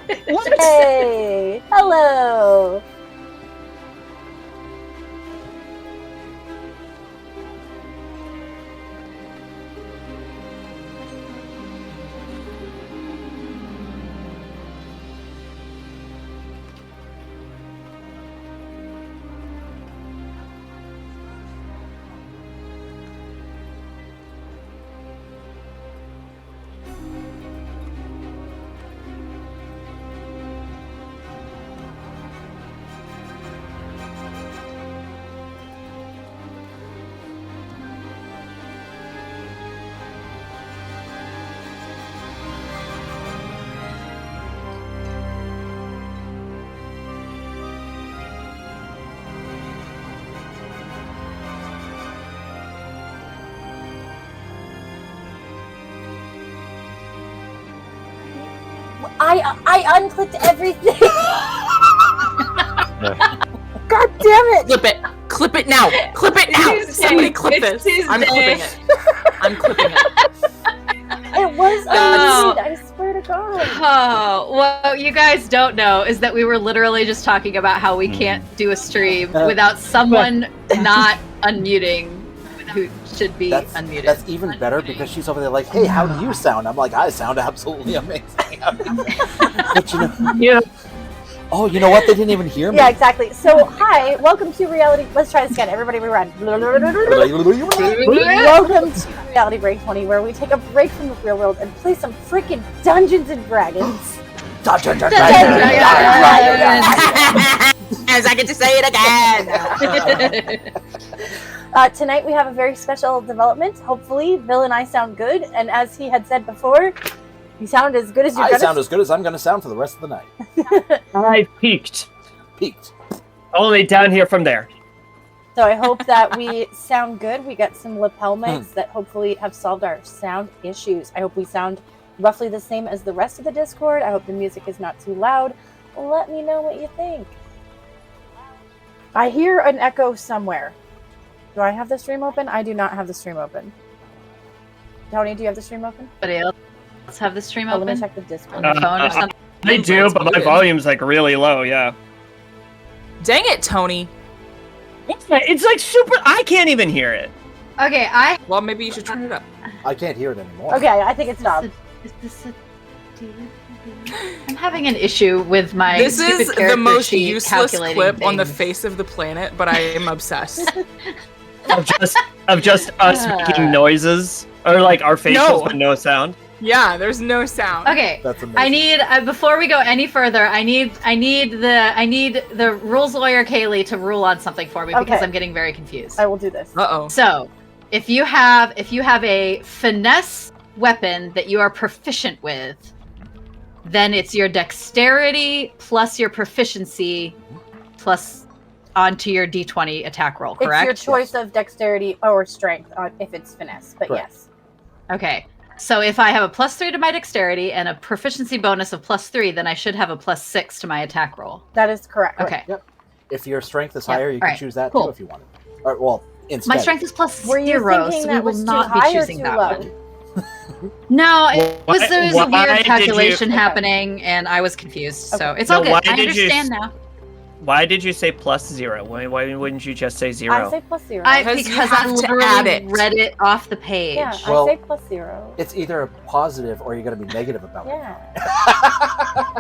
Hey! Hello! I unclicked everything. God damn it! Clip it now. Somebody clip this. I'm clipping it. It was unmuted, I swear to God. Oh, what you guys don't know is that we were literally just talking about how we can't do a stream without someone not unmuting who should be unmuted. That's even better because she's over there like, hey, how do you sound? I'm like, I sound absolutely amazing. But you know, Yeah. oh, you know what? They didn't even hear me. Yeah, exactly. So, hi, welcome to Reality. Let's try this again. Everybody rerun. Welcome to Reality Break 20, where we take a break from the real world and play some freaking Dungeons and Dragons. Dungeons and As I get to say it again. Tonight we have a very special development. Hopefully, Bill and I sound good, and as he had said before, you sound as good as you're I gonna. sound as good as I'm going to sound for the rest of the night. I peaked. Peaked. Only down here from there. So I hope that we sound good. We got some lapel mics that hopefully have solved our sound issues. I hope we sound roughly the same as the rest of the Discord. I hope the music is not too loud. Let me know what you think. I hear an echo somewhere. Do I have the stream open? I do not have the stream open. Tony, do you have the stream open? Anybody else have the stream Let open? me check the Discord. On your phone or something? I do, but my volume's like really low, yeah. Dang it, Tony. It's like super, I can't even hear it. Okay, Well, maybe you should turn it up. I can't hear it anymore. Okay, I think it's stopped. I'm having an issue with my This stupid is the character most sheet useless calculating clip on the things. face of the planet, but I am obsessed. Of just us making noises, or like our facials but no sound. Yeah, there's no sound. Okay, That's amazing. I need before we go any further, I need the rules lawyer Kaylee to rule on something for me because Okay. I'm getting very confused. I will do this. Uh-oh. So, if you have a finesse weapon that you are proficient with, then it's your dexterity plus your proficiency plus onto your D20 attack roll, correct? It's your choice of dexterity or strength if it's finesse, but Correct. yes. Okay. So if I have a +3 to my dexterity and a proficiency bonus of +3, then I should have a +6 to my attack roll. That is correct. Okay. Yep. If your strength is Yep. higher, you can Alright, choose that cool. too if you wanted. Or, well, instead. My strength is +0, Were you thinking so we that will was too not be high or choosing too that low? one. No, there was a Why weird did calculation you- happening, and I was confused. So Okay. it's So all good. why I did you understand now. Why did you say +0? Why wouldn't you just say 0? I say +0. Because you Because I have to literally add it. read it off the page. Yeah, Well- I say +0. It's either a positive or you're going to be negative about it. Yeah.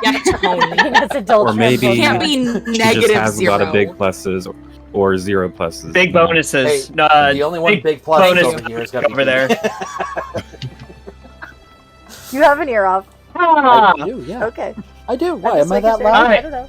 Yeah, Tony. That's adult Or maybe- trans Can't be She just negative has zero. a lot of big pluses or 0 pluses. Big bonuses. Hey, No, the only one big plus bonus over here is going to over there. You have an ear off. I do, yeah. Okay. I do. I'm Why? just Am I making that sure. loud? I don't know.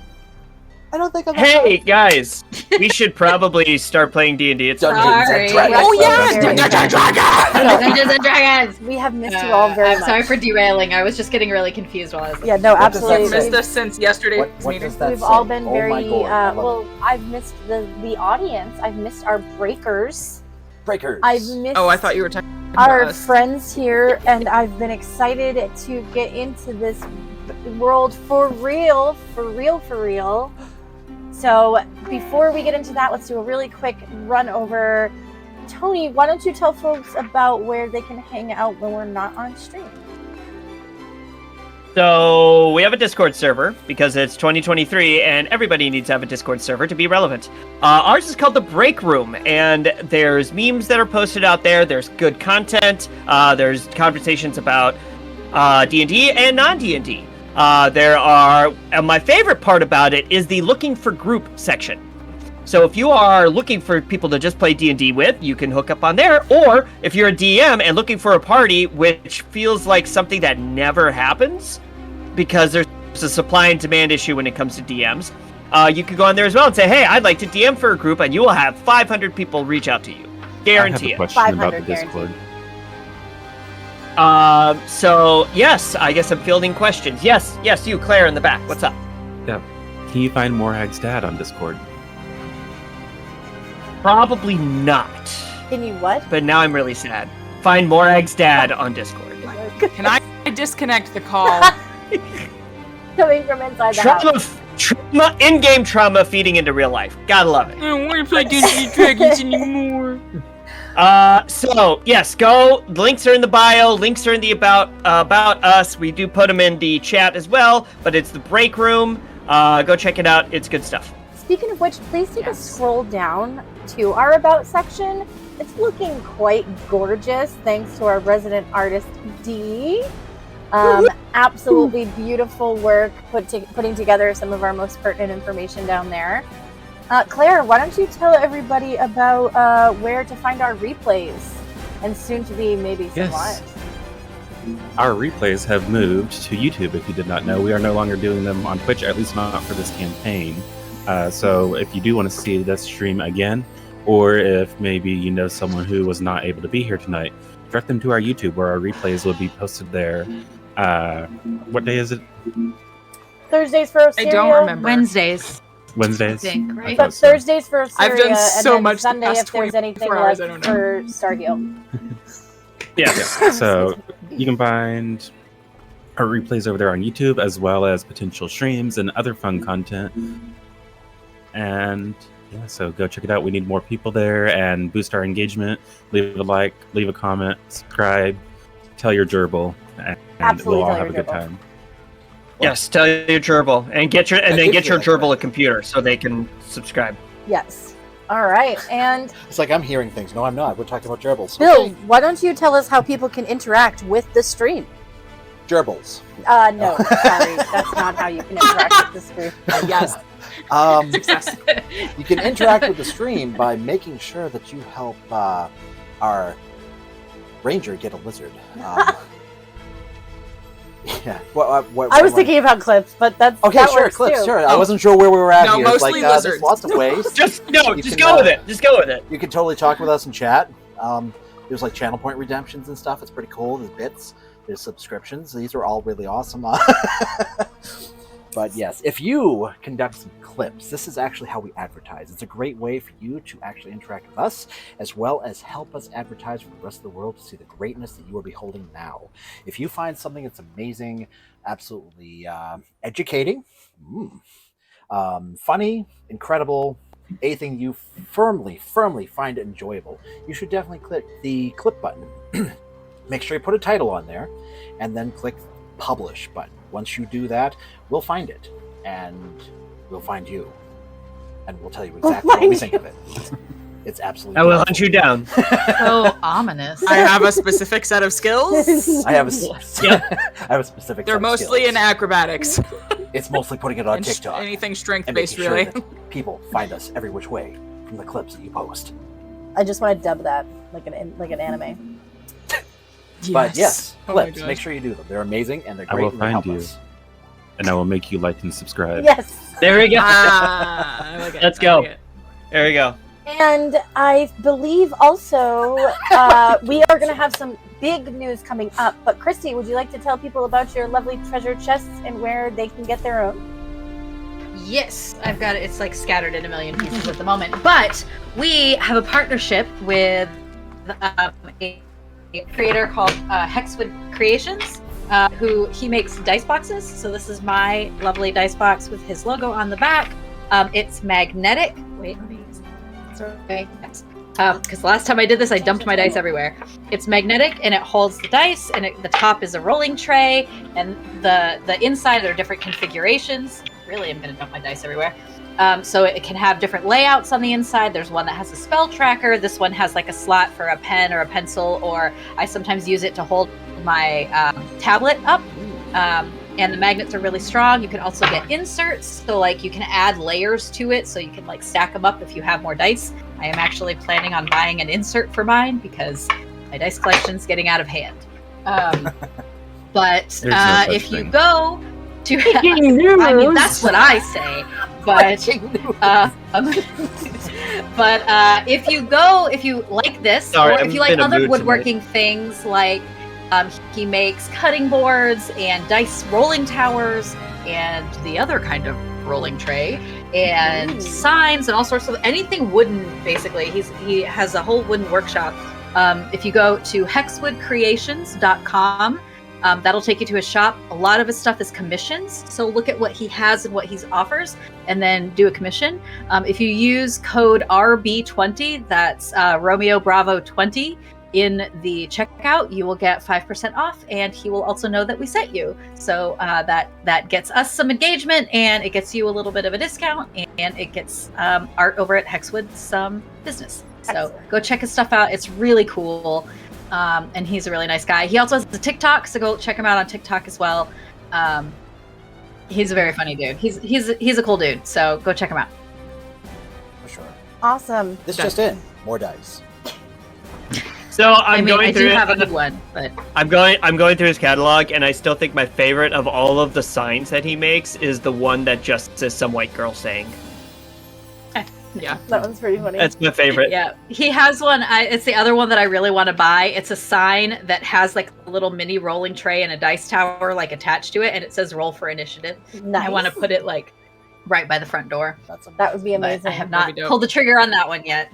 I don't think I'm that Hey guys, we should probably start playing D&D. It's Dungeons Sorry. and Dragons. Oh yeah, Sorry. Dungeons and Dragons! Dungeons and Dragons! We have missed you all very I'm much. sorry for derailing. I was just getting really confused while I was Yeah, no, What does that absolutely. say? Missed us since yesterday's What meeting. does that We've say? all been Oh very, my God, I love well, it. I've missed the audience. I've missed our breakers. Breakers. I've missed Oh, I thought you were talking our about us. friends here, and I've been excited to get into this world for real, for real, for real. So before we get into that, let's do a really quick run over. Tony, why don't you tell folks about where they can hang out when we're not on stream? So we have a Discord server because it's 2023 and everybody needs to have a Discord server to be relevant. Ours is called the Break Room, and there's memes that are posted out there. There's good content. There's conversations about D&D and non-D&D. My favorite part about it is the looking for group section. So if you are looking for people to just play D&D with, you can hook up on there. Or if you're a DM and looking for a party, which feels like something that never happens because there's a supply and demand issue when it comes to DMs, you can go on there as well and say, hey, I'd like to DM for a group, and you will have 500 people reach out to you. Guarantee I have a it. question about the 500 Discord. So, yes, I guess I'm fielding questions. Yes, you, Claire, in the back. What's up? Yeah. Can you find Morhag's dad on Discord? Probably not. Can you what? But now I'm really sad. Find Morag's dad on Discord. Can I disconnect the call? Coming from inside the house. Trauma, in-game trauma feeding into real life. Gotta love it. I don't want to play Dungeons and Dragons anymore. So yes, go. Links are in the bio. Links are in the about us. We do put them in the chat as well. But it's the Break Room. Go check it out. It's good stuff. Speaking of which, please take a scroll down to our About section. It's looking quite gorgeous, thanks to our resident artist, Dee. Absolutely beautiful work putting together some of our most pertinent information down there. Claire, why don't you tell everybody about where to find our replays and soon to be maybe some lives? Our replays have moved to YouTube. If you did not know, we are no longer doing them on Twitch, at least not for this campaign. So if you do want to see this stream again, or if maybe you know someone who was not able to be here tonight, direct them to our YouTube where our replays will be posted there. What day is it? Thursdays for Ocerrya. I don't remember. Wednesdays. Wednesdays? I think, right? But Thursdays for Ocerrya, I've done so and then much Sunday the past if there's anything 24 hours, left I don't know. for Stargate. Yeah. So you can find our replays over there on YouTube, as well as potential streams and other fun content. And yeah, so go check it out. We need more people there and boost our engagement. Leave a like, leave a comment, subscribe, tell your gerbil, and Absolutely we'll all tell have a your good gerbil. time. Yes, tell your gerbil and get your gerbil a computer so they can subscribe. Yes. All right. And It's like I'm hearing things. No, I'm not. We're talking about gerbils. Bill, Okay. why don't you tell us how people can interact with the stream? Gerbils. No, sorry. That's not how you can interact with the stream. Yes. Success. You can interact with the stream by making sure that you help our ranger get a lizard. Yeah. I was thinking about clips, but that's Okay, that sure, works clips, too. sure. I wasn't sure where we were at No, here. mostly There's lizards. lots of ways. Just You just can, go with it. Just go with it. You can totally talk with us in chat. There's like channel point redemptions and stuff. It's pretty cool. There's bits. There's subscriptions. These are all really awesome. But yes, if you conduct some clips, this is actually how we advertise. It's a great way for you to actually interact with us, as well as help us advertise for the rest of the world to see the greatness that you are beholding now. If you find something that's amazing, absolutely educating, funny, incredible, anything you firmly find enjoyable, you should definitely click the clip button. Make sure you put a title on there, and then click publish button. Once you do that, we'll find it, and we'll find you, and we'll tell you exactly what we think of it. It's absolutely. I will beautiful. hunt you down. So ominous. I have a specific set of skills. I have a specific. They're set of mostly skills. in acrobatics. It's mostly putting it on And TikTok. anything and strength-based, making sure really. that people find us every which way from the clips that you post. I just want to dub that like an anime. But yes, Oh my clips. gosh. Make sure you do them. They're amazing and they're I great. will and they find help you. us. And I will make you like and subscribe. Yes. There we go. I like it. Let's I go. like it. There we go. And I believe also we are going to have some big news coming up. But Christy, would you like to tell people about your lovely treasure chests and where they can get their own? Yes, I've got it. It's like scattered in a million pieces at the moment. But we have a partnership with a creator called Hexwood Creations, who he makes dice boxes. So this is my lovely dice box with his logo on the back. It's magnetic. Wait, let me. Sorry. because last time I did this, I dumped my dice everywhere. It's magnetic, and it holds the dice, and the top is a rolling tray, and the inside are different configurations. Really, I'm going to dump my dice everywhere. So it can have different layouts on the inside. There's one that has a spell tracker. This one has like a slot for a pen or a pencil, or I sometimes use it to hold my tablet up. And the magnets are really strong. You can also get inserts, so like you can add layers to it, so you can like stack them up if you have more dice. I am actually planning on buying an insert for mine because my dice collection's getting out of hand. But if you go to, I mean that's what I say. But if you like this, or if you like other woodworking things like. He makes cutting boards and dice rolling towers and the other kind of rolling tray and signs and all sorts of anything wooden. Basically, he has a whole wooden workshop. If you go to hexwoodcreations.com, that'll take you to his shop. A lot of his stuff is commissions, so look at what he has and what he offers, and then do a commission. If you use code RB20, that's Romeo Bravo 20. In the checkout, you will get 5% off, and he will also know that we sent you. So that gets us some engagement, and it gets you a little bit of a discount, and it gets Art over at Hexwood some business. So go check his stuff out. It's really cool, and he's a really nice guy. He also has a TikTok, so go check him out on TikTok as well. He's a very funny dude. He's a cool dude. So go check him out. For sure. Awesome. This just in. More dice. So I do have a good one, but I'm going through his catalog, and I still think my favorite of all of the signs that he makes is the one that just says "some white girl saying." Yeah, that one's pretty funny. That's my favorite. Yeah, he has one. It's the other one that I really want to buy. It's a sign that has like a little mini rolling tray and a dice tower like attached to it, and it says "Roll for Initiative." Nice. I want to put it like right by the front door. That would be amazing. But I have not pulled the trigger on that one yet.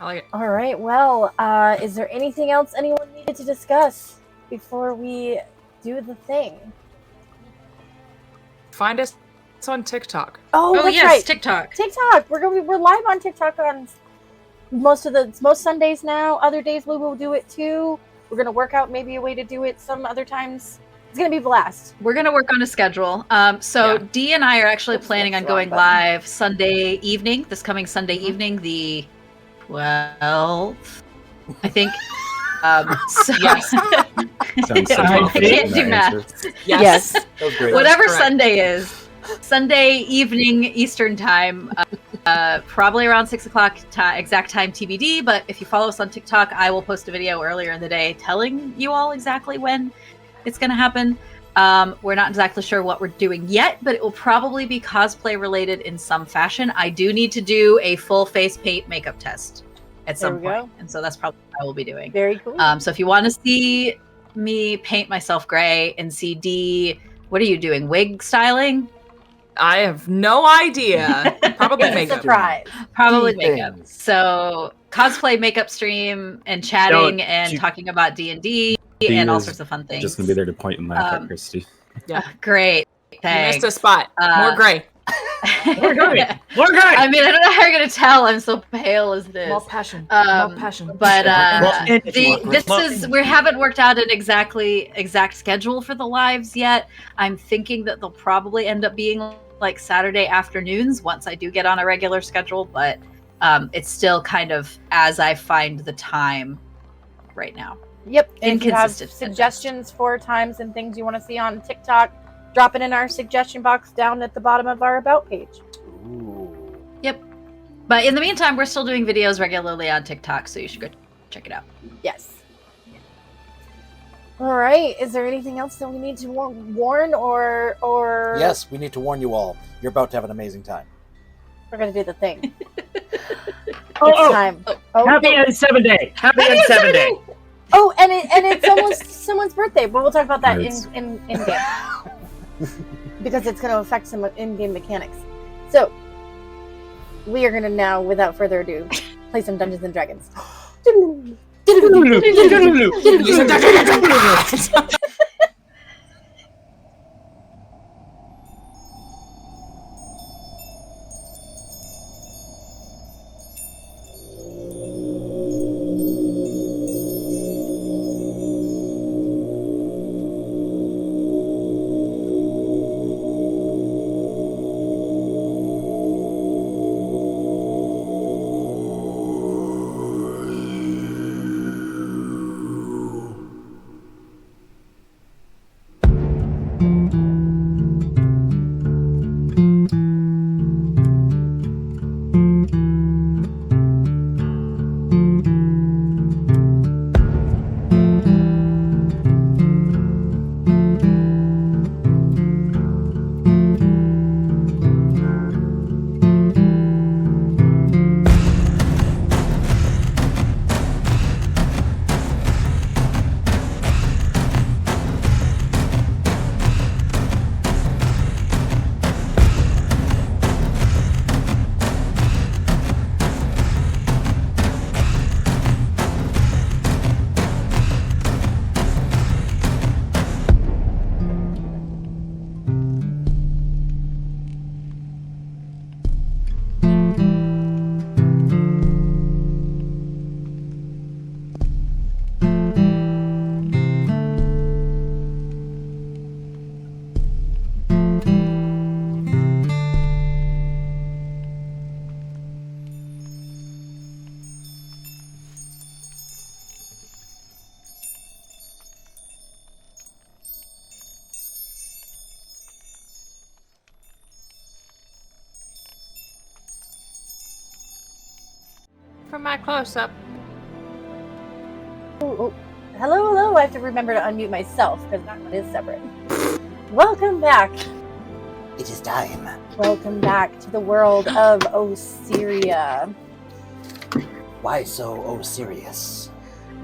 I like it. All right. Well, is there anything else anyone needed to discuss before we do the thing? Find us on TikTok. Oh, that's yes, right. TikTok. We're live on TikTok on most Sundays now. Other days we will do it too. We're gonna work out maybe a way to do it some other times. It's gonna be a blast. We're gonna work on a schedule. So Dee and I are actually planning on going live Sunday evening. This coming Sunday evening, the 12th, I think. So Yes. I can't do math. Yes. That was great. Whatever Correct. Sunday is, Sunday evening Eastern time, probably around 6 o'clock exact time TBD. But if you follow us on TikTok, I will post a video earlier in the day telling you all exactly when it's going to happen. We're not exactly sure what we're doing yet, but it will probably be cosplay related in some fashion. I do need to do a full face paint makeup test at some point, and so that's probably what I will be doing. Very cool. So if you want to see me paint myself gray and see Dee, what are you doing? Wig styling? I have no idea. Probably It's a makeup. surprise. Probably Dee makeup. things. So cosplay makeup stream and chatting Don't and you- talking about D&D Dee and all is sorts of fun things. Just gonna be there to point and laugh at Christy. Great. You Thanks. missed a spot. More gray. More good. I mean, I don't know how you're gonna tell. I'm so pale as this. More passion. Um, More passion. But Well, we haven't worked out an exact schedule for the lives yet. I'm thinking that they'll probably end up being like Saturday afternoons once I do get on a regular schedule, but it's still kind of as I find the time right now. Yep. And if you have Inconsistent. suggestions for times and things you want to see on TikTok, drop it in our suggestion box down at the bottom of our About page. Ooh. But in the meantime, we're still doing videos regularly on TikTok, so you should go check it out. Yes. All right. Is there anything else that we need to warn or? Yes, we need to warn you all. You're about to have an amazing time. We're gonna do the thing. Oh, It's time. Oh, Happy N7 Day. Happy N7 Day. Oh, and it's almost someone's birthday, but we'll talk about that Nice. in game because it's going to affect some in-game mechanics. So we are going to now, without further ado, play some Dungeons and Dragons. for my close-up. Oh, hello. I have to remember to unmute myself because that one is separate. Welcome back. It is time. Welcome back to the world of Ocerrya. Why so serious?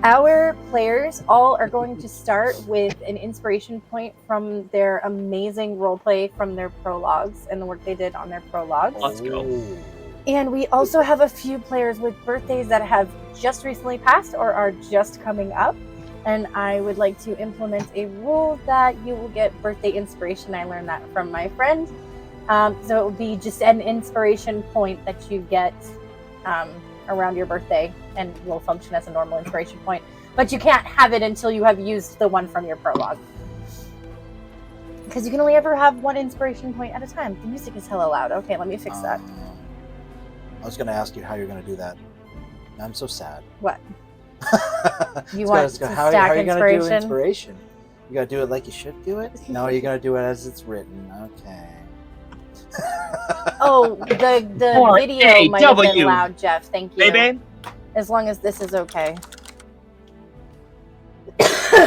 Our players all are going to start with an inspiration point from their amazing roleplay from their prologues and the work they did on their prologues. Let's go. And we also have a few players with birthdays that have just recently passed or are just coming up. And I would like to implement a rule that you will get birthday inspiration. I learned that from my friend. So it will be just an inspiration point that you get around your birthday and will function as a normal inspiration point. But you can't have it until you have used the one from your prologue. Because you can only ever have one inspiration point at a time. The music is hella loud. Okay, let me fix that. I was going to ask you how you're going to do that. I'm so sad. What? You So want let's to go. How stack are you going to do inspiration? inspiration? You got to do it like you should do it? No, you're going to do it as it's written. Okay. Oh, the Or video might have been AW. loud, Jeff. Thank you. Baby? As long as this is okay.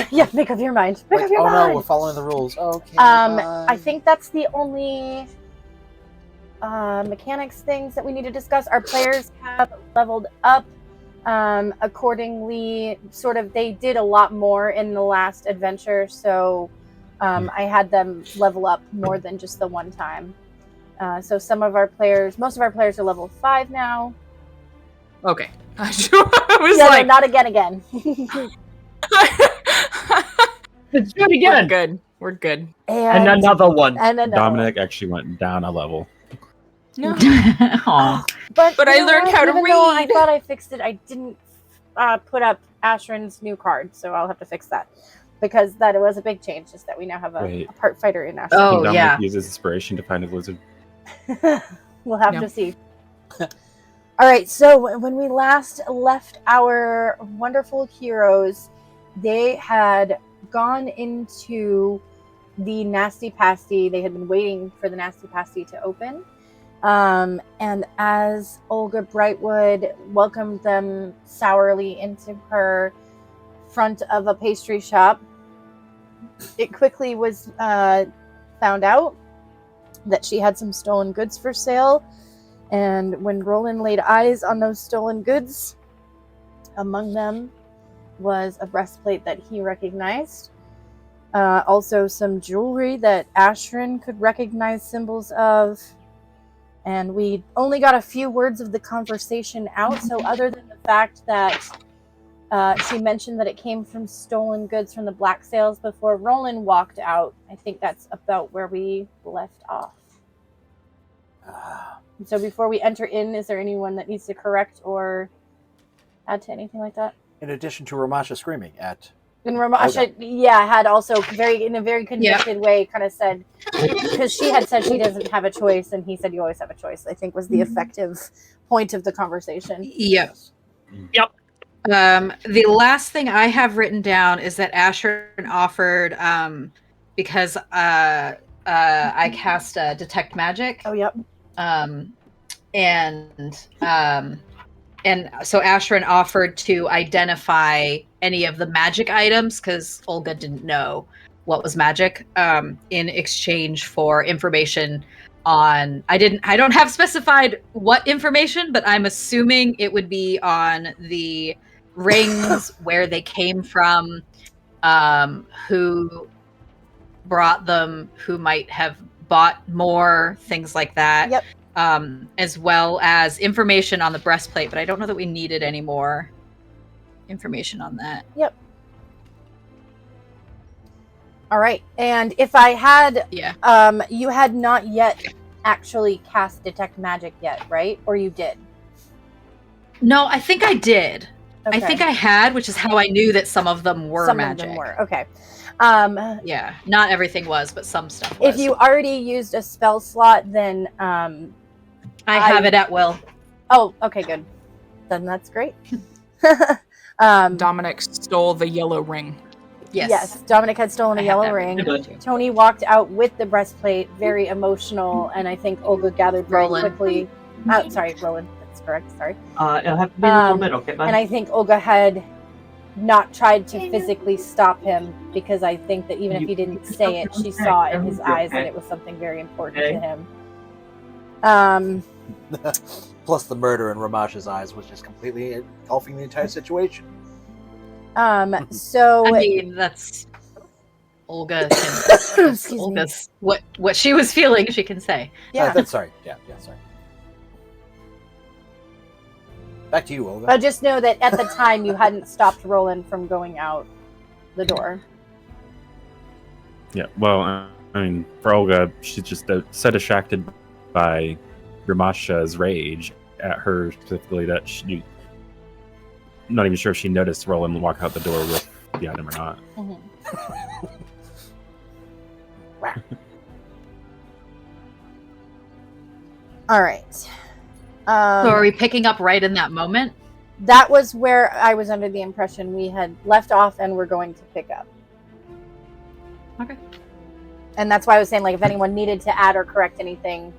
Yeah, make up your mind. Make Wait, up your oh mind. no, we're following the rules. Okay. I think that's the only mechanics things that we need to discuss. Our players have leveled up accordingly. Sort of, they did a lot more in the last adventure, so I had them level up more than just the one time. So most of our players are level 5 now. Okay. I was Yeah, like, no, not again. Let's do it we're again. good. We're good. And another one. And another Dominic actually went down a level. No. Aw. But But you I know learned what? how to Even though I read. thought I fixed it, I didn't put up Ashrin's new card, so I'll have to fix that. Because that was a big change, just that we now have a Wait. part fighter in Ashrin. Oh, Can Dominic yeah. uses inspiration to find a lizard. We'll have No. to see. All right, so when we last left our wonderful heroes, they had gone into the Nasty Pasty. They had been waiting for the Nasty Pasty to open. And as Olga Brightwood welcomed them sourly into her front of a pastry shop, it quickly was found out that she had some stolen goods for sale. And when Roland laid eyes on those stolen goods, among them was a breastplate that he recognized. Also some jewelry that Ashrin could recognize symbols of. And we only got a few words of the conversation out, so other than the fact that she mentioned that it came from stolen goods from the black sales before Roland walked out, I think that's about where we left off. So before we enter in, is there anyone that needs to correct or add to anything like that? In addition to Ramasha screaming at... And Ramasha, had also in a very convicted way kind of said, because she had said she doesn't have a choice, and he said you always have a choice, I think was the effective point of the conversation. Yep. Yep. The last thing I have written down is that Ashrin offered, because I cast Detect Magic. Oh, yep. And so Ashrin offered to identify any of the magic items because Olga didn't know what was magic, in exchange for information on I don't have specified what information, but I'm assuming it would be on the rings, where they came from, who brought them, who might have bought more, things like that. Yep. As well as information on the breastplate, but I don't know that we needed any more information on that. Yep. All right. And if I had, you had not yet actually cast Detect Magic yet, right? Or you did? No, I think I did. Okay. I think I had, which is how I knew that some of them were magic. Some of them were. Okay. Yeah, not everything was, but some stuff was. If you already used a spell slot, then I have it at will. Oh, okay, good. Then that's great. Dominic stole the yellow ring. Yes. Dominic had stolen a I have yellow that ring. written down, too. Tony walked out with the breastplate, very emotional, and I think Olga gathered very Roland. quickly. Sorry, Roland. That's correct. Sorry. It'll have to be a little bit, okay, bud? And I think Olga had not tried to physically stop him because I think that even if he didn't say it, she saw in his eyes that it was something very important to him. Plus the murder in Ramash's eyes was just completely engulfing the entire situation. So I mean, that's Olga. That's Olga's what she was feeling. She can say. yeah. Sorry. Yeah, sorry. Back to you, Olga. But just know that at the time you hadn't stopped Roland from going out the door. Yeah, well, I mean, for Olga, she's just so distracted by Ramasha's rage at her specifically that she not even sure if she noticed Roland walk out the door with the item or not. All right. So are we picking up right in that moment? That was where I was under the impression we had left off and we're going to pick up. Okay. And that's why I was saying, like, if anyone needed to add or correct anything,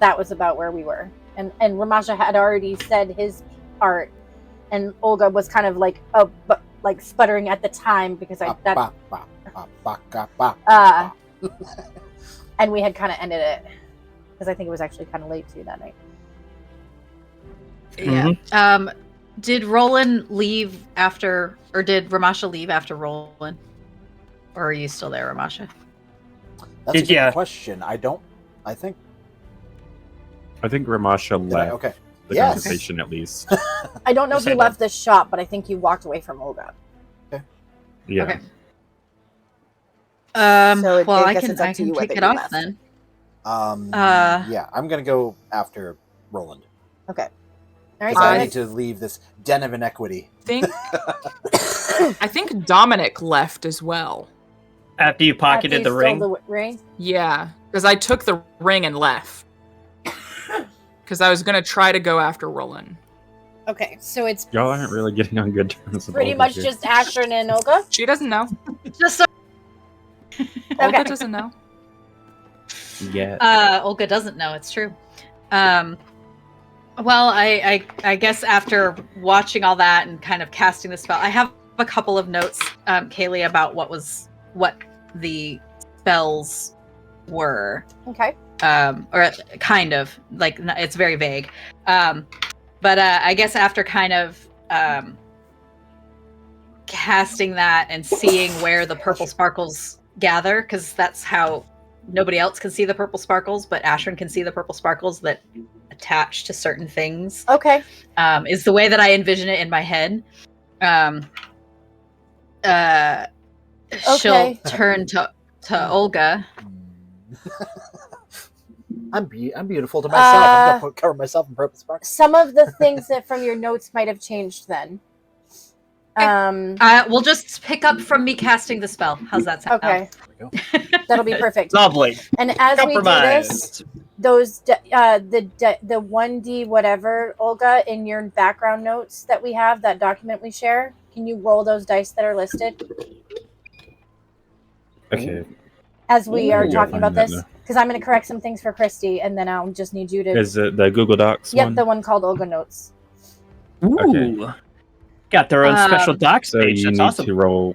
that was about where we were. And Ramasha had already said his part, and Olga was kind of like sputtering at the time because and we had kind of ended it because I think it was actually kind of late too that night. Yeah. Did Roland leave after, or did Ramasha leave after Roland? Or are you still there, Ramasha? That's a good question. I think Ramasha left okay. the conversation at least. I don't know if you left the shop, but I think you walked away from Olga. Okay. Yeah. Okay. So well, I guess can it's up to you kick whether it you off left. then. Yeah, I'm gonna go after Roland. Okay. All right. Because I So need to leave this den of inequity. I think Dominic left as well. After you pocketed the ring? The ring? Yeah, because I took the ring and left. Because I was going to try to go after Roland. Okay, so it's Y'all aren't really getting on good terms with pretty Olga much here. just Ashton and Olga. She doesn't know. Just Olga Okay. doesn't know. Yeah. Olga doesn't know. It's true. Well, I guess after watching all that and kind of casting the spell, I have a couple of notes, Kaylee, about what the spells were. Okay. Or kind of like it's very vague. But I guess after kind of casting that and seeing where the purple sparkles gather, because that's how nobody else can see the purple sparkles, but Ashrin can see the purple sparkles that attach to certain things. Okay. Is the way that I envision it in my head. She'll turn to Olga. I'm beautiful to myself. I'm gonna cover myself in purple sparkles. Some of the things that from your notes might have changed then. We'll just pick up from me casting the spell. How's that sound? Okay. That'll be perfect. Lovely. And as we do Compromise. this, those the 1D whatever, Olga, in your background notes that we have, that document we share, can you roll those dice that are listed Okay. as we are Ooh. talking about Find that this? now. Because I'm going to correct some things for Christy, and then I'll just need you to. Is it the Google Docs Yep, one? the one called Olga Notes. Ooh. Okay. Got their own special docs So page. you That's need awesome. to roll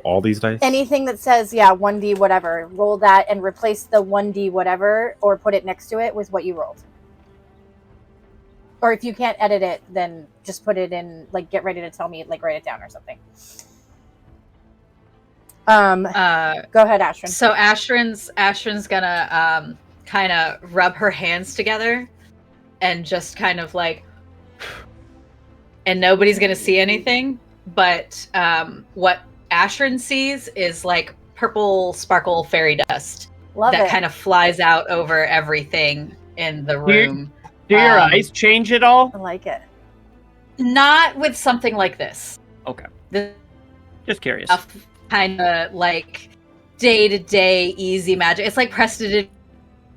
all these dice? Anything that says, 1D whatever, roll that and replace the 1D whatever or put it next to it with what you rolled. Or if you can't edit it, then just put it in, like, get ready to tell me, like, write it down or something. Go ahead, Ashrin. So Ashrin's gonna kind of rub her hands together and just kind of like, and nobody's gonna see anything. But what Ashrin sees is like purple sparkle fairy dust Love that it. kind of flies out over everything in the room. Do your eyes change at all? I like it. Not with something like this. Okay. This Just curious. kind of like day-to-day easy magic. It's like prestidigitation,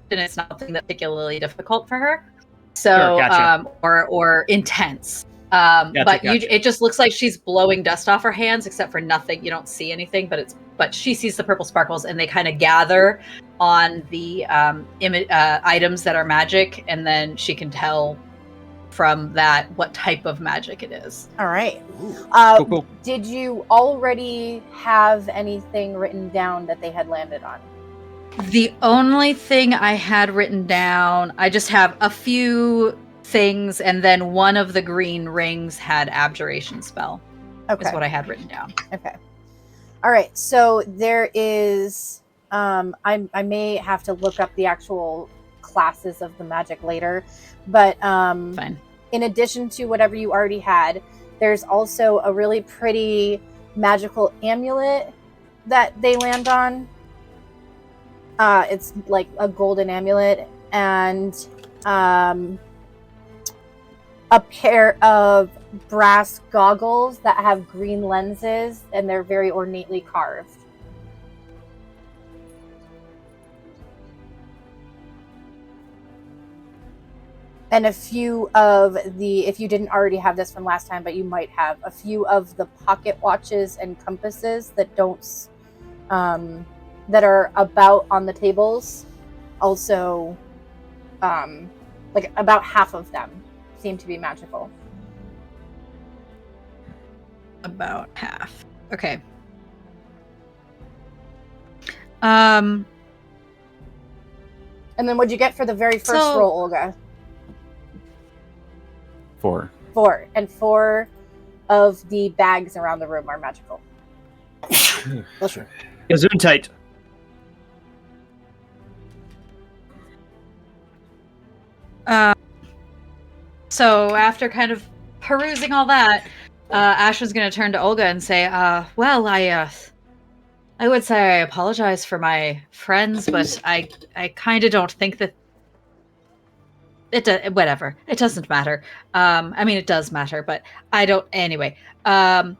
and it's not something that's particularly difficult for her. So, Sure, gotcha. or intense. But gotcha. it just looks like she's blowing dust off her hands, except for nothing. You don't see anything, but she sees the purple sparkles, and they kind of gather on the items that are magic, and then she can tell from that what type of magic it is. All right. Ooh. Cool. Did you already have anything written down that they had landed on? The only thing I had written down, I just have a few things, and then one of the green rings had abjuration spell. Okay. Is what I had written down. Okay. All right. So there is. I may have to look up the actual classes of the magic later, but Fine. in addition to whatever you already had, there's also a really pretty magical amulet that they land on. It's like a golden amulet, and a pair of brass goggles that have green lenses, and they're very ornately carved. And a few of the, if you didn't already have this from last time, but you might have, a few of the pocket watches and compasses that don't, that are about on the tables. Also, like about half of them seem to be magical. About half. Okay. And then what'd you get for the very first So- roll, Olga? 4. 4. And 4 of the bags around the room are magical. Bless you. Gesundheit. So after kind of perusing all that, Ash was going to turn to Olga and say, well, I would say I apologize for my friends, but I kind of don't think that whatever. It doesn't matter. I mean, it does matter, but I don't anyway. I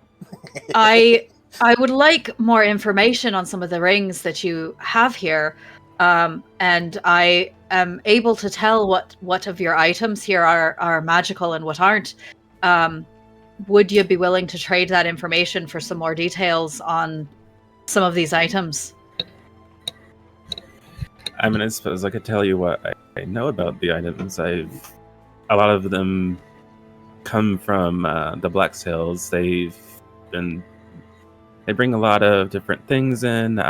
would like more information on some of the rings that you have here. And I am able to tell what of your items here are magical and what aren't. Would you be willing to trade that information for some more details on some of these items? I mean, I suppose I could tell you what I know about the items. A lot of them come from the Black Sails. They bring a lot of different things in.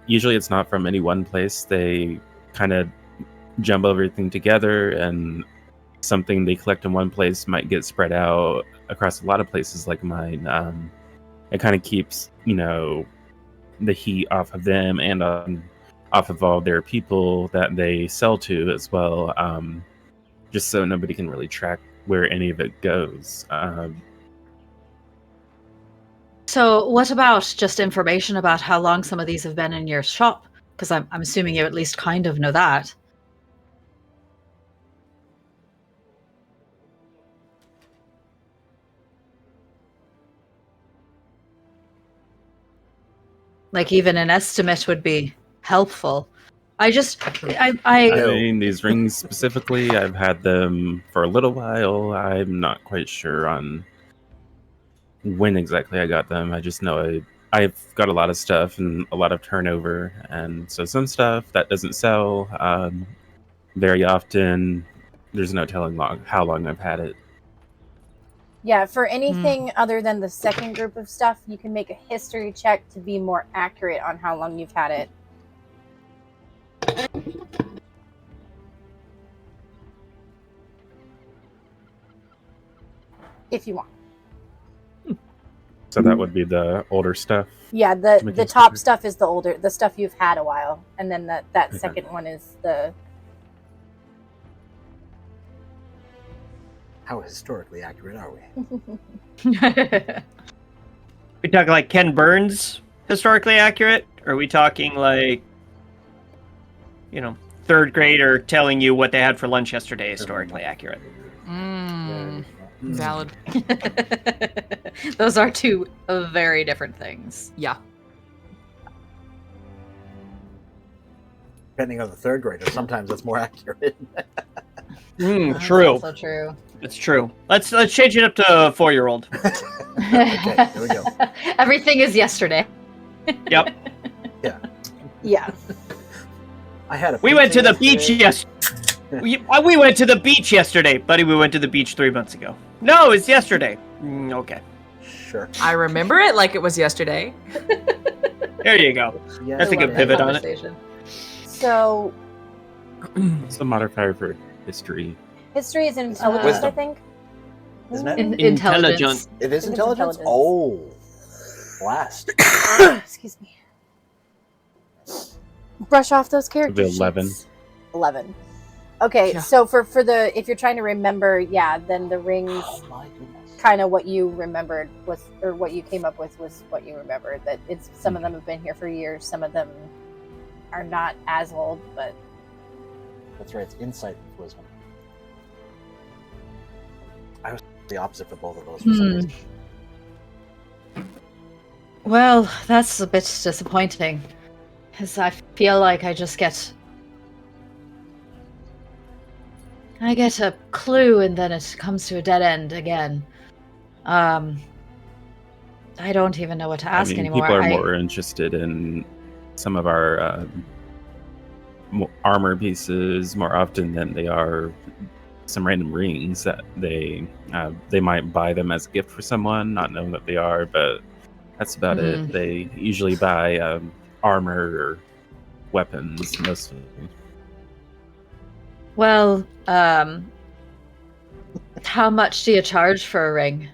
Usually it's not from any one place. They kind of jumble everything together, and something they collect in one place might get spread out across a lot of places like mine. It kind of keeps, the heat off of them and off of all their people that they sell to as well, just so nobody can really track where any of it goes. So what about just information about how long some of these have been in your shop? Because I'm assuming you at least kind of know that. Like even an estimate would be helpful. I mean, these rings specifically, I've had them for a little while. I'm not quite sure on when exactly I got them. I just know I've got a lot of stuff and a lot of turnover, and so some stuff that doesn't sell very often. There's no telling how long I've had it. Yeah, for anything other than the second group of stuff, you can make a history check to be more accurate on how long you've had it. If you want. So that would be the older stuff. Yeah, Making the top history. stuff is the stuff you've had a while, and then that Okay. second one is the. How historically accurate are we? We talking like Ken Burns historically accurate? Or are we talking like, third grader telling you what they had for lunch yesterday historically accurate? Valid. Those are two very different things. Yeah. Depending on the third grader, sometimes it's more accurate. That's True. also true. It's true. Let's change it up to a 4-year-old. Okay, there we go. Everything is yesterday. Yep. Yeah. I had a. We went to the beach yesterday. we went to the beach yesterday, buddy. We went to the beach 3 months ago. No, it's yesterday. Okay. Sure. I remember it like it was yesterday. There you go. Yeah. That's a I good love that pivot on it. conversation. So It's a modifier for history. history is intelligence, Wisdom. I think. Isn't it? Intelligence. It is It is intelligence? intelligence. Oh. Blast. Excuse me. Brush off those character It'll be 11. sheets. 11. Okay, Yeah. so for the if you're trying to remember, yeah, then the rings Oh my goodness. kind of what you remembered was, or what you came up with was what you remembered. That it's some of them have been here for years, some of them are not as old, but That's right. It's insight with wisdom. I was the opposite for both of those. For some reason. Well, that's a bit disappointing. Because I feel like I get a clue and then it comes to a dead end again. I don't even know what to ask anymore. People are more interested in some of our armor pieces more often than they are some random rings that they might buy them as a gift for someone, not knowing what they are, but that's about it. They usually buy armor or weapons mostly. Well, how much do you charge for a ring?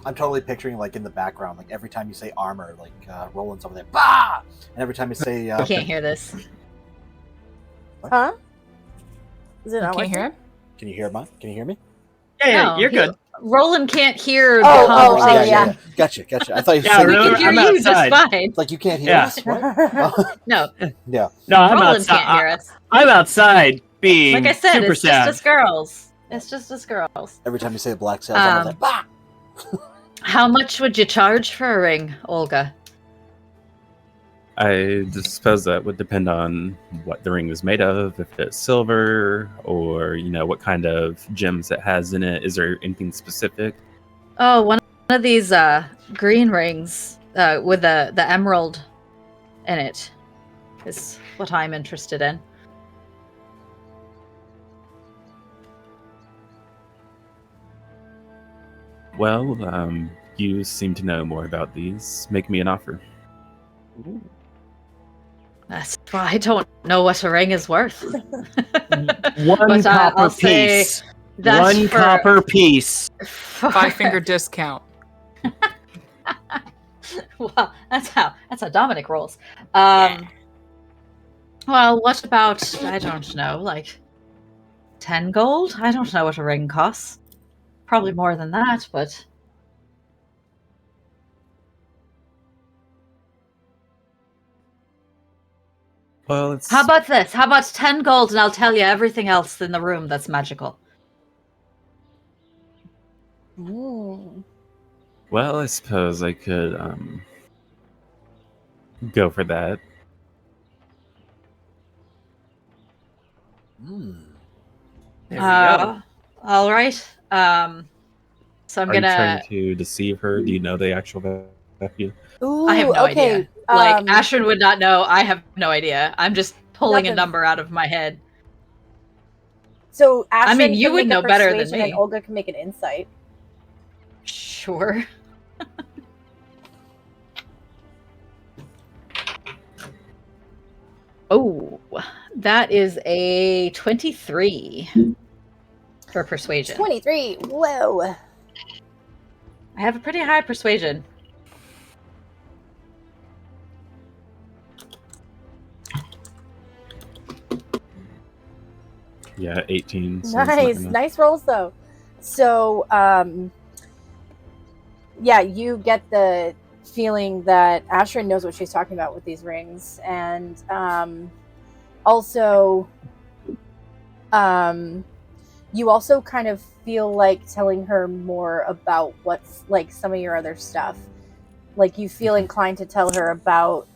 I'm totally picturing like in the background, like every time you say armor, like Roland's over there, bah! And every time you say, I can't hear this. huh? Is it I not can't hear working? him. can you hear me? Can you hear me? Yeah, No, you're good. Roland can't hear the Oh, conversation. yeah. Gotcha. I thought you Yeah, said We really? can hear I'm you just outside. fine. it's like you can't hear Yeah. us. What? Oh, No, yeah. No, I'm Roland outside. can't hear us. I'm outside being Like I said, super it's sad. just us girls. It's just us girls. Every time you say black sails, I'm like, bah! How much would you charge for a ring, Olga? I just suppose that would depend on what the ring is made of, if it's silver, or what kind of gems it has in it. Is there anything specific? Oh, one of these green rings with the emerald in it is what I'm interested in. Well, you seem to know more about these. Make me an offer. That's why I don't know what a ring is worth. One But, copper I'll say piece. That's One for- copper piece. 5-finger discount. Well, that's how Dominic rolls. Well, what about, I don't know, like 10 gold? I don't know what a ring costs. Probably more than that, but Well, it's how about this? How about 10 gold and I'll tell you everything else in the room that's magical. Mm. Well, I suppose I could go for that. Hmm. There we go. All right. So I'm Are you gonna. trying to deceive her? Do you know the actual value? Ooh, I have no okay. idea. Like Ashrin would not know. I have no idea. I'm just pulling a Nothing. number out of my head. So I mean, Ashton you can would make a know better than persuasion me. and Olga can make an insight. Sure. Oh, that is a 23 for persuasion. 23. Whoa. I have a pretty high persuasion. Yeah, 18. So it's not Nice. gonna- Nice rolls though. So yeah, you get the feeling that Ashrin knows what she's talking about with these rings, and also you also kind of feel like telling her more about what's like some of your other stuff. Like you feel inclined to tell her about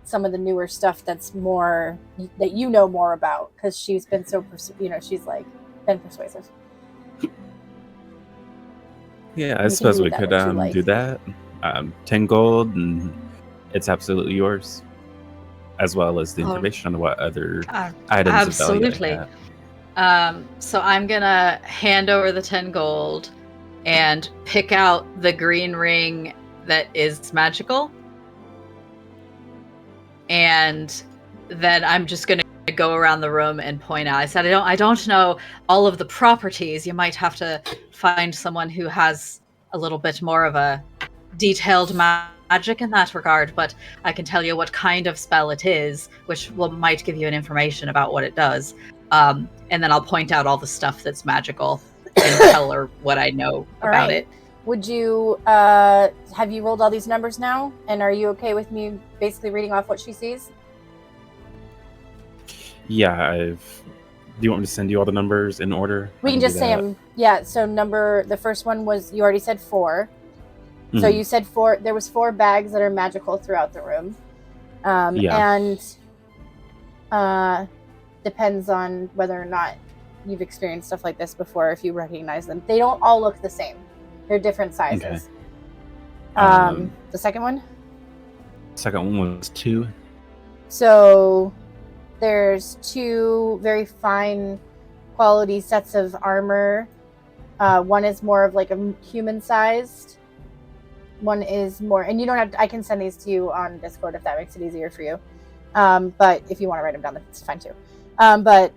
some of the newer stuff that's more that you know more about, because she's been so she's like been persuasive. Yeah, I You suppose can we do could that if you like. do that. 10 gold, and it's absolutely yours, as well as the Oh. information on what other items of value Absolutely. they have. So I'm gonna hand over the 10 gold and pick out the green ring that is magical. And then I'm just gonna go around the room and point out. I said I don't know all of the properties. You might have to find someone who has a little bit more of a detailed magic in that regard, but I can tell you what kind of spell it is, which might give you an information about what it does. And then I'll point out all the stuff that's magical and tell her what I know All about right. it. Would you have you rolled all these numbers now? And are you okay with me basically reading off what she sees? Yeah, do you want me to send you all the numbers in order? We I can do just say that. them. Yeah. So the first one was, you already said 4. So Mhm. you said 4. There was 4 bags that are magical throughout the room. Yeah. And depends on whether or not you've experienced stuff like this before, if you recognize them. They don't all look the same. They're different sizes. Okay. The second one? Second one was 2. So there's 2 very fine quality sets of armor. One is more of like a human sized. One is more, and you don't have to, I can send these to you on Discord if that makes it easier for you. But if you want to write them down, that's fine too. But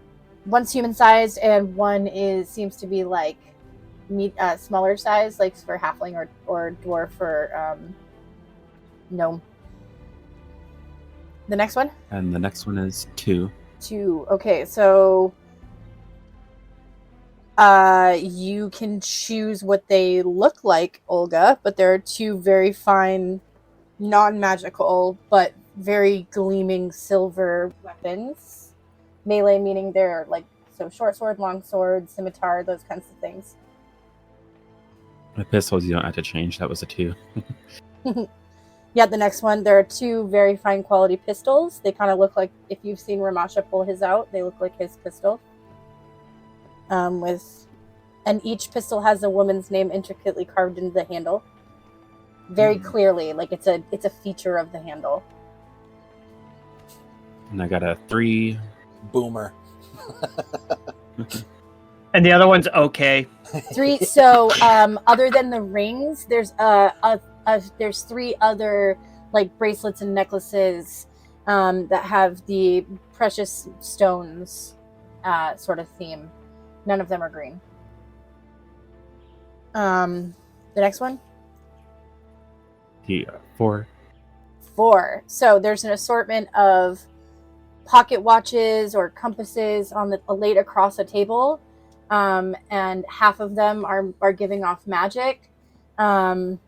one's human sized, and one seems to be like smaller size, like for halfling or dwarf or gnome. The next one? And the next one is 2. 2. Okay, so you can choose what they look like, Olga, but there are 2 very fine, non-magical, but very gleaming silver weapons. Melee meaning they're like, so short sword, long sword, scimitar, those kinds of things. The pistols you don't have to change. That was a 2. Yeah, the next one, there are 2 very fine quality pistols. They kind of look like, if you've seen Ramasha pull his out, they look like his pistol. And each pistol has a woman's name intricately carved into the handle, very clearly, like it's a feature of the handle. And I got a 3. Boomer. And the other one's okay. 3. So other than the rings, there's there's 3 other like bracelets and necklaces that have the precious stones sort of theme. None of them are green. The next one? Yeah, 4. 4. So there's an assortment of pocket watches or compasses laid across a table, and half of them are giving off magic, and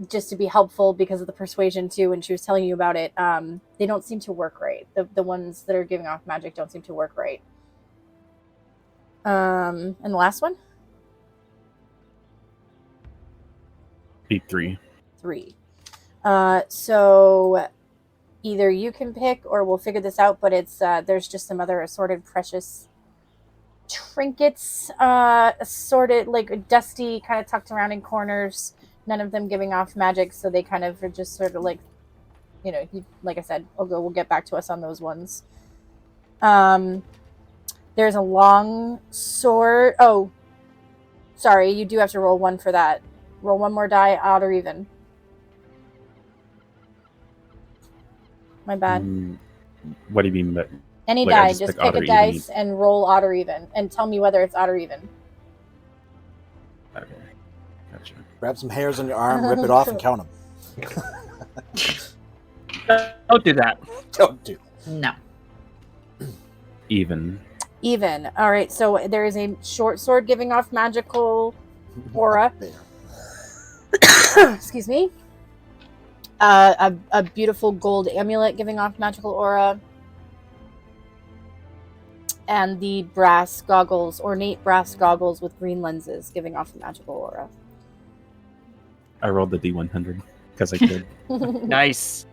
just to be helpful because of the persuasion too, when she was telling you about it, they don't seem to work right. The ones that are giving off magic don't seem to work right. And the last one? Be 3. 3. So either you can pick or we'll figure this out, but it's there's just some other assorted precious trinkets, assorted, like dusty, kind of tucked around in corners, none of them giving off magic, so they kind of are just sort of like, like I said, we'll get back to us on those ones. There's a long sword. Oh, sorry, you do have to roll 1 for that. Roll 1 more die, odd or even. My bad. What do you mean? Any Like, I die, just just pick pick odd a or even? dice and roll odd or even, and tell me whether it's odd or even. Okay, gotcha. Grab some hairs on your arm, rip it off, and count them. Don't do that. Don't do. No. Even. Even. All right, so there is a short sword giving off magical aura. Excuse me. A beautiful gold amulet giving off magical aura. And the brass goggles, ornate brass goggles with green lenses giving off a magical aura. I rolled the D100. because I could. Nice.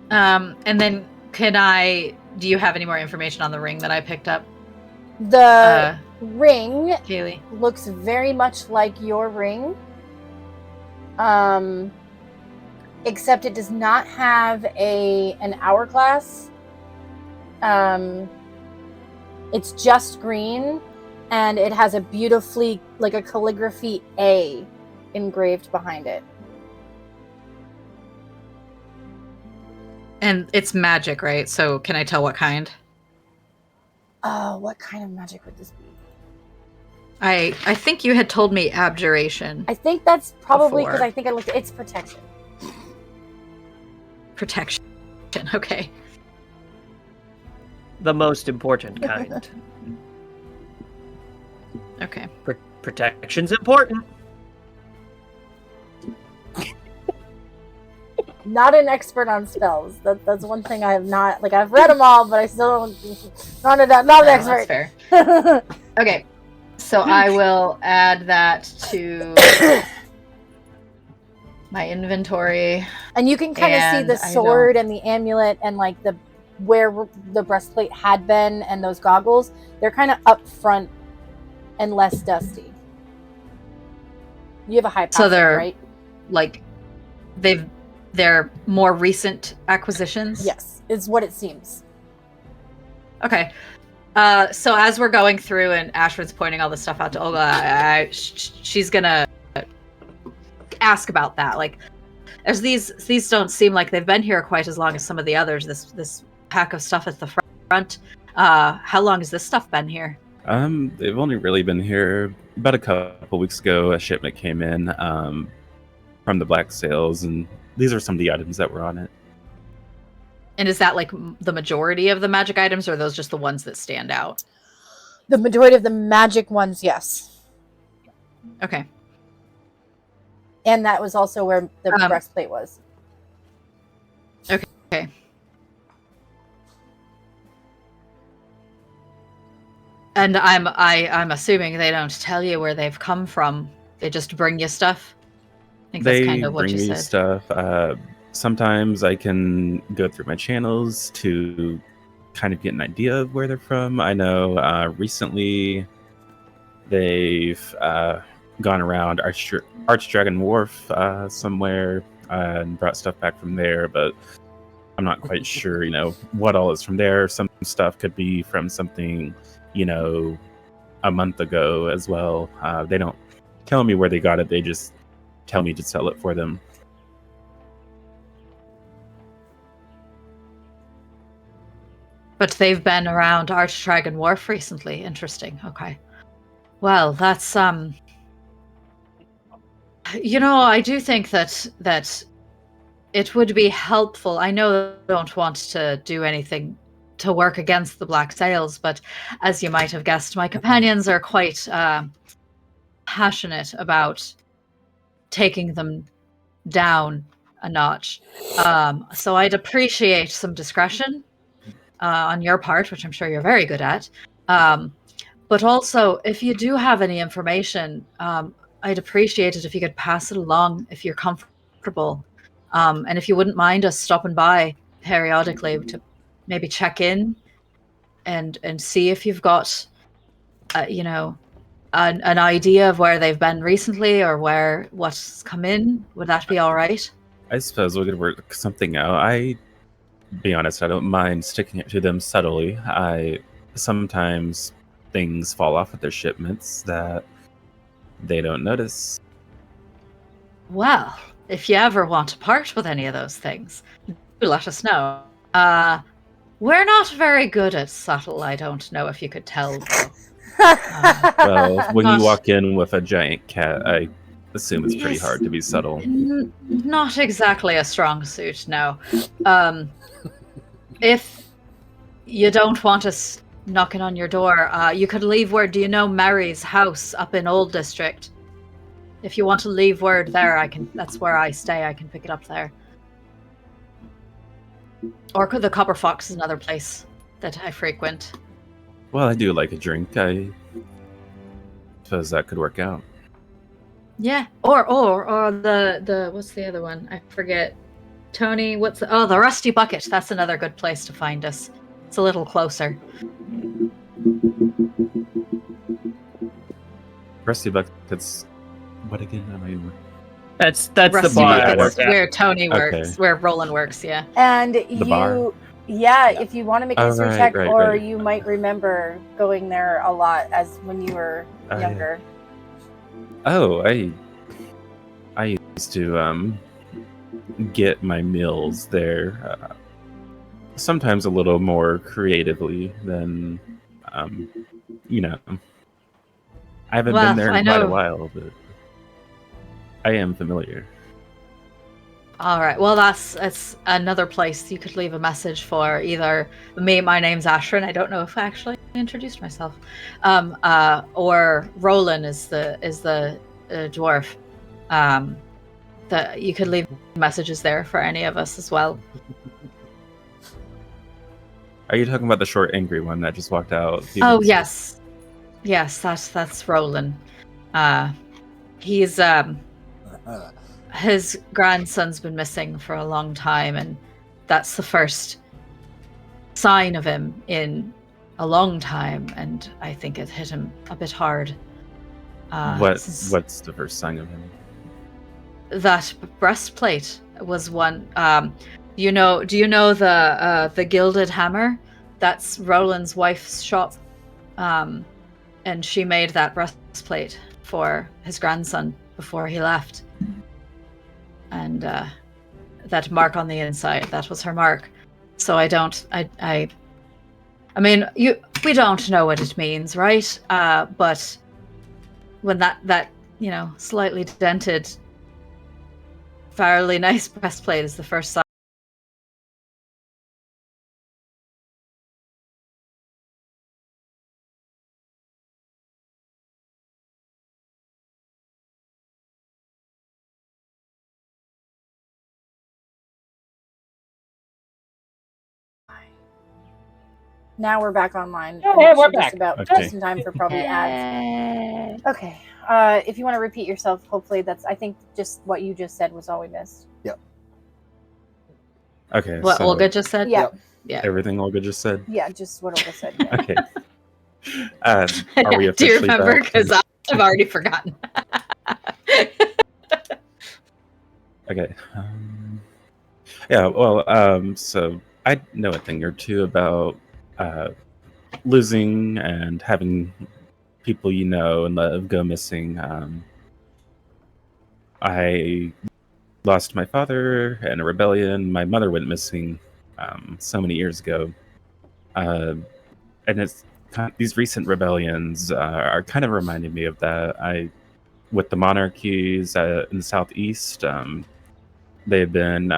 And then do you have any more information on the ring that I picked up? The ring Kaylee. looks very much like your ring. Except it does not have an hourglass. It's just green, and it has a beautifully, like a calligraphy A engraved behind it. And it's magic, right? So can I tell what kind? Oh, what kind of magic would this be? I think you had told me abjuration. I think that's probably because Before. I think I looked at it's protection. Protection. Okay. The most important kind. Okay. Protection's important. Not an expert on spells. That's one thing I have not, like, I've read them all, but I still don't, not an No, expert. that's fair. Okay. So I will add that to my inventory. And you can kind of see And the I sword and the amulet and like where the breastplate had been and those goggles. They're kind of up front and less dusty. You have a high pass, they're- right? Like they're more recent acquisitions? Yes, is what it seems. Okay. So as we're going through and Ashwin's pointing all this stuff out to Olga, she's gonna ask about that. Like, as these don't seem like they've been here quite as long as some of the others. This pack of stuff at the front. How long has this stuff been here? They've only really been here about a couple weeks ago. A shipment came in from the Black Sails, and these are some of the items that were on it. And is that like the majority of the magic items, or are those just the ones that stand out? The majority of the magic ones, yes. Okay. And that was also where the breastplate was. Okay. And I'm assuming they don't tell you where they've come from. They just bring you stuff. I think that's kind of what bring you me said. stuff. Sometimes I can go through my channels to kind of get an idea of where they're from. I know recently they've gone around Archdragon Wharf somewhere and brought stuff back from there, but I'm not quite sure, what all is from there. Some stuff could be from something, a month ago as well. They don't tell me where they got it. They just tell me to sell it for them. But they've been around Archdragon Wharf recently. Interesting. Okay. Well, that's I do think that it would be helpful. I know I don't want to do anything to work against the Black Sails, but as you might have guessed, my companions are quite passionate about taking them down a notch. So I'd appreciate some discretion on your part, which I'm sure you're very good at. But also, if you do have any information, I'd appreciate it if you could pass it along if you're comfortable. And if you wouldn't mind us stopping by periodically to maybe check in and see if you've got, an idea of where they've been recently or what's come in. Would that be all right? I suppose we could work something out. Be honest, I don't mind sticking it to them subtly. Sometimes things fall off with their shipments that they don't notice. Well, if you ever want to part with any of those things, do let us know. We're not very good at subtle. I don't know if you could tell. Well, when Not- you walk in with a giant cat, I assume it's pretty hard to be subtle. Not exactly a strong suit, no. If you don't want us knocking on your door, you could leave word. Do you know Mary's house up in Old District? If you want to leave word there, that's where I stay. I can pick it up there. Or could the Copper Fox is another place that I frequent. Well, I do like a drink. I suppose that could work out. Yeah, or the what's the other one? I forget. Tony, the Rusty Bucket. That's another good place to find us. It's a little closer. Rusty Bucket's what again? I mean, That's the Rusty bar I Bucket's work at. where Tony works, Okay. where Roland works. Yeah. And The bar? yeah, Yeah. if you want to make a Oh, history right, check, right, or right. you might remember going there a lot as when you were Oh, yeah. younger. Oh, I used to get my meals there. Sometimes a little more creatively than you know. I haven't Well, been there I in quite a know. while, but I am familiar. All right. Well, that's another place you could leave a message for either me. My name's Ashrin. I don't know if I actually introduced myself. Or Roland is the dwarf. That you could leave messages there for any of us as well. Are you talking about the short, angry one that just walked out? Oh yes, that's Roland. He's his grandson's been missing for a long time, and that's the first sign of him in a long time, and I think it hit him a bit hard. Since What's the first sign of him? that breastplate was one. Do you know the Gilded Hammer? That's Roland's wife's shop, and she made that breastplate for his grandson before he left. And that mark on the inside, that was her mark. So I mean, we don't know what it means, right? But when that slightly dented, fairly nice breastplate is the first sign. Now we're back online. Oh, yeah, we're Just back. about Okay. just in time for probably ads. Okay. If you want to repeat yourself, hopefully I think just what you just said was all we missed. Okay, What so Olga just said? Yeah. Yep. Yeah. everything Olga just said. Yeah, just what Olga said. Yeah. Okay. Are we Do officially you remember? back? Because I've already forgotten. Okay. Yeah. Well. So I know a thing or two about losing and having people you know and love go missing. I lost my father in a rebellion. My mother went missing so many years ago, and it's these recent rebellions are kind of reminding me of that. With the monarchies in the southeast, they've been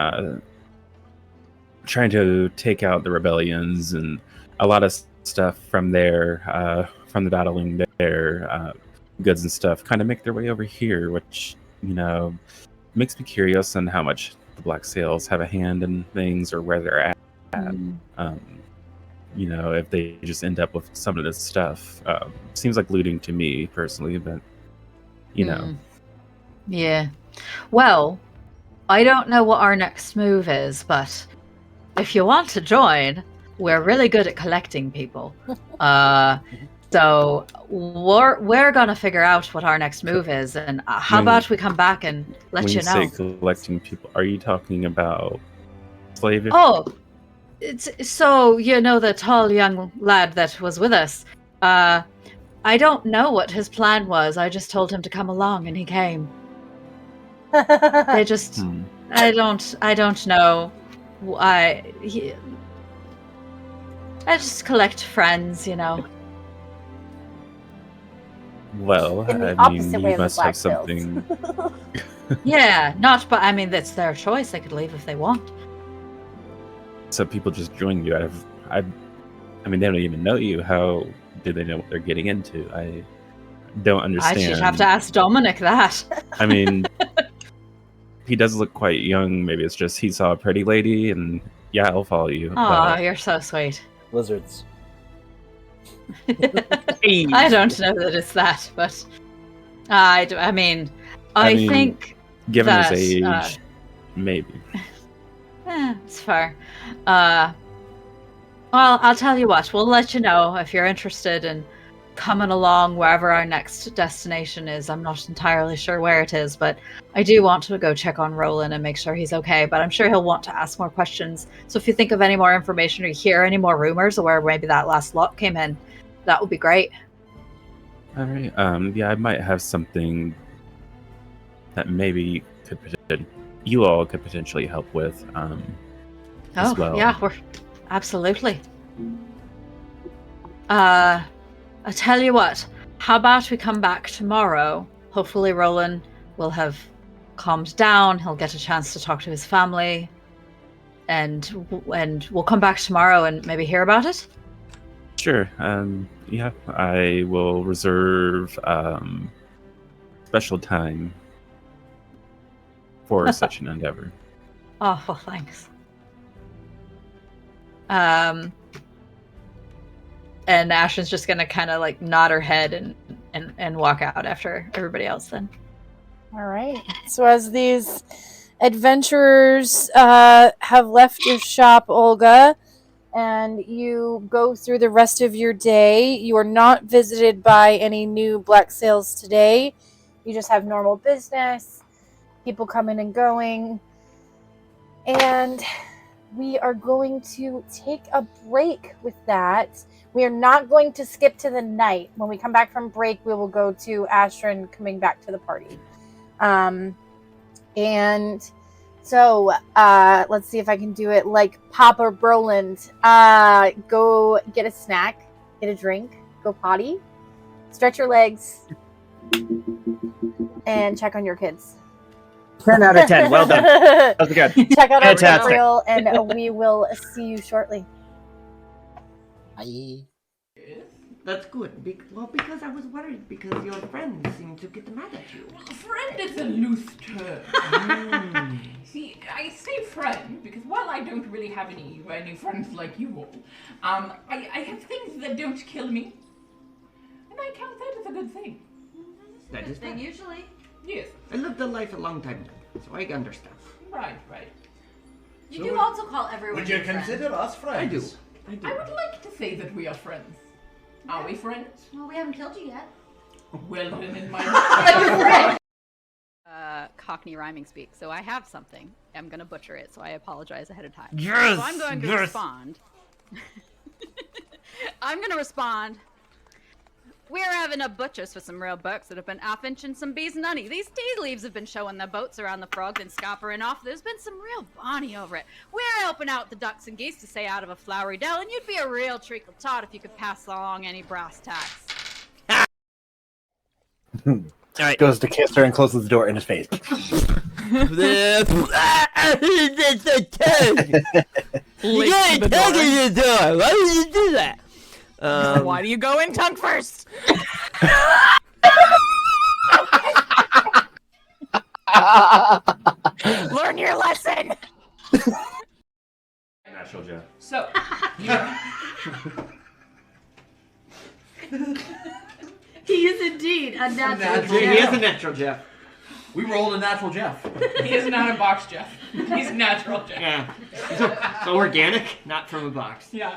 trying to take out the rebellions, and a lot of stuff from there, from the battling there, goods and stuff, kind of make their way over here, which makes me curious on how much the Black Sails have a hand in things or where they're at. If they just end up with some of this stuff. Seems like looting to me personally, but Yeah. Well, I don't know what our next move is, but if you want to join, we're really good at collecting people. So we're gonna figure out what our next move is, and how about we come back and let when you know? When you say collecting people, are you talking about slave? Oh, so the tall young lad that was with us. I don't know what his plan was. I just told him to come along, and he came. They just, I don't know. I just collect friends, Well, In the I opposite mean, way you of the must Black have something. Yeah, but I mean, that's their choice. They could leave if they want. So people just join you. I mean, they don't even know you. How do they know what they're getting into? I don't understand. I should have to ask Dominic that. I mean, he does look quite young. Maybe it's just he saw a pretty lady, and yeah, I'll follow you. Oh, you're so sweet. Lizards. I don't know that it's that, but I mean, I mean, think given that, his age, maybe. it's fair. Well, I'll tell you what. We'll let you know if you're interested in coming along wherever our next destination is. I'm not entirely sure where it is, but I do want to go check on Roland and make sure he's okay. But I'm sure he'll want to ask more questions. So if you think of any more information or you hear any more rumors of where maybe that last lot came in, that would be great. All right. Yeah, I might have something that maybe you all could potentially help with. As well. Yeah, we're absolutely. I tell you what. How about we come back tomorrow? Hopefully, Roland will have calmed down. He'll get a chance to talk to his family, and we'll come back tomorrow and maybe hear about it. Sure. Yeah, I will reserve special time for such an endeavor. Oh, well, thanks. And Ashton's just gonna kind of like nod her head and walk out after everybody else then. All right. So as these adventurers have left your shop, Olga, and you go through the rest of your day, you are not visited by any new black sails today. You just have normal business, people coming and going. And we are going to take a break with that. We are not going to skip to the night. When we come back from break, we will go to Astrid coming back to the party. And so let's see if I can do it like Papa Broland. Go get a snack, get a drink, go potty, stretch your legs, and check on your kids. 10 out of 10. Well done. That was good. Check out our Fantastic. reel, and we will see you shortly. Bye. That's good. Because I was worried because your friends seem to get mad at you. Friend is a loose term. See, I say friend because while I don't really have any friends like you all, I have things that don't kill me, and I count that as a good thing. That is Thing fine. usually. Yes, I lived a life a long time ago, so I understand. right. You do also call everyone. Would you your friend. consider us friends? I do. I would like to say that we are friends. Are we friends? Well, we haven't killed you yet. Well, then in my Cockney rhyming speak. So I have something. I'm going to butcher it, so I apologize ahead of time. Yes, So I'm going to yes. respond. I'm going to respond. We're having a butchers for some real bucks that have been half-inching some bees and honey. These tea leaves have been showing their boats around the frogs and scoppering off. There's been some real bonny over it. We're helping out the ducks and geese to stay out of a flowery dell, and you'd be a real treacle tot if you could pass along any brass tacks. All right. Goes to kiss her and closes the door in his face. Licks the door. the door. Why would you do that? Why do you go in tongue first? Learn your lesson. Natural Jeff. so. He is indeed a natural. He is a natural, Jeff. We rolled a natural Jeff. He is not a box Jeff. He's natural Jeff. Yeah. So organic, not from a box. Yeah.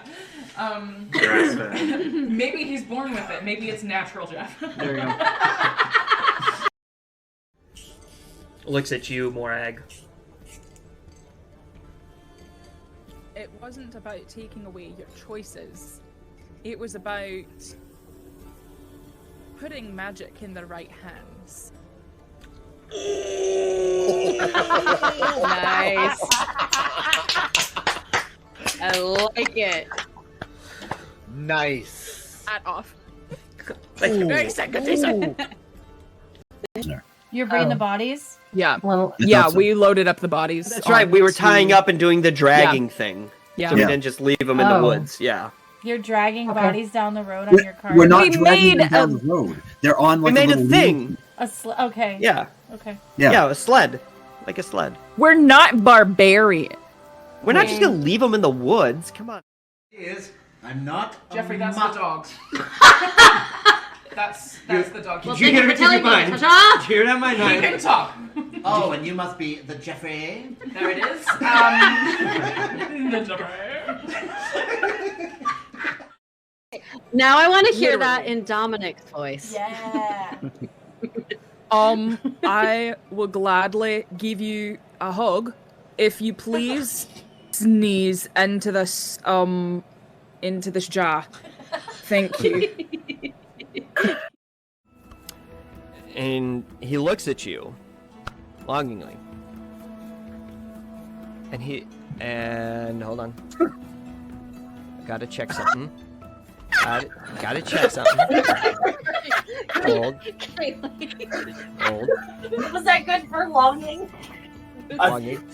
Grass-fed. Maybe he's born with it. Maybe it's natural Jeff. There you go. Looks at you, Morag. It wasn't about taking away your choices. It was about putting magic in the right hands. Nice. I like it. Nice. Hat off. Very You're bringing the bodies? Yeah. Well, Yeah, we loaded up the bodies. That's right. We were onto- tying up and doing the dragging thing. Yeah. So we didn't just leave them in the Oh. woods. Yeah. you're dragging Okay. bodies down the road on your car. We're not We dragging made them down a- the road. They're on We like made a little thing. Okay. Yeah. Okay. Yeah, a sled. Like a sled. We're not barbarian. We're not just gonna leave them in the woods. Come on. Is I'm not Jeffrey, a that's mutt. the dogs. That's the dog. Well, Did you thank hear you it for in telling your me, mind? ta-ta! Did you hear it on my He mind? can talk. Oh, and you must be the Jeffrey. There it is. The Jeffrey. Now I want to hear that in Dominic's voice. Yeah. I will gladly give you a hug if you please sneeze into this jar. Thank you. And he looks at you longingly. And hold on. Gotta check something. Gotta check something. Hold. Was that good for longing? Longing.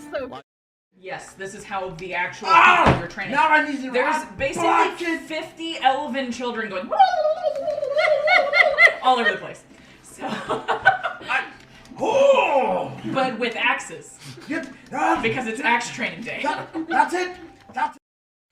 Yes, this is how the actual people you're training. Now I need to There's basically 50 elven children going all over the place. So, but with axes, because it's axe training day. That's it.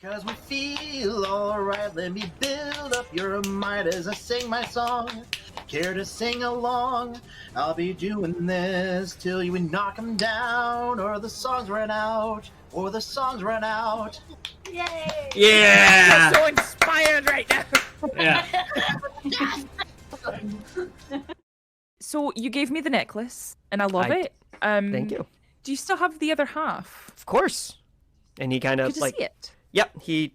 Cause we feel alright, let me build up your might as I sing my song. Care to sing along? I'll be doing this till you knock 'em down, or the songs run out, Yay! Yeah! I'm so inspired right now. Yeah. So you gave me the necklace, and I love it. Thank you. Do you still have the other half? Of course. And he kind of Good to like, see it. yep, he,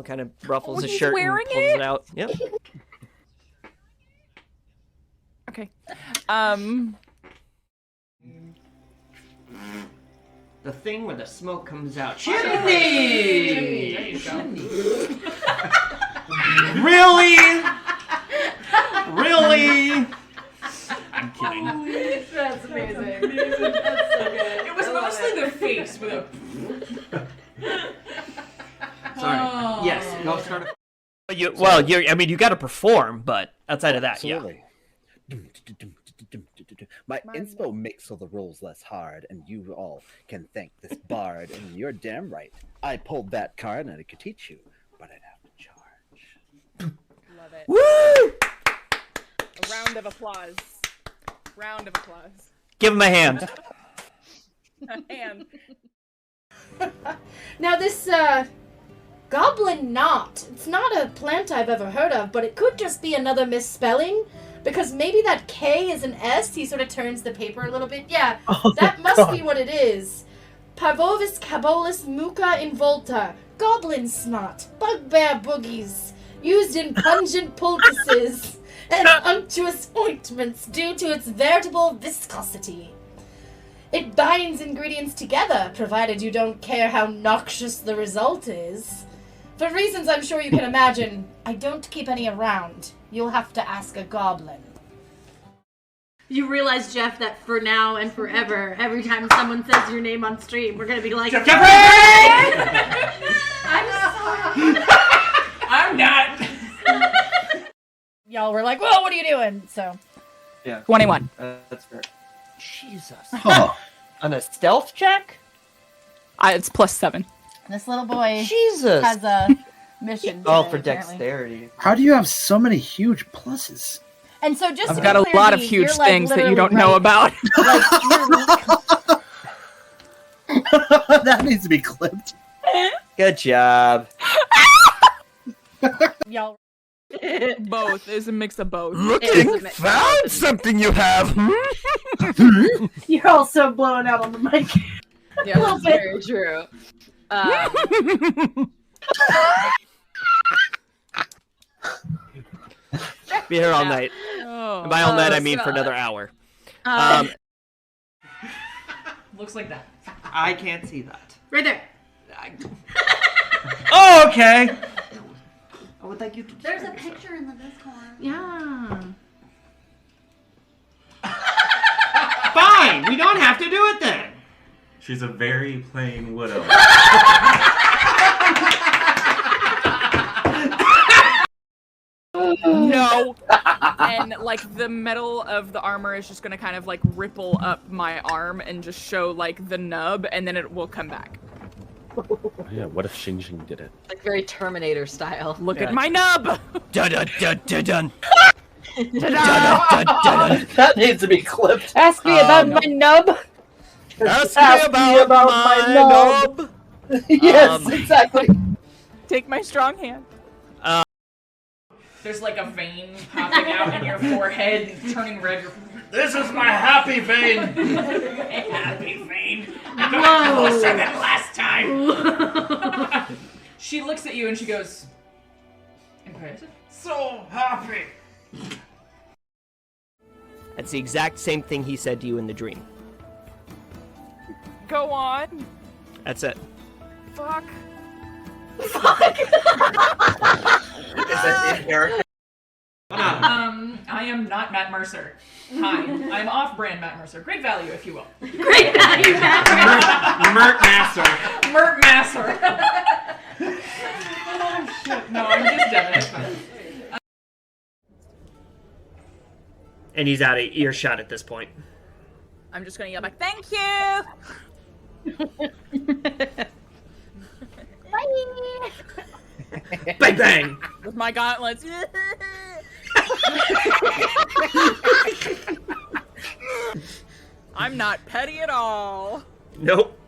kind of ruffles his he's shirt wearing and pulls it? it out. Yep. Okay. The thing where the smoke comes out. Chimney! There you go. Really? Really? I'm kidding. That's amazing. That's so good. It was mostly the face with a. Sorry. Oh. Yes, go start. You got to perform, but outside of that, Absolutely. My inspo makes all the rules less hard, and you all can thank this bard. And you're damn right. I pulled that card, and I could teach you, but I'd have to charge. Love it. Woo! A round of applause. Round of applause. Give him a hand. A hand. Now this, goblin knot. It's not a plant I've ever heard of, but it could just be another misspelling. Because maybe that K is an S. He sort of turns the paper a little bit. Yeah, that must be what it is. Parvovis cabolus muca involta. Goblin snot. Bugbear boogies. Used in pungent poultices and unctuous ointments due to its veritable viscosity. It binds ingredients together, provided you don't care how noxious the result is. For reasons I'm sure you can imagine, I don't keep any around. You'll have to ask a goblin. You realize, Jeff, that for now and forever, every time someone says your name on stream, we're gonna be like, Jeffrey! I'm sorry. I'm not. Y'all were like, "Whoa, what are you doing?" So, Yeah. 21. That's fair. Jesus. Oh. On a stealth check? It's +7. this little boy Jesus. has a mission. Oh, today, for apparently. dexterity. How do you have so many huge pluses? And so, just I've to got be a clear, lot of Dee, huge you're, like, things that you literally don't know right. about. That needs to be clipped. Good job. Y'all. Both. It's a mix of both. Found something you have. You're also blowing out on the mic. Yeah, that's very true. Be here all night. Oh. And by all night, I mean God. for another hour. Looks like that. I can't see that. Right there. Oh, okay. I would like you to. There's a picture in the Discord. Yeah. Fine. We don't have to do it then. She's a very plain widow. No. And like the metal of the armor is just gonna kind of like ripple up my arm and just show like the nub, and then it will come back. Yeah, what if Xing Xing did it? Like very Terminator style. Look at my nub! Dun dun dun dun dun. That needs to be clipped. Ask me about my nub. Ask me about my nub. Yes, exactly. Take my strong hand. There's like a vein popping out in your forehead and turning red. This is my happy vein. Happy vein. I got closer than last time. She looks at you and she goes, impressive. So happy. That's the exact same thing he said to you in the dream. Go on. That's it. Fuck. Is that in character? I am not Matt Mercer. Hi, I'm off-brand Matt Mercer. Great value, if you will. Great value, Mert Masser. Mert Masser. Oh shit! No, I'm just Devin. It's fine. And he's out of earshot at this point. I'm just gonna yell back, thank you! Bye. Bang bang! With my gauntlets. I'm not petty at all. Nope.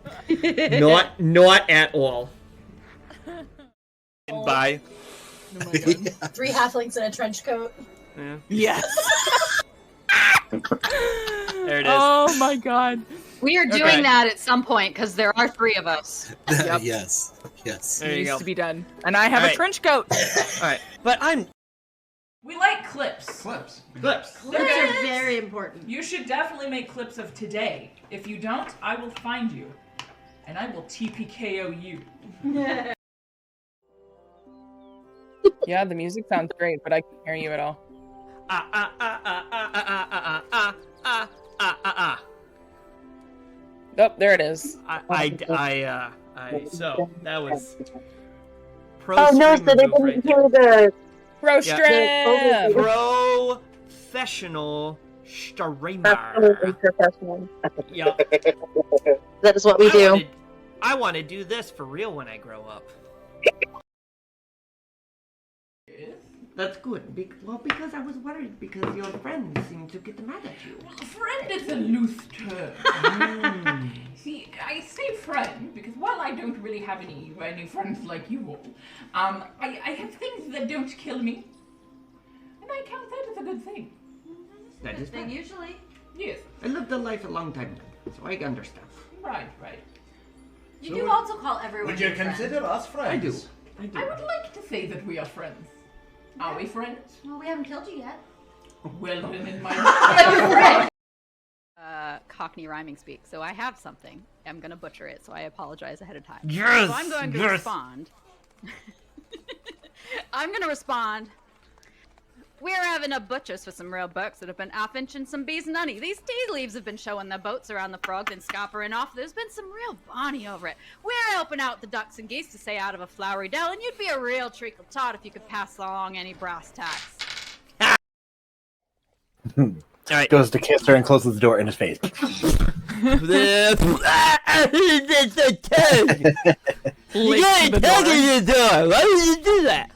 not at all. Bye. Oh my God. 3 halflings in a trench coat. Yeah. Yes. There it is. Oh my God. We are doing Okay. that at some point because there are 3 of us. Yep. Yes. Yes. There you Needs go. to be done. And I have All a right. trench coat. Alright. But I'm We like clips. Clips. clips. Clips are very important. You should definitely make clips of today. If you don't, I will find you, and I will TPKO you. Yeah, the music sounds great, but I can't hear you at all. Oh, there it is. So that was pro Oh no, so streamer they move right didn't there. hear the. Pro Yeah. strap! Professional streamer. Absolutely professional. Yep. That is what we do. I want to do this for real when I grow up. That's good. Because I was worried because your friends seem to get mad at you. Friend is a loose term. See, I say friend because while I don't really have any friends like you all, I have things that don't kill me, and I count that as a good thing. That is Thing fine. usually. Yes, I lived a life a long time ago, so I understand. right. You So do would- also call everyone Would you your friend. consider us friends? I do. I would like to say that we are friends. Are we friends? Well, we haven't killed you yet. Well, then in my Cockney rhyming speak. So I have something. I'm gonna butcher it, so I apologize ahead of time. Yes, So I'm going to yes. respond. I'm gonna respond. We're having a butchers for some real bucks that have been off-inching some bees and honey. These tea leaves have been showing their boats around the frogs and scoppering off. There's been some real bonny over it. We're helping out the ducks and geese to stay out of a flowery dell, and you'd be a real treacle tot if you could pass along any brass tacks. All right. Goes to kiss her and closes the door in his face. You gotta tug in the door. Why would you do that?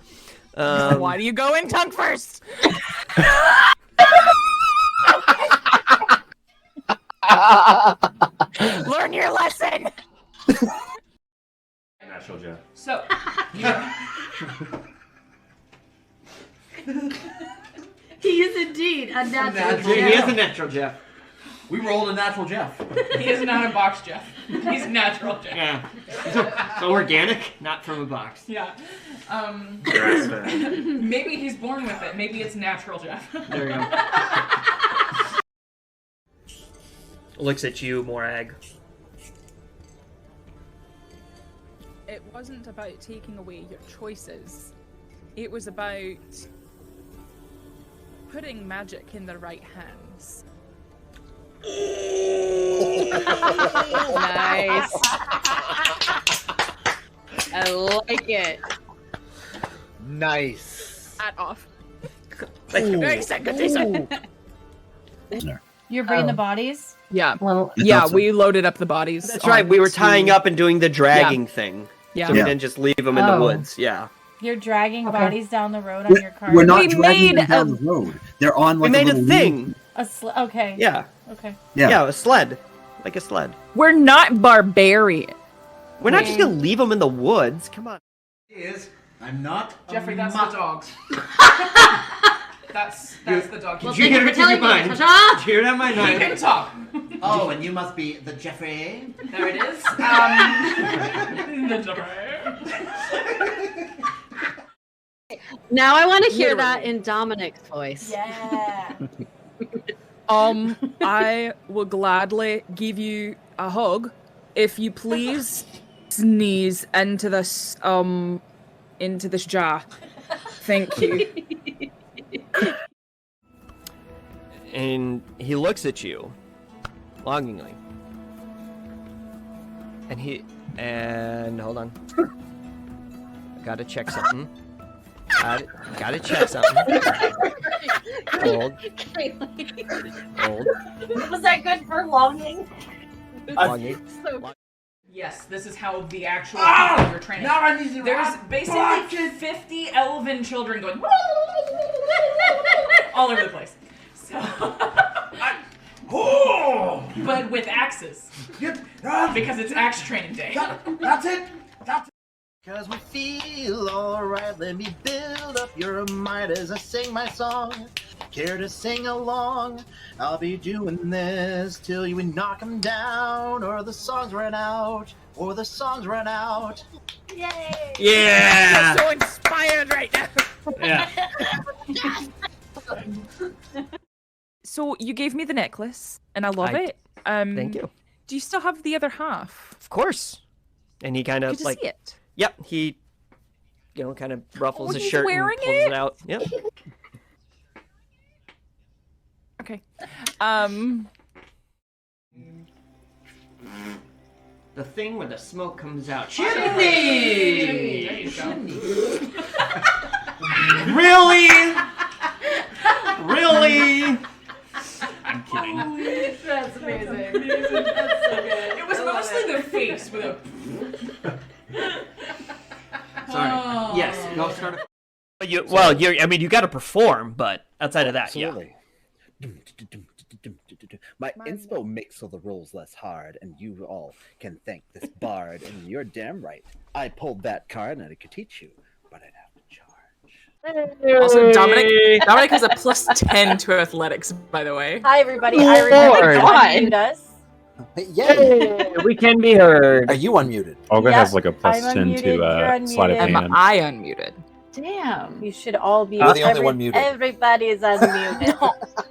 Why do you go in tongue first? Learn your lesson. Natural Jeff. so, He is indeed a natural. Natural He Jeff. is a natural Jeff. We rolled a natural Jeff. he is not a box Jeff. He's natural Jeff. Yeah. So organic, not from a box. Yeah. Grass fed. Maybe he's born with it. Maybe it's natural Jeff. There you go. Looks at you, Morag. It wasn't about taking away your choices. It was about putting magic in the right hands. Nice. I like it. Nice. Hat off. Thank you. Very good, decent. You're bringing the Oh. bodies? Yeah. Well, Yeah, we loaded up the bodies. That's right. We were tying onto- up and doing the dragging thing. Yeah. So we didn't just leave them in the Oh. woods. Yeah. You're dragging Okay. bodies down the road on your car? We're not We dragging made them down a- the road. They're on like we made a little thing. Okay. Yeah. Okay. Yeah, a sled. Like a sled. We're not barbarian. We're not just gonna leave them in the woods. Come on. Is I'm not Jeffrey, that's the dogs. That's the dog. Well, Did thank you for telling me, Did Tasha. you hear that, my you can talk. Oh, and you must be the Jeffrey. There it is. The Jeffrey. Now I want to hear that in Dominic's voice. Yeah. I will gladly give you a hug if you please sneeze into this jar. Thank you. And he looks at you longingly. And hold on. Gotta check something. Gotta check something. Hold. Was that good for longing? Longing. Yes, this is how the actual people you're training. Now I need to There's basically 50 elven children going all over the place. So, but with axes, because it's axe training day. That's it. That's it. Cause we feel alright, let me build up your might as I sing my song. Care to sing along? I'll be doing this till you knock 'em down, or the songs run out, or the songs run out. Yay! Yeah. I'm so inspired right now. Yeah. So you gave me the necklace, and I love I- it. Thank you. Do you still have the other half? Of course. And he kind Good of to like, see it. yep, he, kind of ruffles Oh, his he's shirt and wearing pulls it out. Yep. Okay. The thing where the smoke comes out. Chimney! There you go. Really? Really? I'm kidding. That's amazing. It was mostly the face with a. Sorry. Oh. Yes. Go start. You got to perform, but outside of that, Absolutely. My inspo makes all the rules less hard, and you all can thank this bard, and you're damn right. I pulled that card and I could teach you, but I'd have to charge. Also, Dominic has a plus 10 to athletics, by the way. Hi, everybody. I remember to God. unmute us. Yay! we can be heard. Are you unmuted? Olga Yep, has like a plus I'm 10 unmuted, to you're sleight of unmuted. Am hand. I unmuted? Damn. You should all be. You're the only one muted. Everybody is unmuted.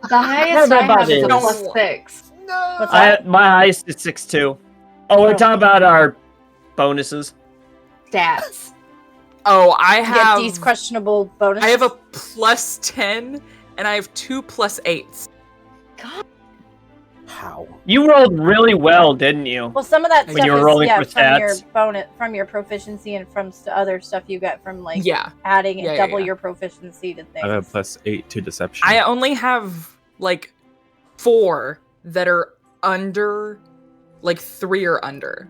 The highest I have is a Everybody. +6. What's that? My highest is 6'2". Oh, we're talking about our bonuses. Stats. Oh, I Get have these questionable bonuses. I have a plus 10 and I have 2 plus 8s. How? You rolled really well, didn't you? Well, some of that When stuff you were is rolling yeah, for from your stats. bonus, from your proficiency, and from other stuff you get from like Yeah. adding Yeah, double yeah. your proficiency to things. I have a plus 8 to deception. I only have like 4 that are under, like 3 or under.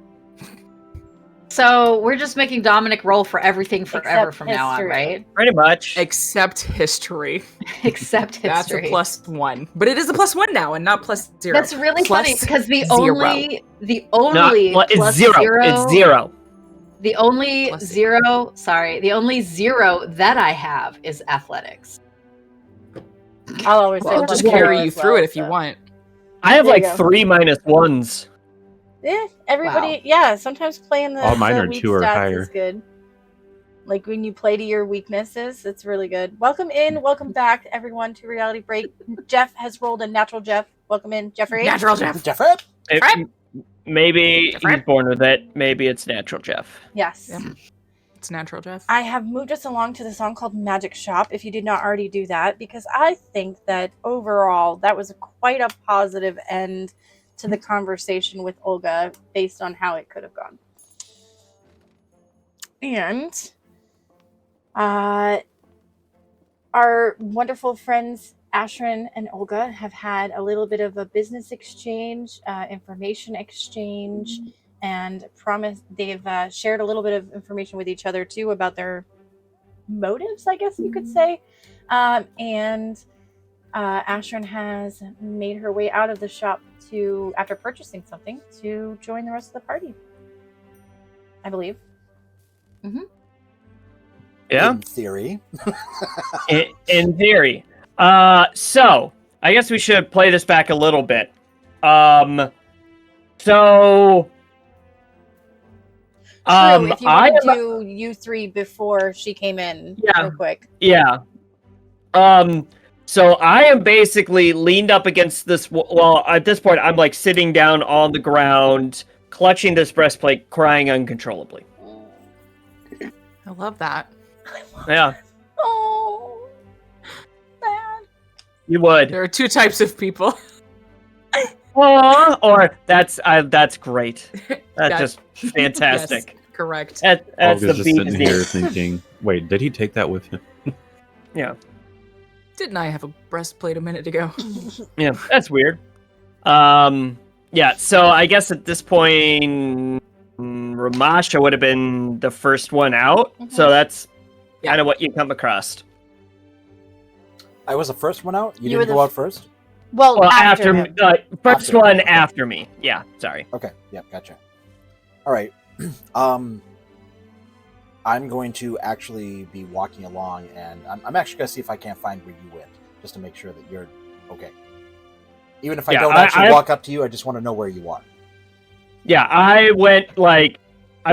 So we're just making Dominic roll for everything forever Except from now on, history. right? Pretty much. Except history. Except history. That's a plus 1. But it is a plus 1 now and not plus 0. That's really Plus funny because the 0. only It's plus 0. zero, It's 0. the only Plus zero, sorry, the only 0 that I have is athletics. I'll always say Well, I'll plus just carry 0 you as through well, it if you so. want. I have There like you go. 3 -1s. Yeah, everybody. Yeah, sometimes playing the, All mine the are weak 2 or stats higher. is good. Like when you play to your weaknesses, it's really good. Welcome in, welcome back, everyone, to Reality Break. Jeff has rolled a natural Jeff. Welcome in, Jeffrey. Natural Jeff. Jeffrey? Maybe Jeffrey? he's born with it. Maybe it's natural, Jeff. Yes. Yeah. It's natural, Jeff. I have moved us along to the song called Magic Shop, if you did not already do that, because I think that overall that was quite a positive end to the conversation with Olga based on how it could have gone. And our wonderful friends Ashrin and Olga have had a little bit of a business exchange, information exchange, and they've shared a little bit of information with each other too about their motives, I guess you could say. And Ashrin has made her way out of the shop after purchasing something, to join the rest of the party, I believe. Yeah. In theory. in theory. So I guess we should play this back a little bit. So True, if you I want to am, do you three before she came in, real quick. yeah. So I am basically leaned up against this. Well, at this point, I'm like sitting down on the ground, clutching this breastplate, crying uncontrollably. I love that. Yeah, Oh, sad. you would. There are two types of people. Or that's great. That's That- just fantastic. Yes, correct. That's Olga's the just sitting bee's here knees. thinking, wait, did he take that with him? Yeah. Didn't I have a breastplate a minute ago? Yeah, that's weird. Yeah, so I guess at this point, Ramasha would have been the first one out. So that's kind of what you come across. I was the first one out? You You were didn't the go out first? Well, after me, him. first After. one after me. Yeah, sorry. Okay, yep, gotcha. All right. I'm going to actually be walking along, and I'm actually going to see if I can't find where you went, just to make sure that you're okay. Even if I Yeah, don't actually I- walk up to you, I just want to know where you are. Yeah, I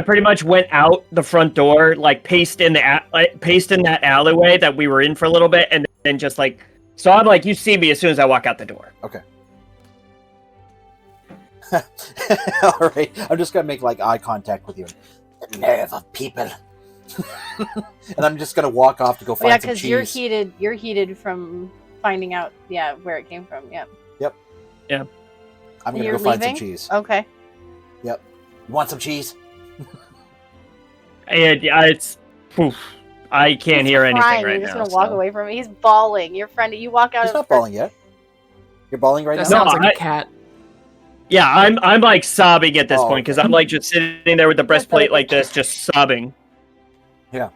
pretty much went out the front door, like paced in that alleyway that we were in for a little bit, and then just like, so I'm like, you see me as soon as I walk out the door. Okay. All right. I'm just going to make like eye contact with you. The nerve of people. And I'm just going to walk off to go find Yeah, some because cheese. you're heated from finding out, where it came from. Yeah. Yep. Yeah. I'm going to You're go find some leaving? cheese. Okay. Yep. You want some cheese? And yeah, it's, poof, I can't hear anything Crying. right You're just now. gonna walk so. away from him. He's bawling. Your friend, you walk out. He's of not bawling yet. You're bawling right That now? sounds No, like a cat. Yeah, I'm like sobbing at this Oh, point because okay. I'm like just sitting there with the breastplate like this, just sobbing. Yeah.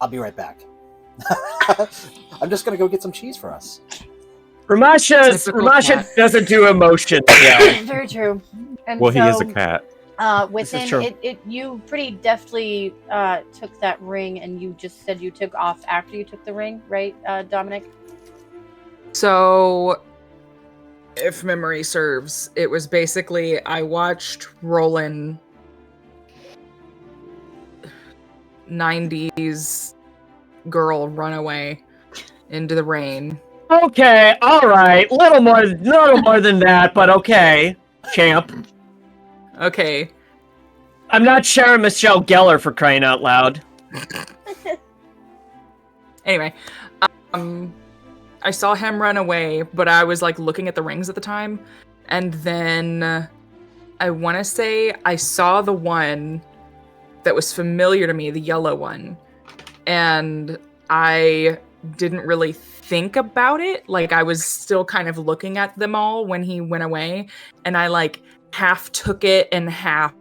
I'll be right back. I'm just going to go get some cheese for us. Typical Ramasha cat. doesn't do emotions. Yeah. Very true. And Well, he is so, a cat. Within true. it, you pretty deftly took that ring, and you just said you took off after you took the ring, right, Dominic? So, if memory serves, it was basically I watched Roland 90s girl run away into the rain. Okay, all right, little more than that, but okay, champ. Okay. I'm not Sarah Michelle Gellar for crying out loud. Anyway, I saw him run away, but I was like looking at the rings at the time, and then I want to say I saw the one that was familiar to me, the yellow one, and I didn't really think about it. Like I was still kind of looking at them all when he went away, and I like half took it and half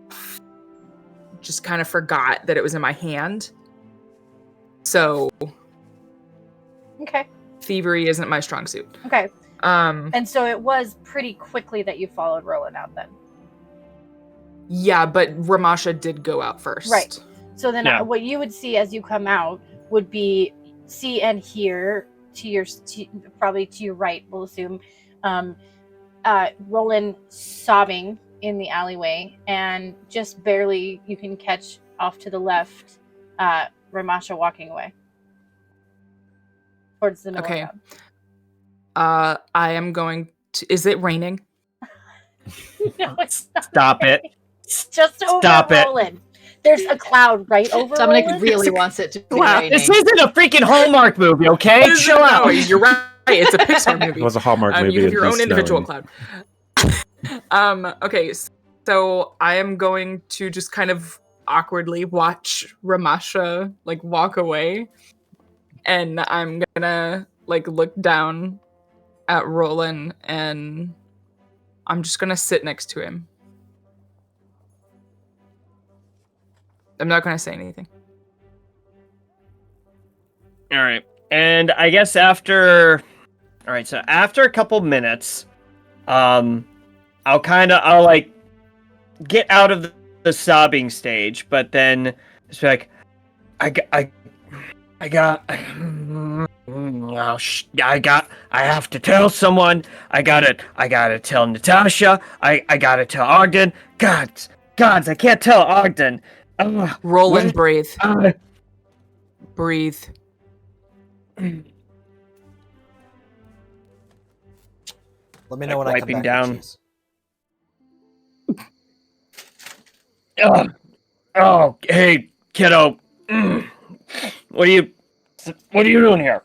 just kind of forgot that it was in my hand. So Okay. thievery isn't my strong suit. Okay. Um, And so it was pretty quickly that you followed Roland out then. yeah, but Ramasha did go out first. Right. So then Yeah. what you would see as you come out would be see and hear probably to your right, we'll assume, Roland sobbing in the alleyway, and just barely you can catch off to the left Ramasha walking away towards the middle Okay. of town. I am going to. Is it raining? No, it's not. Stop it. It's just over Stop it. Roland. There's a cloud right over Dominic Roland. really wants it to be Wow, raining. This isn't a freaking Hallmark movie, okay? Chill No, out. you're right. It's a Pixar If movie. it was a Hallmark movie, You have it'd your be own individual snowing. cloud. Okay, so I am going to just kind of awkwardly watch Ramasha like walk away, and I'm gonna like look down at Roland, and I'm just gonna sit next to him. I'm not gonna say anything. All right. And I guess after a couple minutes, I'll like get out of the sobbing stage, but then it's like, I have to tell someone. I gotta tell Natasha. I gotta tell Ogden. Gods, I can't tell Ogden. Roland, breathe. Breathe. Let me know when I come wiping back. down. Cheese. Oh, hey, kiddo. What are you doing here?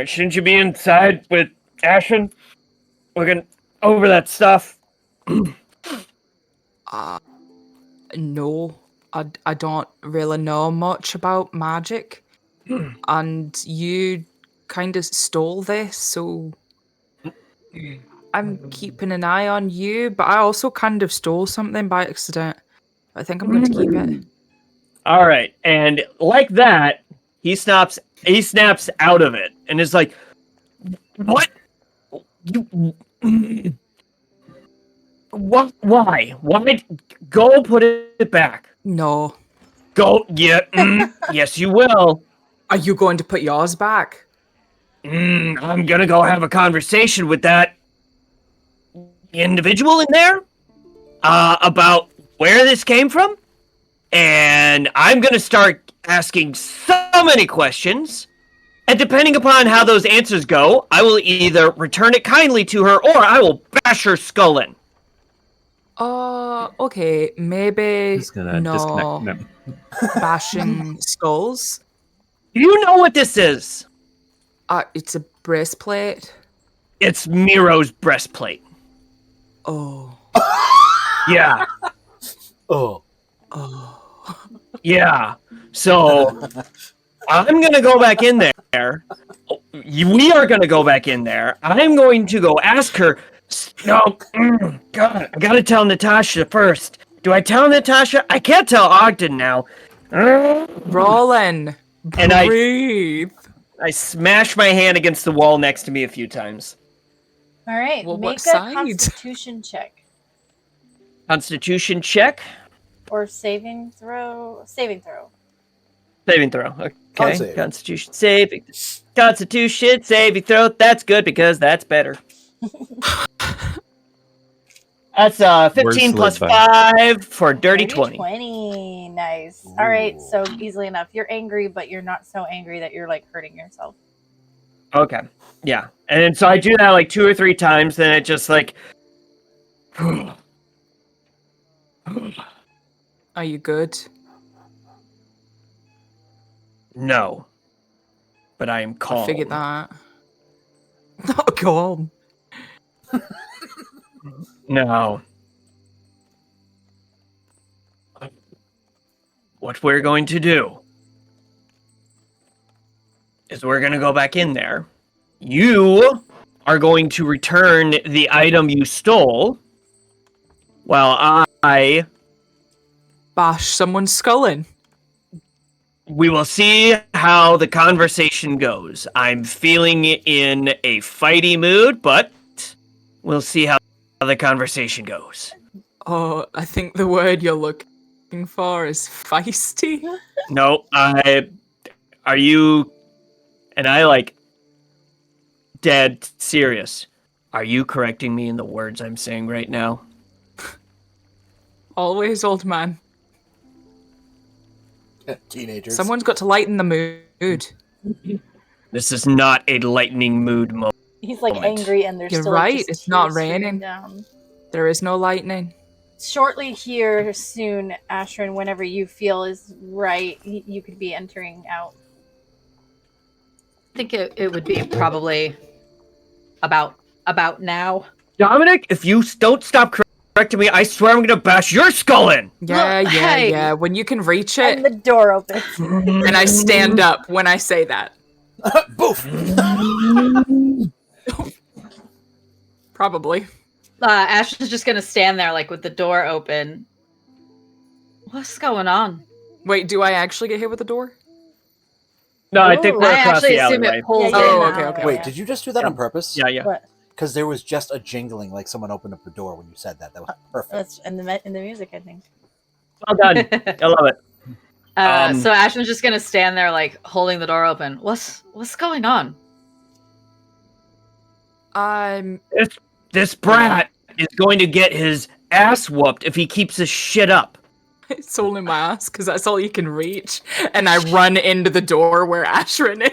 Shouldn't you be inside with Ashen? Looking over that stuff. No, I don't really know much about magic, and you kind of stole this, so I'm keeping an eye on you. But I also kind of stole something by accident. I think I'm going to keep it. All right, and like that, he snaps out of it and is like, "What? What? Why? Go put it back." No. Go. Yeah. Yes, you will. Are you going to put yours back? I'm gonna go have a conversation with that individual in there about where this came from, and I'm gonna start asking so many questions, and depending upon how those answers go, I will either return it kindly to her or I will bash her skull in. Okay, maybe Just gonna no disconnect. No. bashing skulls. Do you know what this is? It's a breastplate. It's Miro's breastplate. Oh. Yeah. Oh. Yeah. So I'm gonna go back in there. We are gonna go back in there. I'm going to go ask her. No, God, I gotta tell Natasha first. Do I tell Natasha? I can't tell Ogden now. Roland, and breathe. I smash my hand against the wall next to me a few times. All right, Well, make what a side? Constitution check Constitution check. or saving throw. Saving throw. Saving throw. Okay. Con-save. Constitution saving. Constitution saving throw. That's good because that's better. That's 15 plus 5 for dirty 20. 20. Nice. All right, so easily enough. You're angry, but you're not so angry that you're like hurting yourself. Okay. Yeah. And so I do that like 2 or 3 times, then it just like. Are you good? No. But I am calm. I figured that. Not calm. No. What we're going to do is we're going to go back in there. You are going to return the item you stole, while I bash someone's skull in. We will see how the conversation goes. I'm feeling in a fighty mood, but we'll see how the conversation goes. Oh, I think the word you're looking for is feisty. No, are you, and I like, dead serious. Are you correcting me in the words I'm saying right now? Always, old man. Teenagers. Someone's got to lighten the mood. This is not a lightning mood moment. He's like angry, and there's You're still right. Like, It's not tears streaming raining. Down. There is no lightning. Shortly here, soon, Ashrin, whenever you feel is right, you could be entering out. I think it would be probably about now. Dominic, if you don't stop correcting me, I swear I'm gonna bash your skull in. Yeah, Look, yeah, hey. yeah. When you can reach it. And the door opens. And I stand up when I say that. Boof! Probably. Ash is just gonna stand there, like with the door open. What's going on? Wait, do I actually get hit with the door? No, I think we're I across actually the assume alleyway. it pulls Oh, in. okay, okay. Wait, did you just do that on purpose? Yeah, yeah. What? Because there was just a jingling, like someone opened up the door when you said that. That was perfect. That's in the music, I think. Well done. I love it. So Ashman's just gonna stand there, like holding the door open. What's going on? This brat is going to get his ass whooped if he keeps this shit up. It's only my ass because that's all you can reach, and I run into the door where Ashrin is.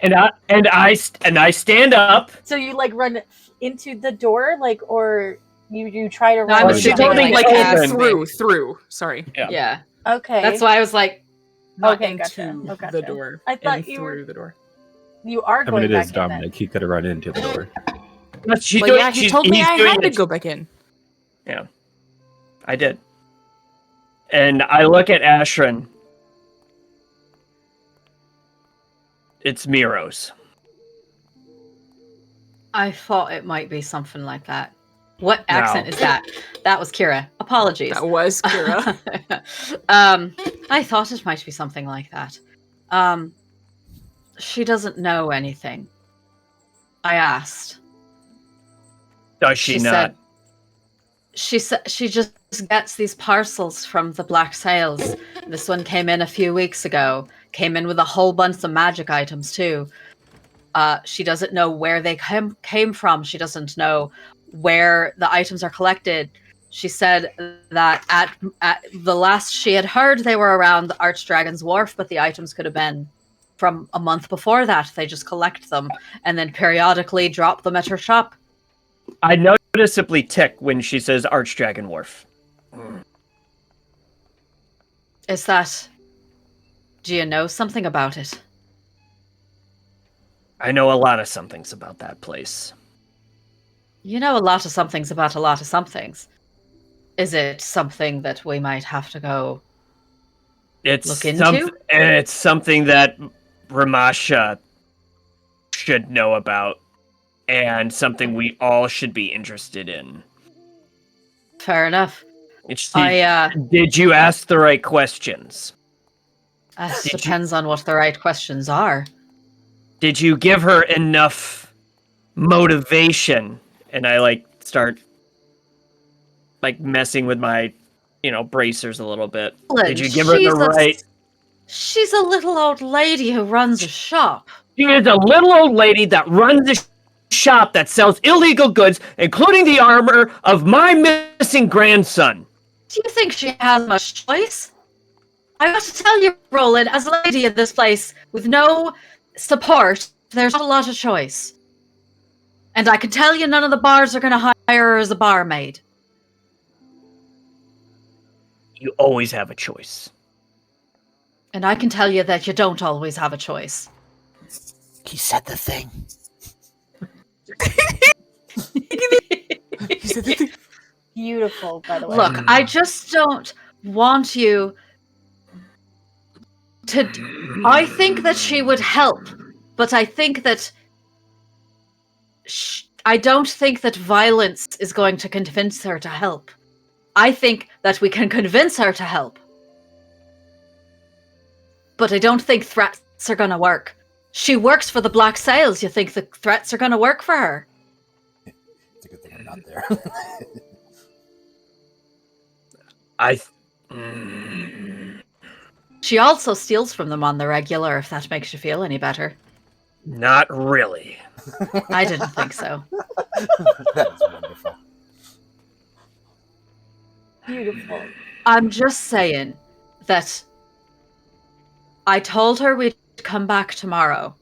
And I stand up. So you like run into the door, like, or you try to No, run I'm into assuming, like, like, through. Sorry. Yeah. Okay. That's why I was like, Not Okay, into gotcha. Oh, gotcha. the door. I thought in you through were- the door. You are I going mean, it back is in then. Dominic. He could have run into the door. But she's But doing, yeah, he she's, told me he's I doing had to it- go back in. Yeah, I did. And I look at Ashrin. It's Miros. I thought it might be something like that. What accent is that? That was Kira. Apologies. That was Kira. I thought it might be something like that. She doesn't know anything. I asked. Does she not? Said she just gets these parcels from the Black Sails. This one came in a few weeks ago. Came in with a whole bunch of magic items too. She doesn't know where they came from. She doesn't know where the items are collected. She said that at the last she had heard, they were around the Archdragon's Wharf, but the items could have been from a month before that. They just collect them and then periodically drop them at her shop. I noticeably tick when she says Archdragon Wharf. Is that... Do you know something about it? I know a lot of somethings about that place. You know a lot of somethings about a lot of somethings. Is it something that we might have to go look into? It's something that Ramasha should know about, and something we all should be interested in. Fair enough. Did you ask the right questions? Depends on what the right questions are. Did you give her enough motivation? And I start messing with my bracers a little bit. Did you give her the right? She's a little old lady who runs a shop. She is a little old lady that runs a shop that sells illegal goods, including the armor of my missing grandson. Do you think she has much choice? I got to tell you, Roland, as a lady in this place with no support, there's not a lot of choice. And I can tell you none of the bars are going to hire her as a barmaid. You always have a choice. And I can tell you that you don't always have a choice. He said the thing. Beautiful, by the way. Look, I just don't want you to... I think that she would help, but I think that... I don't think that violence is going to convince her to help. I think that we can convince her to help. But I don't think threats are going to work. She works for the Black Sails. You think the threats are going to work for her? It's a good thing I'm not there. She also steals from them on the regular, if that makes you feel any better. Not really. I didn't think so. That is wonderful. Beautiful. I'm just saying that I told her we'd come back tomorrow.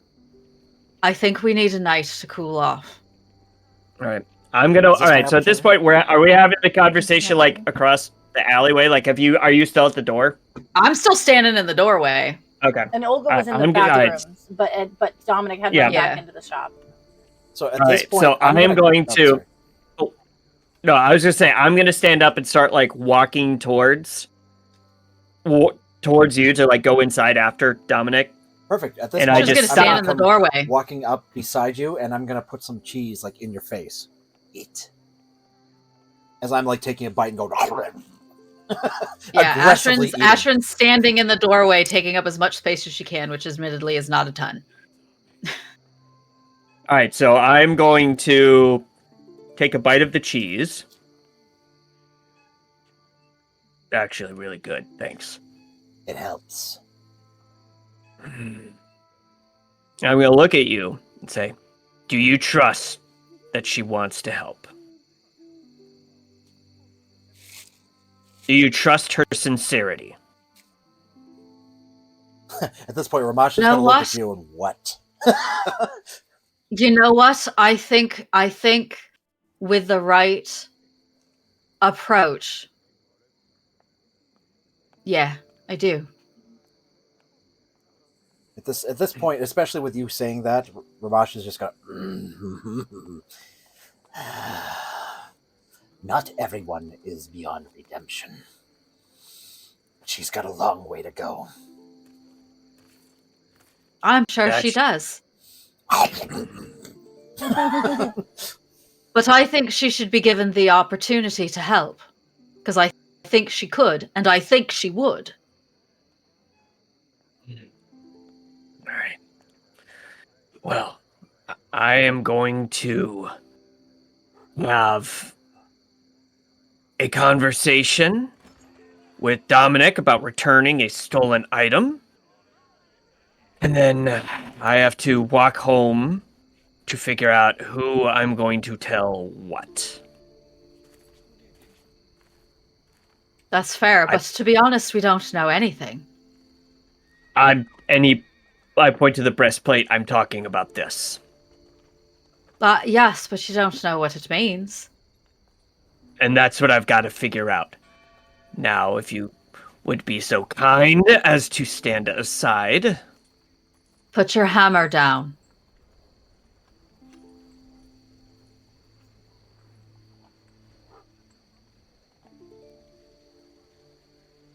I think we need a night to cool off. All right. All right. So at this point, are we having the conversation across the alleyway? Are you still at the door? I'm still standing in the doorway. Okay. And Olga was in the back rooms, but Dominic had run back into the shop. So at this point, I am going to. No, I was just saying I'm going to stand up and start walking towards towards you to like go inside after Dominic. Perfect. At this And point, I just gonna stand in the come doorway. walking up beside you, and I'm gonna put some cheese like in your face. Eat. As I'm like taking a bite and going. Yeah, aggressively eating. Ashrin's standing in the doorway, taking up as much space as she can, which admittedly is not a ton. All right, so I'm going to take a bite of the cheese. Actually, really good. Thanks. It helps. I'm going to look at you and say, do you trust that she wants to help? Do you trust her sincerity? At this point, Ramash is You know gonna look what? at you and what? You know what? I think with the right approach. Yeah, I do. At this point, especially with you saying that, Ramash is just gonna. Not everyone is beyond redemption. She's got a long way to go. I'm sure she does. But I think she should be given the opportunity to help. Because I think she could, and I think she would. All right. Well, I am going to have a conversation with Dominic about returning a stolen item. And then I have to walk home to figure out who I'm going to tell what. That's fair, but to be honest, we don't know anything. I point to the breastplate. I'm talking about this. Yes, but you don't know what it means. And that's what I've got to figure out. Now, if you would be so kind as to stand aside. Put your hammer down.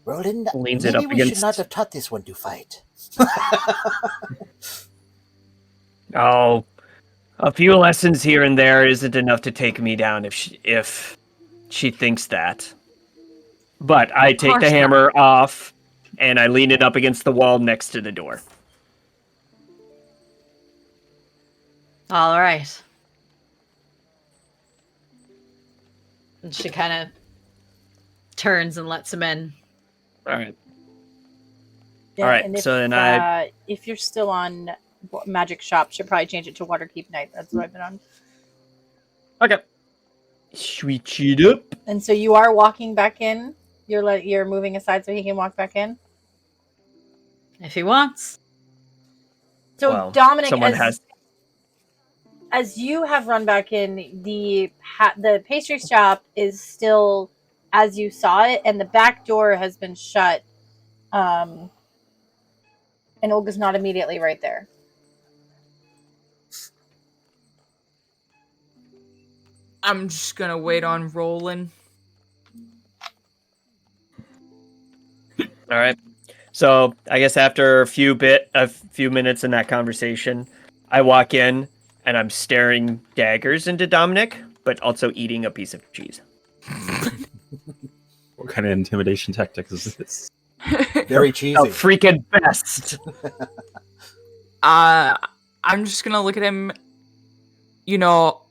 Roland, Leans maybe it up we should against- not have taught this one to fight. Oh, a few lessons here and there isn't enough to take me down if she thinks that. But I take the hammer off and I lean it up against the wall next to the door. All right. And she kind of turns and lets him in. All right. Yeah, All right. and if, So then if you're still on Magic Shop, should probably change it to Waterkeep Night. That's what I've been on. Okay. Switch it up. And so you are walking back in. You're moving aside so he can walk back in. If he wants. So Well, Dominic, someone has. as you have run back in, the pastry shop is still as you saw it, and the back door has been shut. And Olga's not immediately right there. I'm just gonna wait on Roland. All right. So I guess after a few minutes in that conversation, I walk in and I'm staring daggers into Dominic, but also eating a piece of cheese. What kind of intimidation tactic is this? Very cheesy. The freaking best. I'm just gonna look at him. You know,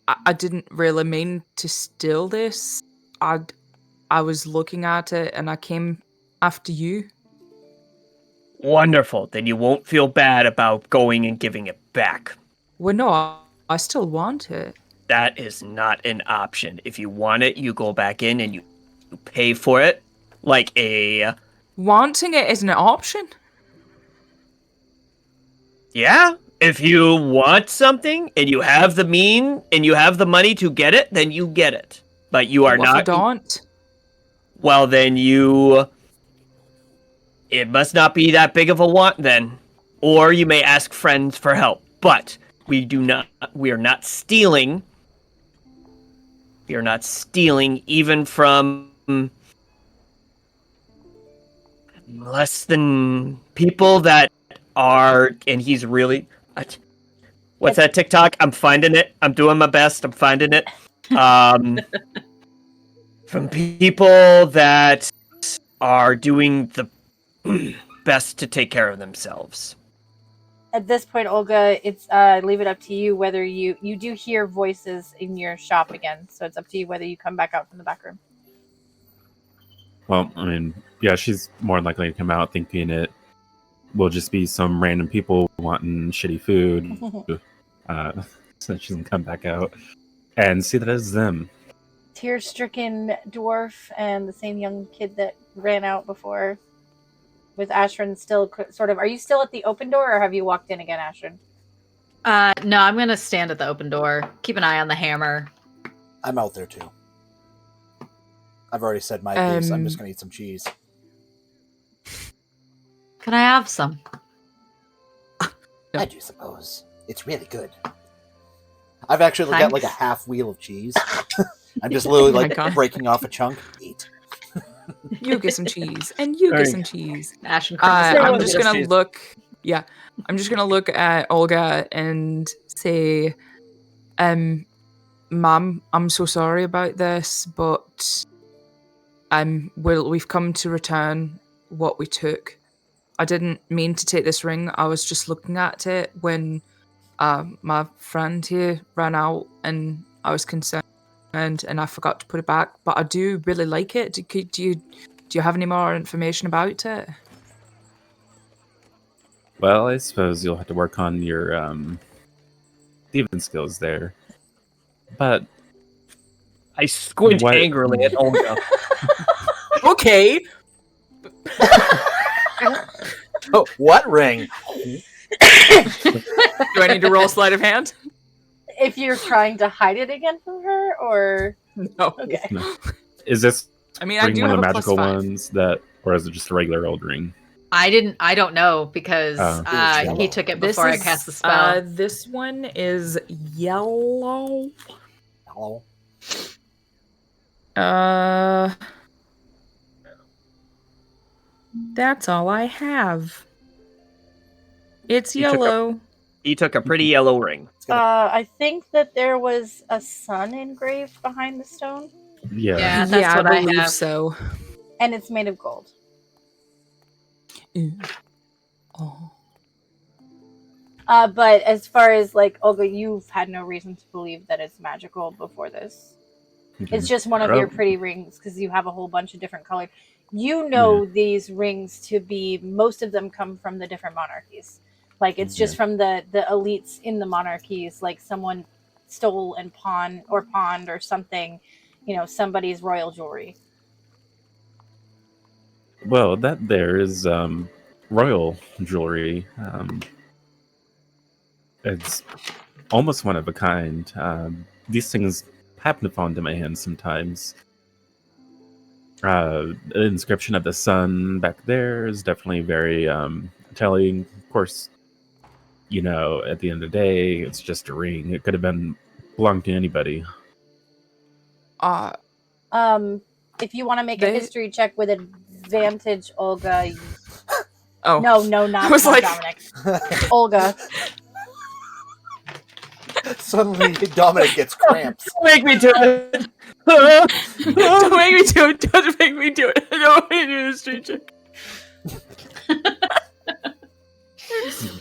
I didn't really mean to steal this. I was looking at it and I came after you. Wonderful. Then you won't feel bad about going and giving it back. Well, no, I still want it. That is not an option. If you want it, you go back in and you pay for it like a... Wanting it isn't an option. Yeah, if you want something and you have the money to get it, then you get it. But you are What if I not... don't? Well, then it must not be that big of a want then. Or you may ask friends for help. But we are not stealing. We are not stealing even from less than people that are, and he's really. What's that TikTok? I'm finding it. I'm doing my best. I'm finding it. From people that are doing the best to take care of themselves. At this point, Olga, it's leave it up to you whether you do hear voices in your shop again. So it's up to you whether you come back out from the back room. Well, I mean, yeah, she's more than likely to come out thinking it will just be some random people wanting shitty food. So she doesn't come back out and see that it's them. Tear-stricken dwarf and the same young kid that ran out before, with Ashrin still sort of. Are you still at the open door, or have you walked in again, Ashrin? No, I'm gonna stand at the open door. Keep an eye on the hammer. I'm out there too. I've already said my piece. I'm just gonna eat some cheese. Can I have some? I do suppose. It's really good. I've actually got like a half wheel of cheese. I'm just literally like breaking off a chunk. Eat. You get some cheese, and you get some cheese. Ash and I'm just gonna look. Yeah, I'm just gonna look at Olga and say, "Ma'am, I'm so sorry about this, but we've come to return what we took. I didn't mean to take this ring. I was just looking at it when my friend here ran out, and I was concerned, and I forgot to put it back. But I do really like it. Do you have any more information about it?" Well, I suppose you'll have to work on your thieving skills there. But I squint angrily at Olga. Okay. Oh, what ring? Do I need to roll sleight of hand? If you're trying to hide it again from her, or no? Okay. No. Is this I mean, I ring do one of have the a magical +5. ones that, or is it just a regular old ring? I don't know because he took it before I This cast the is, spell. this one is yellow. Hello. That's all I have. It's He took a- yellow. He took a pretty yellow ring. I think that there was a sun engraved behind the stone, Yeah, that's what I believe have. so. and it's made of gold. Oh. But as far as like Olga, you've had no reason to believe that it's magical before this. Okay. It's just one of your pretty rings because you have a whole bunch of different colored. You know these rings to be, most of them come from the different monarchies. Like it's just from the elites in the monarchies. Like someone stole and pawned or something, somebody's royal jewelry. Well, that there is royal jewelry. It's almost one of a kind. These things happen to fall into my hands sometimes. The inscription of the sun back there is definitely very telling. Of course, at the end of the day, it's just a ring. It could have belonged to anybody. If you want to make a history check with advantage, Olga. Oh no, not Dominic. Olga. Suddenly, Dominic gets cramps. Don't make me do it. Don't make me do it. Don't make me do it. I don't want to do this history check.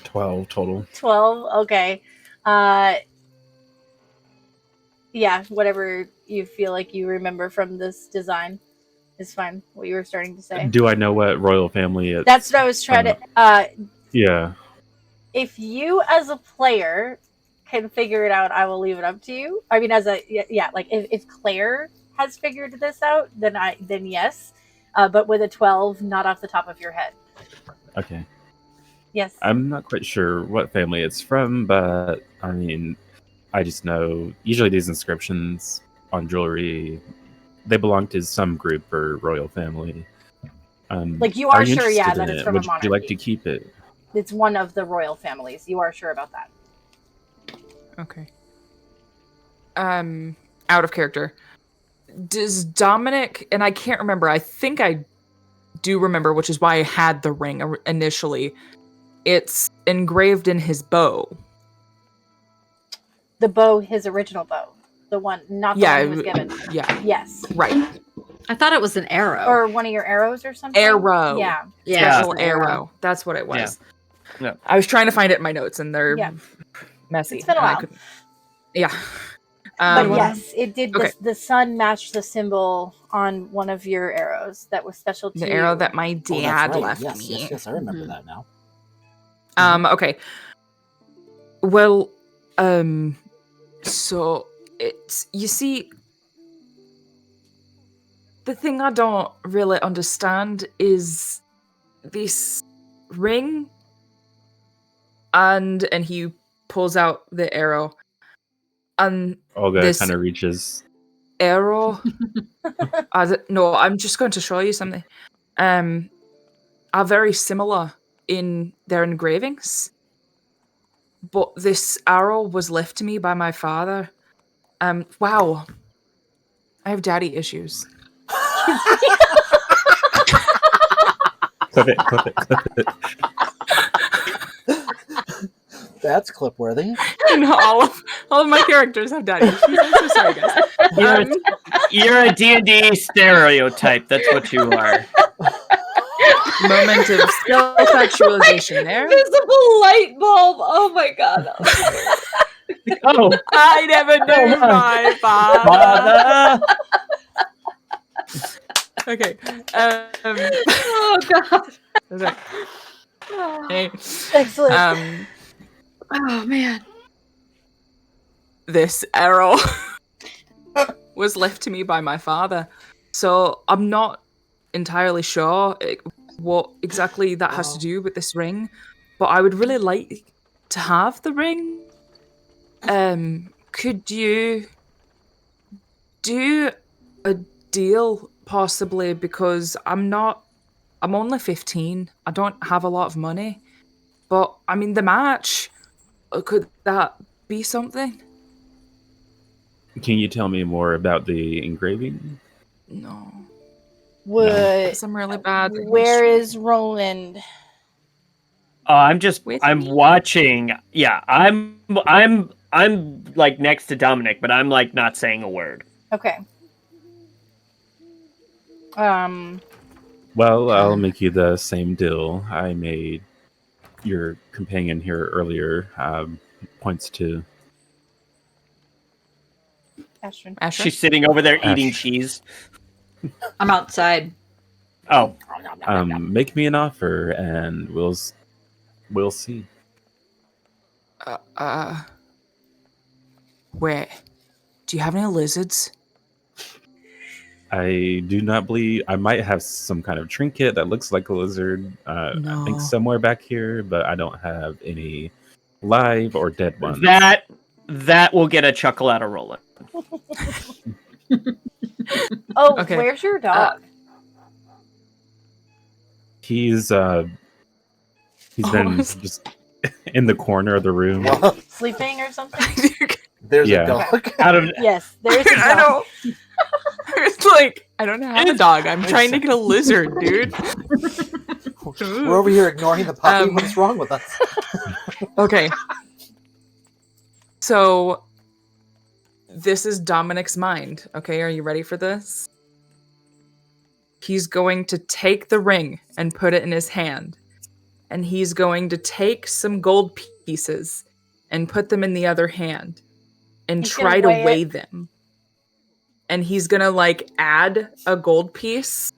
12 total. 12. Okay. Yeah, whatever you feel like you remember from this design is fine. What you were starting to say. Do I know what royal family it's That's what I was trying to. Yeah. If you, as a player, can figure it out, I will leave it up to you. I mean, if Claire has figured this out, then yes. But with a 12, not off the top of your head. Okay. Yes. I'm not quite sure what family it's from, but I mean, I just know usually these inscriptions on jewelry, they belong to some group or royal family. Like you are sure, interested that in it's it? from a Would monarchy. you like to keep it? It's one of the royal families. You are sure about that. Okay. Out of character. Does Dominic, and I can't remember, I think I do remember, which is why I had the ring initially, it's engraved in his bow. The bow, his original bow. The one, not the one he was given. Yeah. Yes. Right. I thought it was an arrow. Or one of your arrows or something? Arrow. Yeah. Special arrow. That's what it was. Yeah. I was trying to find it in my notes, and they're messy. It's been a and I while. couldn't- Yeah. But yes, it did. Okay. The sun matched the symbol on one of your arrows that was special to The you. arrow that my Oh, that's dad right. left Yes, me. yes, I remember that now. Okay. Well, so it's, you see, the thing I don't really understand is this ring, and he pulls out the arrow, and Olga this kind of reaches. arrow. No, I'm just going to show you something. Are very similar in their engravings, but this arrow was left to me by my father. Wow, I have daddy issues. Clip it, clip it, clip it. That's clip worthy. No, all of my characters have daddy issues. I'm so sorry, guys. You're a D&D stereotype. That's what you are. Moment of self-actualization there. Visible light bulb. Oh my god. Oh, I never knew my father. Okay. Oh god. Okay. Hey. Excellent. Oh man. This arrow was left to me by my father, so I'm not entirely sure what exactly that has to do with this ring, but I would really like to have the ring. Could you do a deal possibly, because I'm only 15. I don't have a lot of money, but I mean the match, could that be something? Can you tell me more about the engraving? No. Would I'm really bad. Where is Roland? I'm watching. Yeah, I'm like next to Dominic, but I'm like not saying a word. Okay. Well, I'll make you the same deal I made your companion here earlier. Points to Ashton. She's sitting over there eating Ash. cheese. I'm outside. Oh. Make me an offer, and we'll see. Wait. Do you have any lizards? I do not believe I might have some kind of trinket that looks like a lizard. I think No. somewhere back here, but I don't have any live or dead ones. That will get a chuckle out of Roland. Oh, Okay. where's your dog? He's been just in the corner of the room. Sleeping or something? There's Yeah. a dog. Out of Yes, there's a dog. I know. It's like, I don't have a dog. I'm trying to get a lizard, dude. We're over here ignoring the puppy. What's wrong with us? Okay. So, this is Dominic's mind. Okay, are you ready for this? He's going to take the ring and put it in his hand. And he's going to take some gold pieces and put them in the other hand and He's try gonna to weigh weigh it. them. And he's going to like add a gold piece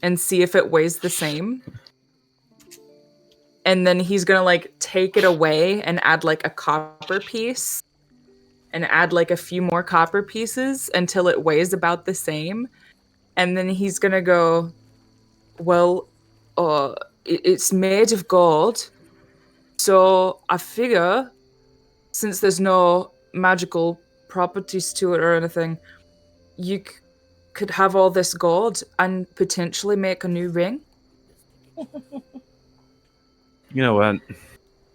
and see if it weighs the same. And then he's going to like take it away and add like a copper piece and add like a few more copper pieces until it weighs about the same. And then he's going to go, well, it's made of gold. So I figure, since there's no magical properties to it or anything, you could have all this gold and potentially make a new ring. You know what?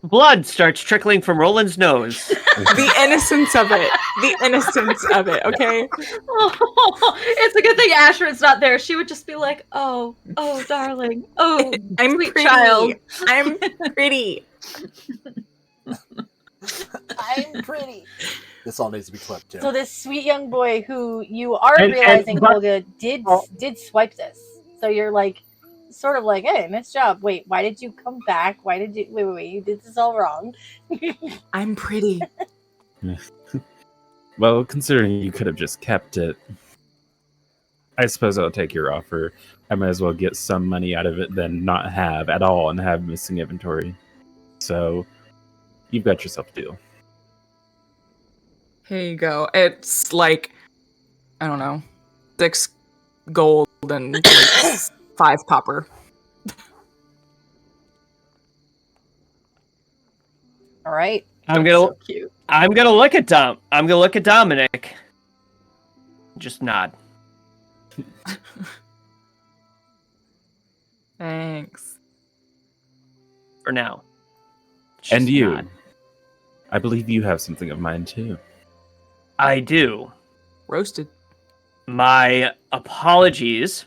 blood starts trickling from Roland's nose. The innocence of it. The innocence of it, okay? Oh, it's a good thing Ashford's not there. She would just be like, "Oh, darling, oh, I'm sweet pretty. child." I'm pretty. I'm pretty. This all needs to be clipped too. So this sweet young boy who you are And- realizing, but- Olga, did swipe this. So you're like, sort of like, hey, nice job. Wait, why did you come back? Why did you wait, you did this all wrong. I'm pretty. Well, considering you could have just kept it, I suppose I'll take your offer. I might as well get some money out of it than not have at all and have missing inventory. So, you've got yourself a deal. Here you go. It's like, I don't know, 6 gold and like 5 copper. All right. I'm gonna So cute. I'm gonna look at Dominic. Just nod. Thanks. For now. And Just you. nod. I believe you have something of mine too. I do. Roasted. My apologies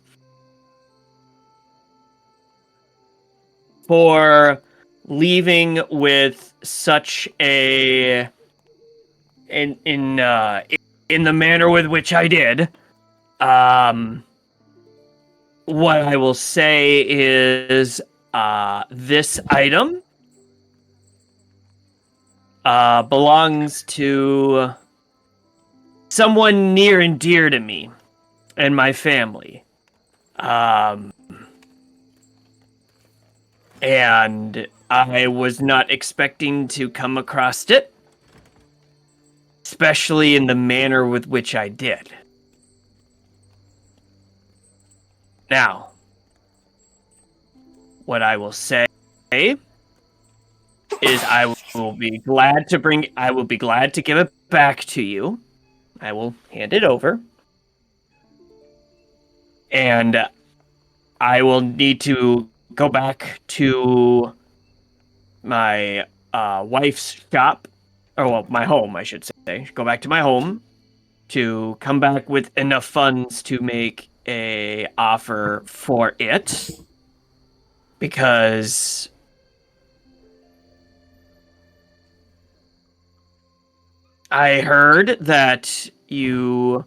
for leaving with such a in the manner with which I did. What I will say is this item belongs to someone near and dear to me and my family. And I was not expecting to come across it, especially in the manner with which I did. Now, what I will say is I will be glad to give it back to you. I will hand it over. And I will need to go back to my wife's shop, or well, my home, I should say. Go back to my home to come back with enough funds to make a offer for it, because I heard that you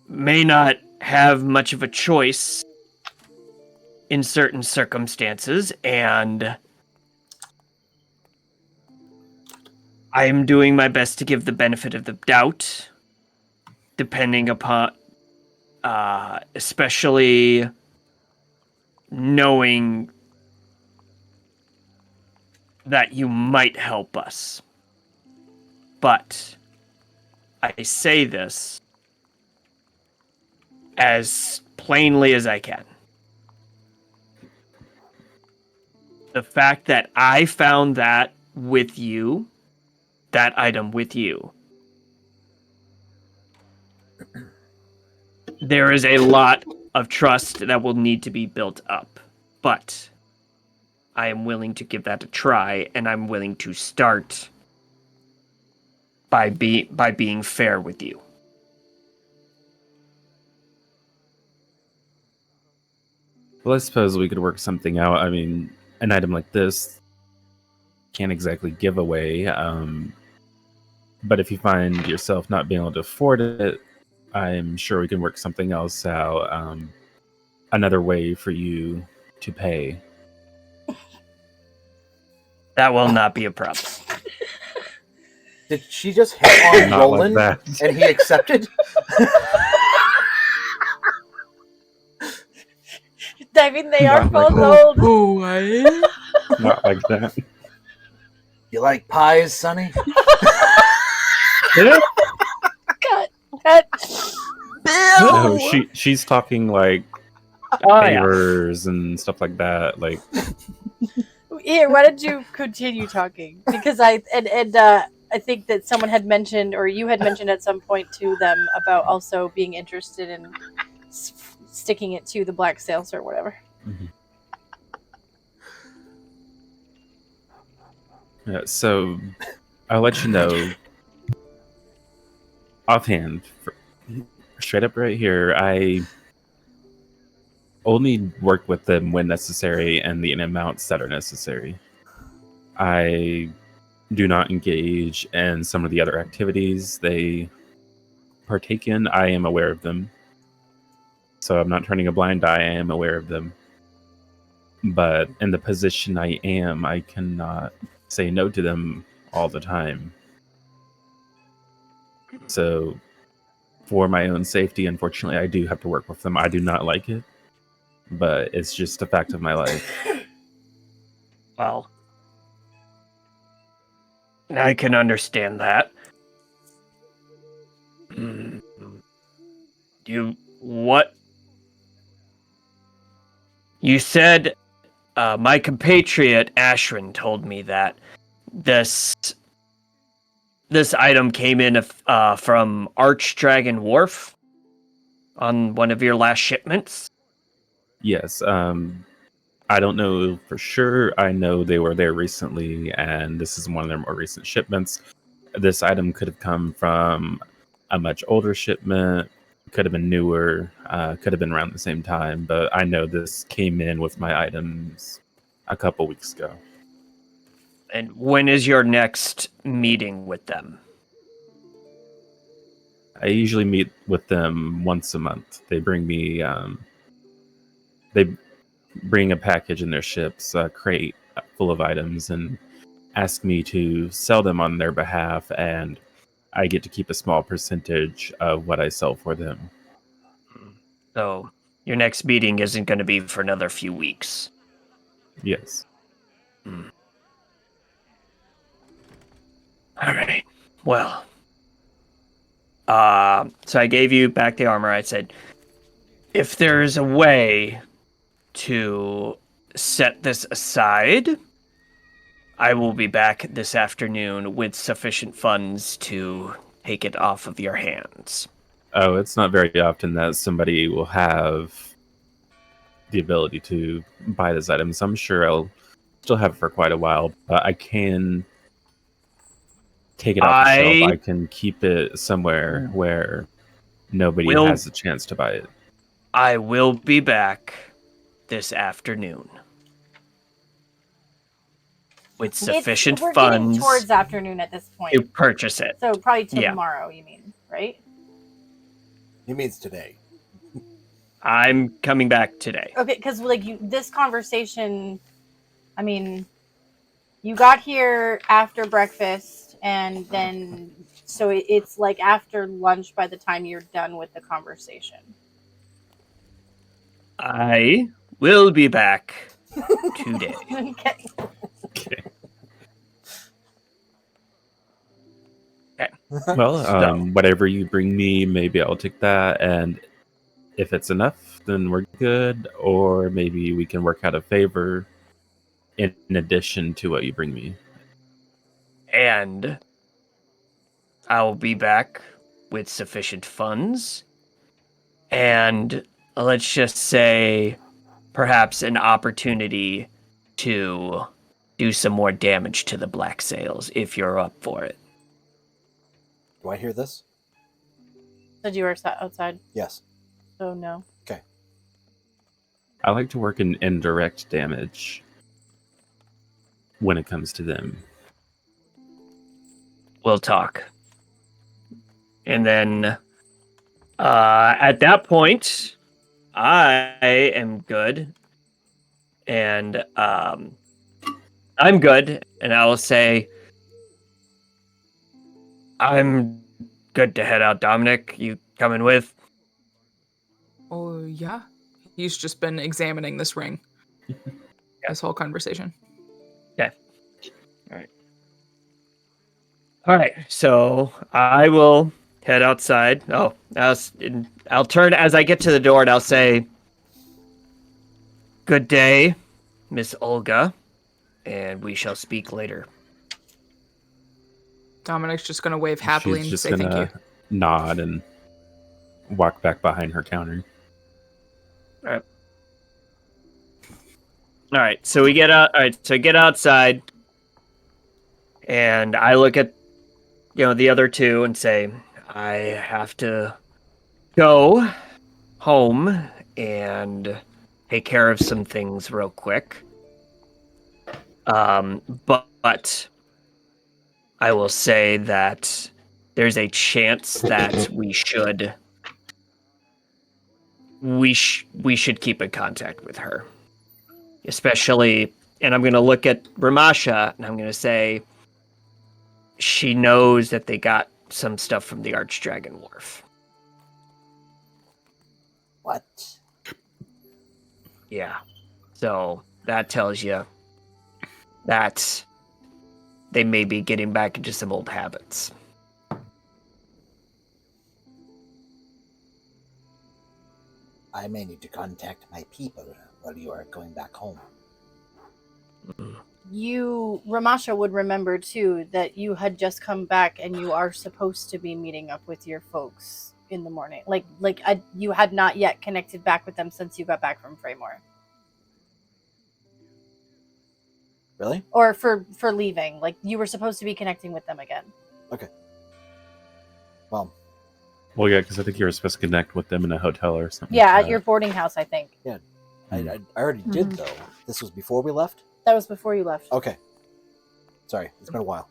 may not have much of a choice in certain circumstances, and I am doing my best to give the benefit of the doubt, depending upon, especially knowing that you might help us. But I say this as plainly as I can. The fact that I found that with you, that item with you, there is a lot of trust that will need to be built up. But I am willing to give that a try, and I'm willing to start by being fair with you. Well, I suppose we could work something out. I mean, an item like this can't exactly give away. But if you find yourself not being able to afford it, I'm sure we can work something else out. Another way for you to pay. That will not be a problem. Did she just hit on Not Roland like that. and he accepted? I mean, they are Not like both that. old. What? Not like that. You like pies, Sonny? Cut. No, she's talking like Oh, yeah. favors and stuff like that. Like, Here, why don't you continue talking? Because I think that someone had mentioned, or you had mentioned at some point to them about also being interested in sticking it to the black sales or whatever. Yeah, so I'll let you know offhand, straight up right here. I only work with them when necessary and the amounts that are necessary. I do not engage in some of the other activities they partake in. I am aware of them. So I'm not turning a blind eye. I am aware of them. But in the position I am, I cannot say no to them all the time. So for my own safety, unfortunately, I do have to work with them. I do not like it, but it's just a fact of my life. Well, I can understand that. What? You said my compatriot Ashrin told me that this item came in from Archdragon Wharf on one of your last shipments. Yes, I don't know for sure. I know they were there recently, and this is one of their more recent shipments. This item could have come from a much older shipment, could have been newer, could have been around the same time, but I know this came in with my items a couple weeks ago. And when is your next meeting with them? I usually meet with them once a month. They bring me, they bring a package in their ships, a crate full of items, and ask me to sell them on their behalf, and I get to keep a small percentage of what I sell for them. So your next meeting isn't going to be for another few weeks. Yes. All right. Well, so I gave you back the armor. I said, if there's a way to set this aside, I will be back this afternoon with sufficient funds to take it off of your hands. Oh, it's not very often that somebody will have the ability to buy this item, so I'm sure I'll still have it for quite a while, but I can take it off the shelf. I can keep it somewhere where nobody has a chance to buy it. I will be back this afternoon with sufficient we're funds getting towards afternoon at this point. to purchase it. So probably Yeah. tomorrow, you mean, right? He means today. I'm coming back today. Okay, because like this conversation, I mean, you got here after breakfast, and then so it's like after lunch by the time you're done with the conversation. I will be back today. Okay. Well, whatever you bring me, maybe I'll take that, and if it's enough, then we're good, or maybe we can work out a favor in addition to what you bring me. And I'll be back with sufficient funds. And let's just say perhaps an opportunity to do some more damage to the black sails if you're up for it. Do I hear this? Said you were outside. Yes. So no. Okay. I like to work in indirect damage when it comes to them. We'll talk. And then at that point, I am good. And I'm good. And I will say, I'm good to head out. Dominic, you coming with? Oh, yeah. He's just been examining this ring. This whole conversation. Okay. All right. So I will head outside. Oh, I'll turn as I get to the door and I'll say, "Good day, Miss Olga, and we shall speak later." Dominic's just going to wave happily She's and just say thank you. nod and walk back behind her counter. All right. All right. So we get out. All right. So get outside. And I look at, the other two and say, I have to go home and take care of some things real quick. But I will say that there's a chance that we should keep in contact with her, especially. And I'm going to look at Ramasha and I'm going to say she knows that they got some stuff from the Archdragon Wharf. What? Yeah. So that tells you that they may be getting back into some old habits. I may need to contact my people while you are going back home. Ramasha would remember too that you had just come back and you are supposed to be meeting up with your folks in the morning. You had not yet connected back with them since you got back from Freymore. Really? Or for leaving. Like, you were supposed to be connecting with them again. Okay. Well, yeah, because I think you were supposed to connect with them in a hotel or something. Yeah, at your boarding house, I think. Yeah. I already did, though. This was before we left? That was before you left. Okay. Sorry, it's been a while.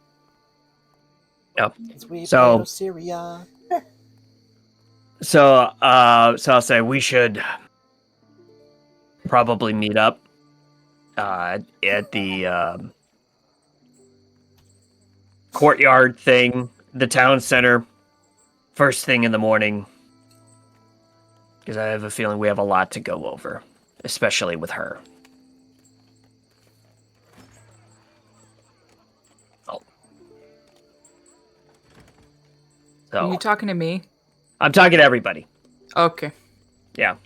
Yep. So, Ocerrya. So I'll say we should probably meet up at the courtyard thing, the town center, first thing in the morning. Because I have a feeling we have a lot to go over, especially with her. Oh. So, Are you talking to me? I'm talking to everybody. Okay. Yeah.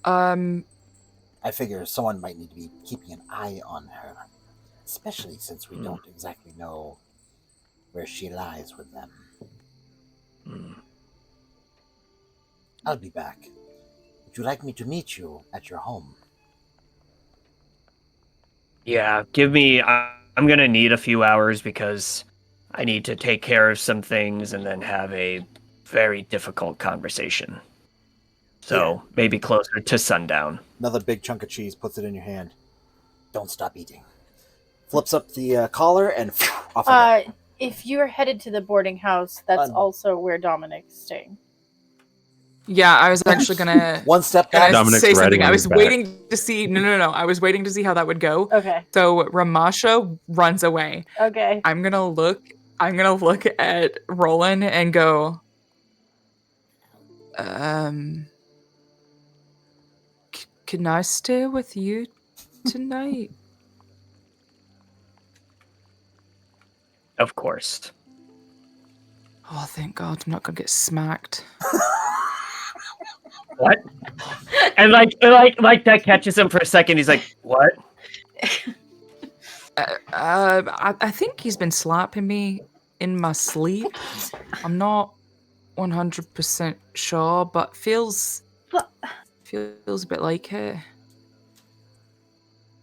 I figure someone might need to be keeping an eye on her, especially since we don't exactly know where she lies with them. I'll be back. Would you like me to meet you at your home? Yeah, I'm gonna need a few hours because I need to take care of some things and then have a very difficult conversation. So maybe closer to sundown. Another big chunk of cheese, puts it in your hand. Don't stop eating. Flips up the collar and off. If you're headed to the boarding house, that's also where Dominic's staying. Yeah, I was actually gonna one step back. Dominic's Say something. riding on I was his back. waiting to see. No. I was waiting to see how that would go. Okay. So Ramasha runs away. Okay. I'm gonna look at Roland and go. Can I stay with you tonight? Of course. Oh, thank God! I'm not gonna get smacked. What? And like that catches him for a second. He's like, "What?" I think he's been slapping me in my sleep. I'm not 100% sure, but feels a bit like it.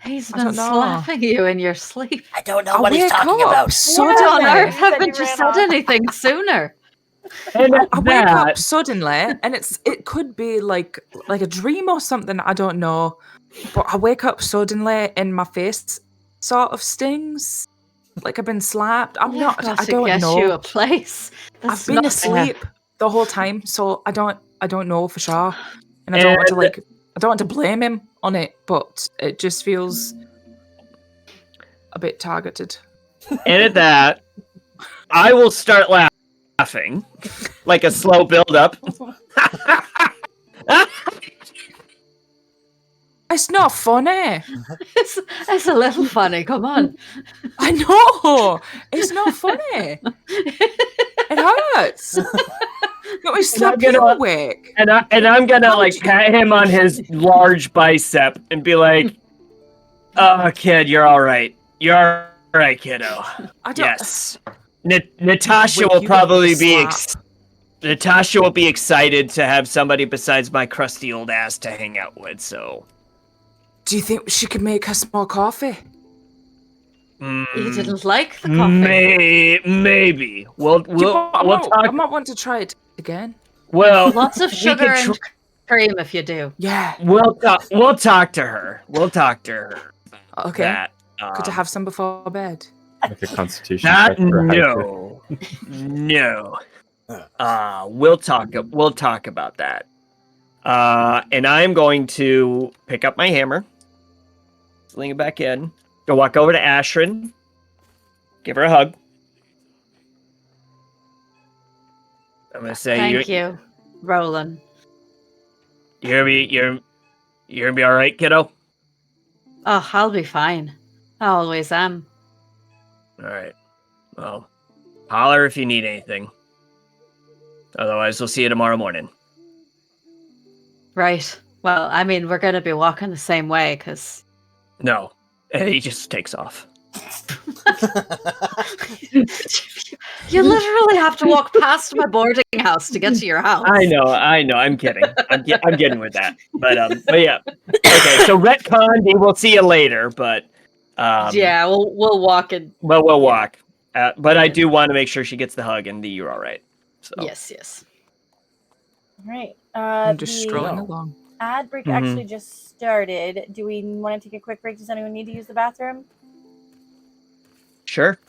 He's I been don't know. slapping you in your sleep. I don't know what he's wake talking up about. What on suddenly. earth? Haven't you said anything sooner? And I wake up suddenly, and it could be like a dream or something. I don't know, but I wake up suddenly, and my face sort of stings, like I've been slapped. I'm Well, not. I've got I to don't guess know. you a place. I've been asleep the whole time, so I don't know for sure, and I don't want to blame him on it, but it just feels a bit targeted. And at that, I will start laughing, like a slow build-up. It's not funny. It's a little funny. Come on. I know. It's not funny. It hurts. No, we slap you awake. And I'm gonna like pat him on his large bicep and be like, "Oh, kid, you're all right. You're all right, kiddo. Yes." Natasha will probably be Natasha will be excited to have somebody besides my crusty old ass to hang out with. So, do you think she could make us more coffee? You didn't like the coffee. Maybe. We'll I talk. might want to try it again. Well, Lots of we sugar could and cream if you do. Yeah. We'll talk to her. We'll talk to her. Okay. That. Good to have some before bed. Like a constitution That check for a hiker. no. We'll talk about that. And I'm going to pick up my hammer, sling it back in, go walk over to Ashrin, give her a hug. I'm gonna say, Thank you, Roland. You're gonna be all right, kiddo. Oh, I'll be fine. I always am. All right. Well, holler if you need anything. Otherwise, we'll see you tomorrow morning. Right. Well, I mean, we're going to be walking the same way, because... No. And he just takes off. You literally have to walk past my boarding house to get to your house. I know. I'm kidding. I'm kidding with that. But yeah. Okay, so retcon, we'll see you later, but... yeah, we'll walk and... Well, we'll walk. But I do want to make sure she gets the hug and you're all right. So. Yes. All right. I'm just the strolling along. Ad break actually just started. Do we want to take a quick break? Does anyone need to use the bathroom? Sure.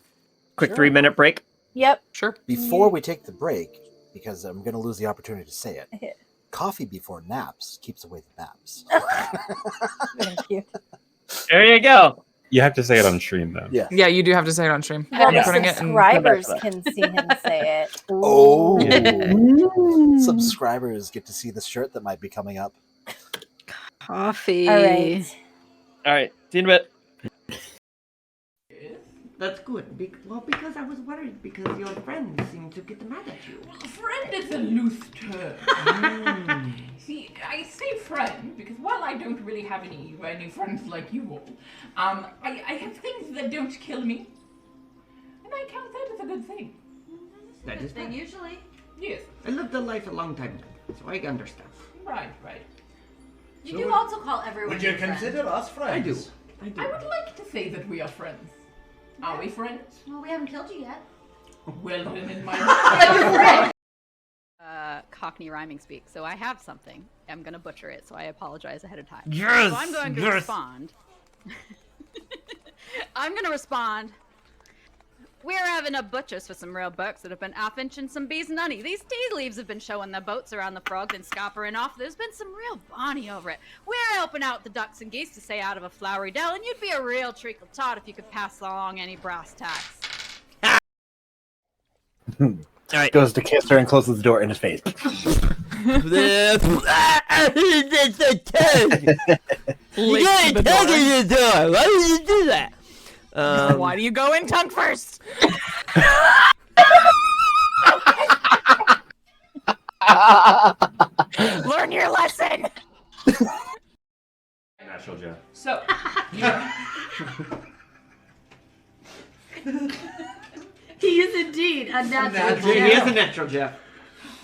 Quick 3-minute break. Yep. Sure. Before we take the break, because I'm going to lose the opportunity to say it, coffee before naps keeps away the naps. Thank you. There you go. You have to say it on stream, though. Yeah. Yeah, you do have to say it on stream. Well, I'm the putting it in- subscribers can see him say it. Oh. Ooh. Subscribers get to see the shirt that might be coming up. Coffee. All right. All right. See you in a bit. That's good. Because I was worried because your friends seem to get mad at you. Friend is a loose term. See, I say friend because while I don't really have any friends like you all, I have things that don't kill me, and I count that as a good thing. That is Thing right. usually. Yes. I lived a life a long time ago, so I understand. Right. You do also call everyone Would you your friend. consider us friends? I do. I would like to say that we are friends. Are we friends? Well, we haven't killed you yet. Well, then in my Cockney rhyming speak. So I have something. I'm gonna butcher it, so I apologize ahead of time. Yes, So I'm going to yes. respond. I'm gonna respond. We're having a butchers for some real bucks that have been off-inching some bees and honey. These tea leaves have been showing their boats around the frogs and scoppering off. There's been some real bonny over it. We're helping out the ducks and geese to stay out of a flowery dell, and you'd be a real treacle tot if you could pass along any brass tacks. All right. Goes to kiss her and closes the door in his face. You gotta tug the door. Why would you do that? Why do you go in tongue first? Learn your lesson. Natural Jeff. So, He is indeed a natural. He is a natural Jeff.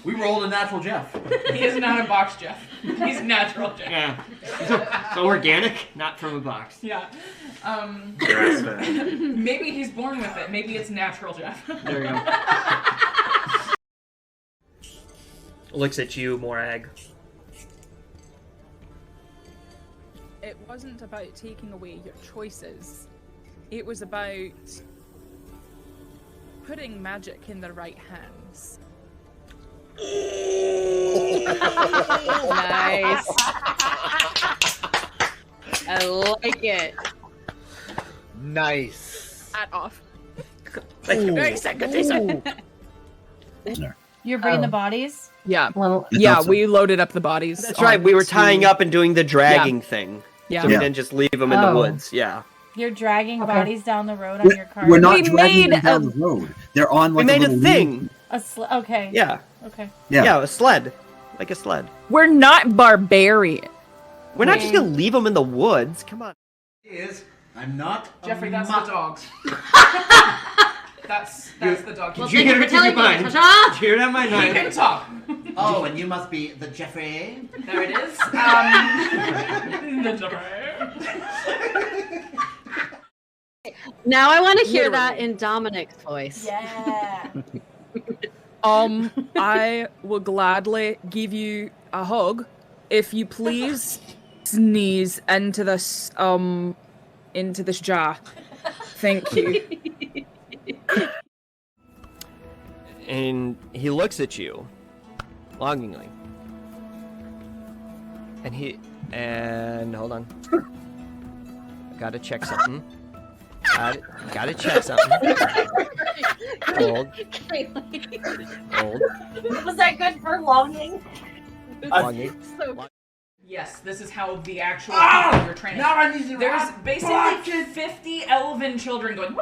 We rolled a natural Jeff. he is not a box Jeff. He's natural Jeff. Yeah. So organic, not from a box. Yeah. Grass-fed. Maybe he's born with it. Maybe it's natural Jeff. There you go. Looks at you, Morag. It wasn't about taking away your choices. It was about putting magic in the right hands. Nice. I like it. Nice. Hat off. Thank you. Very second. You're bringing the bodies? Yeah. Well, Yeah, we loaded up the bodies. That's right. We were onto- tying up and doing the dragging thing. Yeah. So we didn't just leave them in the Oh. woods. Yeah. You're dragging bodies down the road on your car. We're not We dragging made them down a- the road. They're on like we made a little thing. Okay. Yeah. Okay. Yeah, a sled. Like a sled. We're not barbarian. We're not just gonna leave them in the woods. Come on. I'm not. Jeffrey, that's the dogs. That's the dog. Well, Did you hear it in your mind? Did you hear it on my He mind? can talk. Oh, and you must be the Jeffrey. There it is. The Jeffrey. Now I want to hear that in Dominic's voice. Yeah. I will gladly give you a hug if you please sneeze into this jar. Thank you. And he looks at you longingly. And hold on. Gotta check something. Gotta check something. Hold. Was that good for longing? Longing. Yes, this is how the actual people you're training. Now I need to There's basically 50 elven children going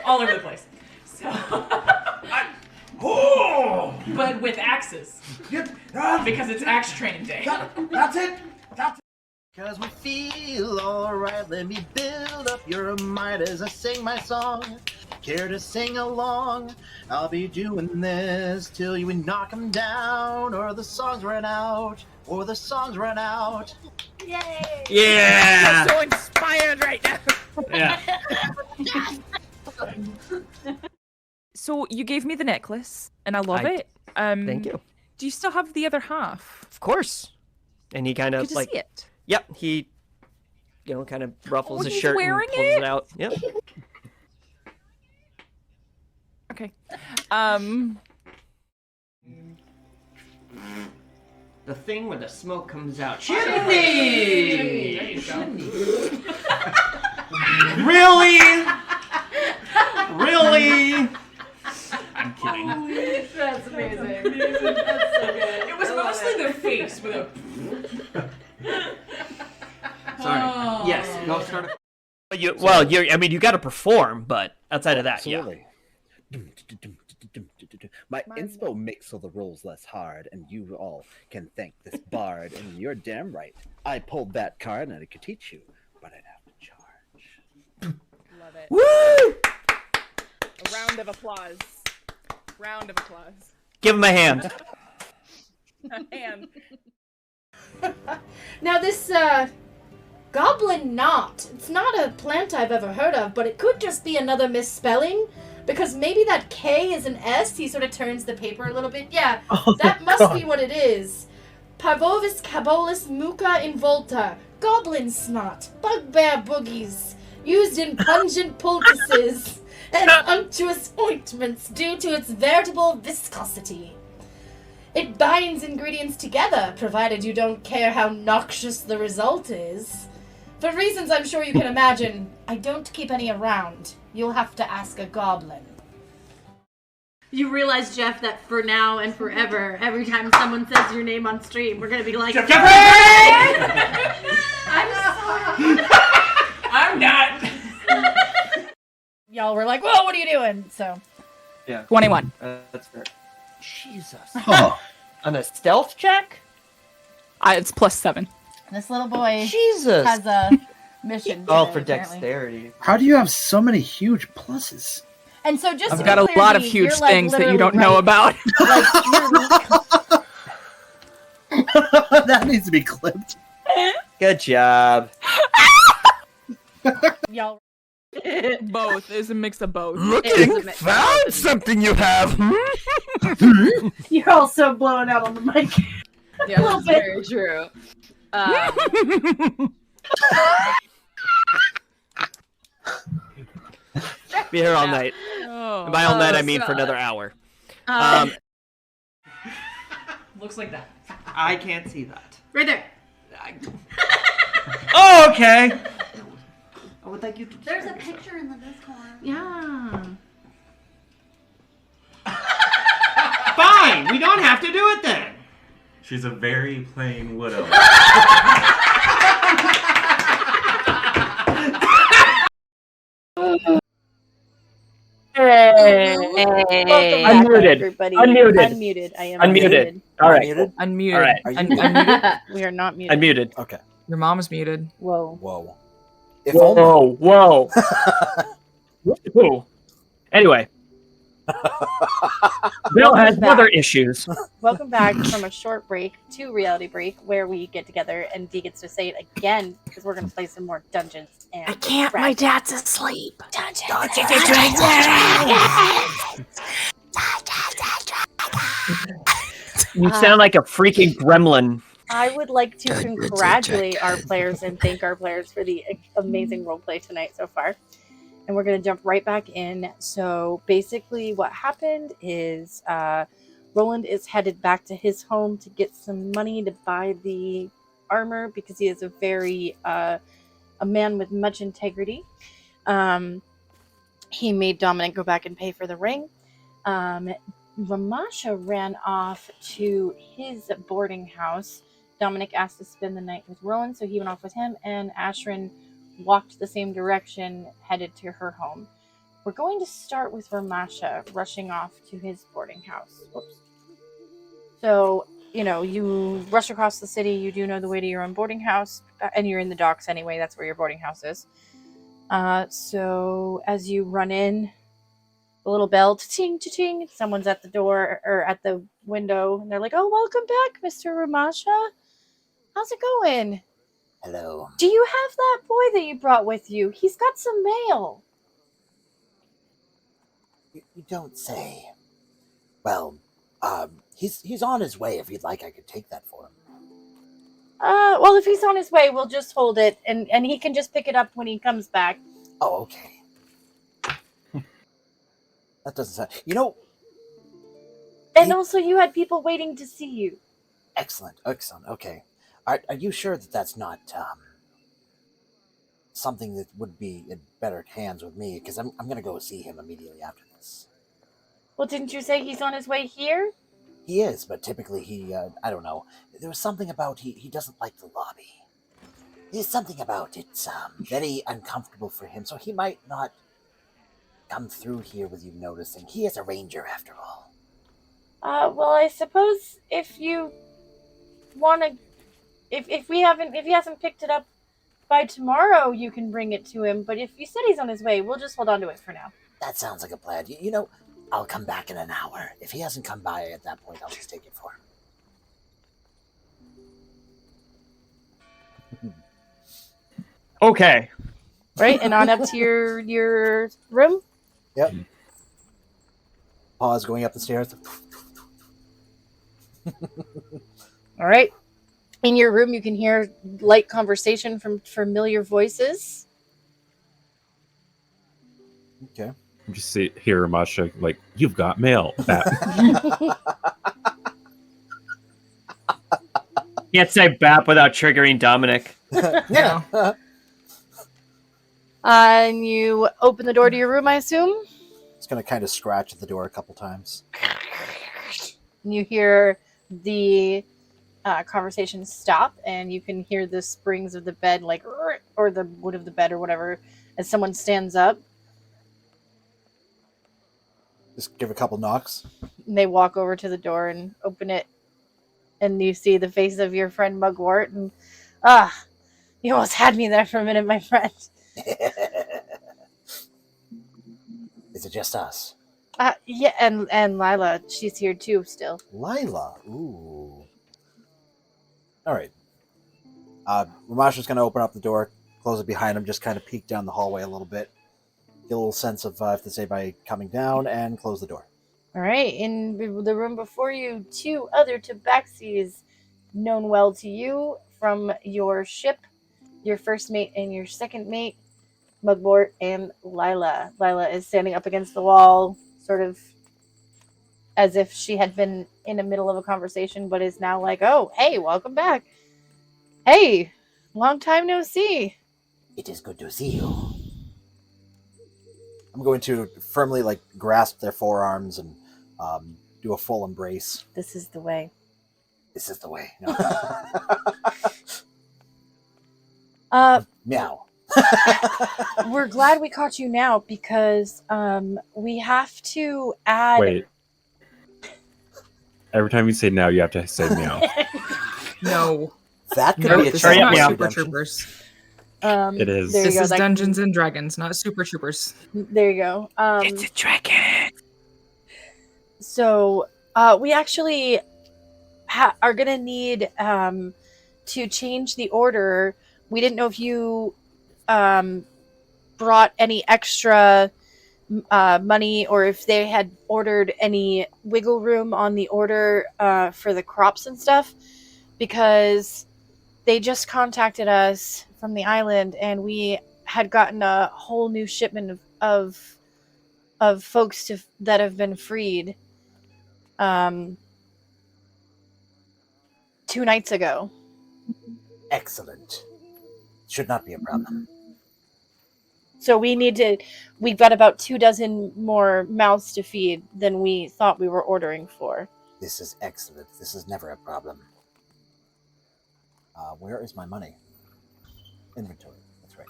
all over the place. So, but with axes, because it's axe training day. That's it. That's it. Cause we feel alright, let me build up your might as I sing my song. Care to sing along? I'll be doing this till you knock 'em down, or the songs run out, or the songs run out. Yay! Yeah! I'm so inspired right now. Yeah. So you gave me the necklace, and I love it. Thank you. Do you still have the other half? Of course. And he kind of Good to like, see it. yep, he, kind of ruffles his he's shirt wearing and pulls it? it out. Yep. Okay. The thing where the smoke comes out. Chimney! There you go. Really? Really? I'm kidding. That's amazing. That's so good. It was mostly the face with a. Sorry. Oh. Yes, go start. You got to perform, but outside of that, Absolutely. My inspo makes all the rules less hard, and you all can thank this bard, and you're damn right. I pulled that card and I could teach you, but I'd have to charge. Love it. Woo! A round of applause. Round of applause. Give him a hand. A hand. Now this, goblin knot. It's not a plant I've ever heard of, but it could just be another misspelling. Because maybe that K is an S. He sort of turns the paper a little bit. Yeah, that must be what it is. Parvovis cabolus muca involta. Goblin snot. Bugbear boogies. Used in pungent poultices and unctuous ointments due to its veritable viscosity. It binds ingredients together, provided you don't care how noxious the result is. For reasons I'm sure you can imagine, I don't keep any around. You'll have to ask a goblin. You realize, Jeff, that for now and forever, every time someone says your name on stream, we're gonna be like, I'm sorry. I'm not. Y'all were like, whoa, what are you doing? So, Yeah. 21. That's fair. Jesus. Oh. On a stealth check? It's +7. this little boy Jesus. has a mission. Oh, today, for apparently. dexterity. How do you have so many huge pluses? And so just I've to got be a clear, lot of Dee, huge you're, like, things that you literally don't know right. about. That needs to be clipped. Good job. Y'all. Both. It's a mix of both. Found something you have. You're also blowing out on the mic. yeah, little that's bit. very true. Be here all night. Oh. And by all night, I mean God. for another hour. Looks like that. I can't see that. Right there. Oh, okay. I would like you to. There's a picture in the Discord. Yeah. Fine, we don't have to do it then. She's a very plain widow. Unmuted. Everybody. Unmuted. Unmuted. I am Unmuted. All right. Unmuted? Unmuted. All right. Are you Unmuted. We are not muted. Unmuted. Okay. Your mom's muted. Whoa. Whoa. If only. Whoa. Whoa. Anyway, Bill has Welcome back. other issues. Welcome back from a short break to reality break, where we get together and Dee gets to say it again because we're gonna play some more Dungeons and I can't. My Dragons. dad's asleep. Dungeons Dungeons and and You sound like a freaking gremlin. I would like to congratulate our players and thank our players for the amazing roleplay tonight so far. And we're going to jump right back in. So basically, what happened is Roland is headed back to his home to get some money to buy the armor because he is a very a man with much integrity. He made Dominic go back and pay for the ring. Ramasha ran off to his boarding house. Dominic asked to spend the night with Roland, so he went off with him, and Ashrin walked the same direction, headed to her home. We're going to start with Ramasha rushing off to his boarding house. Whoops. So, you rush across the city, you do know the way to your own boarding house, and you're in the docks anyway, that's where your boarding house is. So, as you run in, the little bell, cha-ching, cha-ching, someone's at the door, or at the window, and they're like, oh, welcome back, Mr. Ramasha. How's it going? Hello. Do you have that boy that you brought with you? He's got some mail. You don't say. Well, he's on his way. If you'd like, I could take that for him. Well, if he's on his way, we'll just hold it, and he can just pick it up when he comes back. Oh, okay. That doesn't sound... And also, you had people waiting to see you. Excellent. Okay. Are you sure that that's not something that would be in better hands with me? Because I'm going to go see him immediately after this. Well, didn't you say he's on his way here? He is, but typically he, I don't know. There was something about he doesn't like the lobby. There's something about it's very uncomfortable for him, so he might not come through here with you noticing. He is a ranger, after all. Well, I suppose if you want to, if he hasn't picked it up by tomorrow, you can bring it to him. But if you said he's on his way, we'll just hold on to it for now. That sounds like a plan. I'll come back in an hour. If he hasn't come by at that point, I'll just take it for him. Okay. Right, and on up to your room. Yep. Pause going up the stairs. All right. In your room, you can hear light conversation from familiar voices. Okay. Just hear Ramasha like, you've got mail. Can't say BAP without triggering Dominic. Yeah. And you open the door to your room, I assume? It's going to kind of scratch at the door a couple times. And you hear the conversation stop, and you can hear the springs of the bed, or the wood of the bed, or whatever, as someone stands up. Just give a couple knocks. And they walk over to the door and open it, and you see the face of your friend Mugwort, and you almost had me there for a minute, my friend. Is it just us? Yeah, and Lila, she's here too still. Lila? Ooh. All right. Ramasha's going to open up the door, close it behind him, just kind of peek down the hallway a little bit. Get a little sense of if there's anybody coming down, and close the door. All right. In the room before you, two other tabaxis known well to you from your ship, your first mate and your second mate, Mugwort and Lila. Lila is standing up against the wall, sort of as if she had been in the middle of a conversation, but is now like, oh, hey, welcome back. Hey, long time no see. It is good to see you. I'm going to firmly grasp their forearms and do a full embrace. This is the way. This is the way. Meow. We're glad we caught you now because we have to add. Wait. Every time you say now, you have to say meow. No. That could be a this is not challenge. Super Troopers. It is. There you This go. is Dungeons and Dragons, not Super Troopers. There you go. It's a dragon. So we actually are going to need to change the order. We didn't know if you brought any extra money or if they had ordered any wiggle room on the order for the crops and stuff, because they just contacted us from the island and we had gotten a whole new shipment of folks that have been freed 2 nights ago. Excellent. Should not be a problem. So we've got about 24 more mouths to feed than we thought we were ordering for. This is excellent. This is never a problem. Where is my money? Inventory. That's right.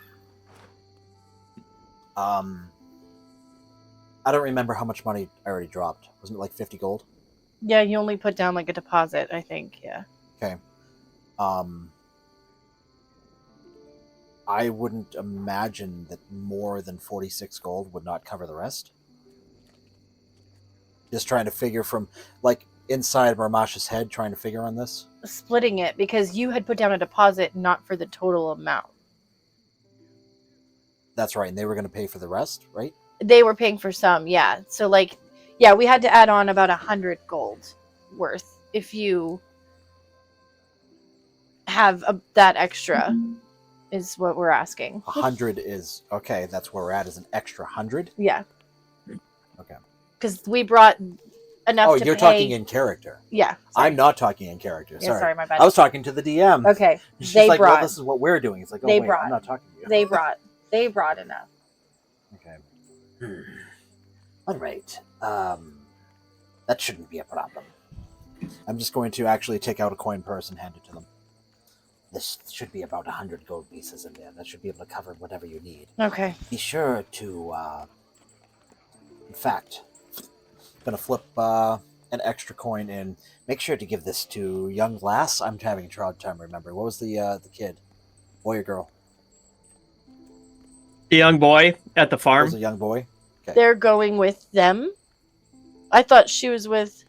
I don't remember how much money I already dropped. Wasn't it like 50 gold? Yeah, you only put down like a deposit, I think. Yeah. Okay. I wouldn't imagine that more than 46 gold would not cover the rest. Just trying to figure from, like, inside Ramasha's head, trying to figure on this. Splitting it because you had put down a deposit not for the total amount. That's right, and they were going to pay for the rest, right? They were paying for some, yeah. So, like, yeah, we had to add on about 100 gold worth if you have that extra, is what we're asking. 100 is, okay, that's where we're at, is an extra 100? Yeah. Okay. Because we brought enough to pay. Oh, you're talking in character. Yeah. Sorry. I'm not talking in character, Yeah, sorry. sorry, my bad. I was talking to the DM. Okay. She's They like, brought. well, this is what we're doing. It's like, oh, They wait, brought. I'm not talking to you. They brought enough. Okay. All right. That shouldn't be a problem. I'm just going to actually take out a coin purse and hand it to them. This should be about 100 gold pieces in there. That should be able to cover whatever you need. Okay. Be sure to, in fact, I'm going to flip an extra coin in. Make sure to give this to young lass. I'm having a hard time remembering. What was the kid? Boy or girl? The young boy at the It farm. was a young boy? Okay. They're going with them. I thought she was with,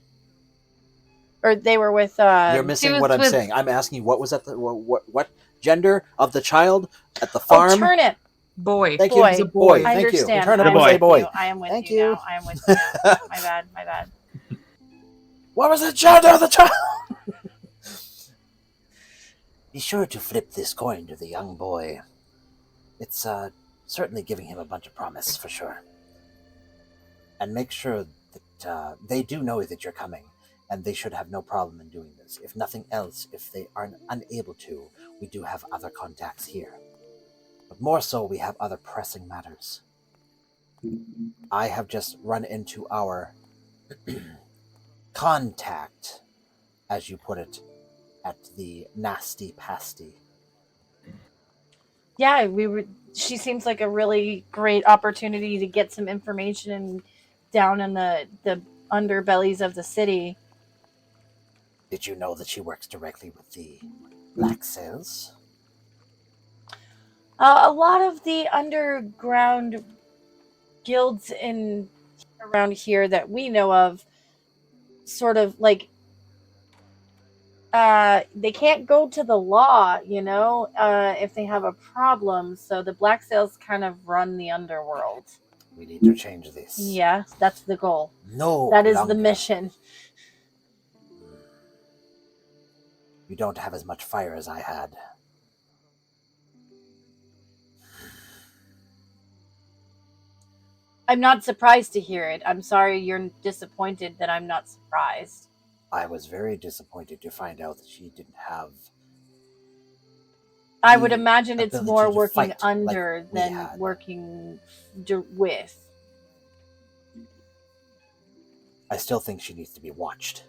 or they were with. You're missing what I'm saying. I'm asking you what was at the what gender of the child at the farm? Oh, turnip. Boy. Thank Boy. you. It was a boy. I Thank you. understand. Turnip I am was a with boy. you. I am with Thank you. you. Now. I am with you now. My bad. My bad. What was the gender of the child? Be sure to flip this coin to the young boy. It's certainly giving him a bunch of promise for sure. And make sure that they do know that you're coming, and they should have no problem in doing this. If nothing else, if they are unable to, we do have other contacts here. But more so, we have other pressing matters. I have just run into our contact, as you put it, at the Nasty Pasty. Yeah, she seems like a really great opportunity to get some information down in the underbellies of the city. Did you know that she works directly with the Black Sails? A lot of the underground guilds around here that we know of, sort of like, they can't go to the law, if they have a problem. So the Black Sails kind of run the underworld. We need to change this. Yeah, that's the goal. No, that is longer. the mission. You don't have as much fire as I had. I'm not surprised to hear it. I'm sorry you're disappointed that I'm not surprised. I was very disappointed to find out that she didn't have... I would imagine it's more to working fight under like we than had. working with. I still think she needs to be watched.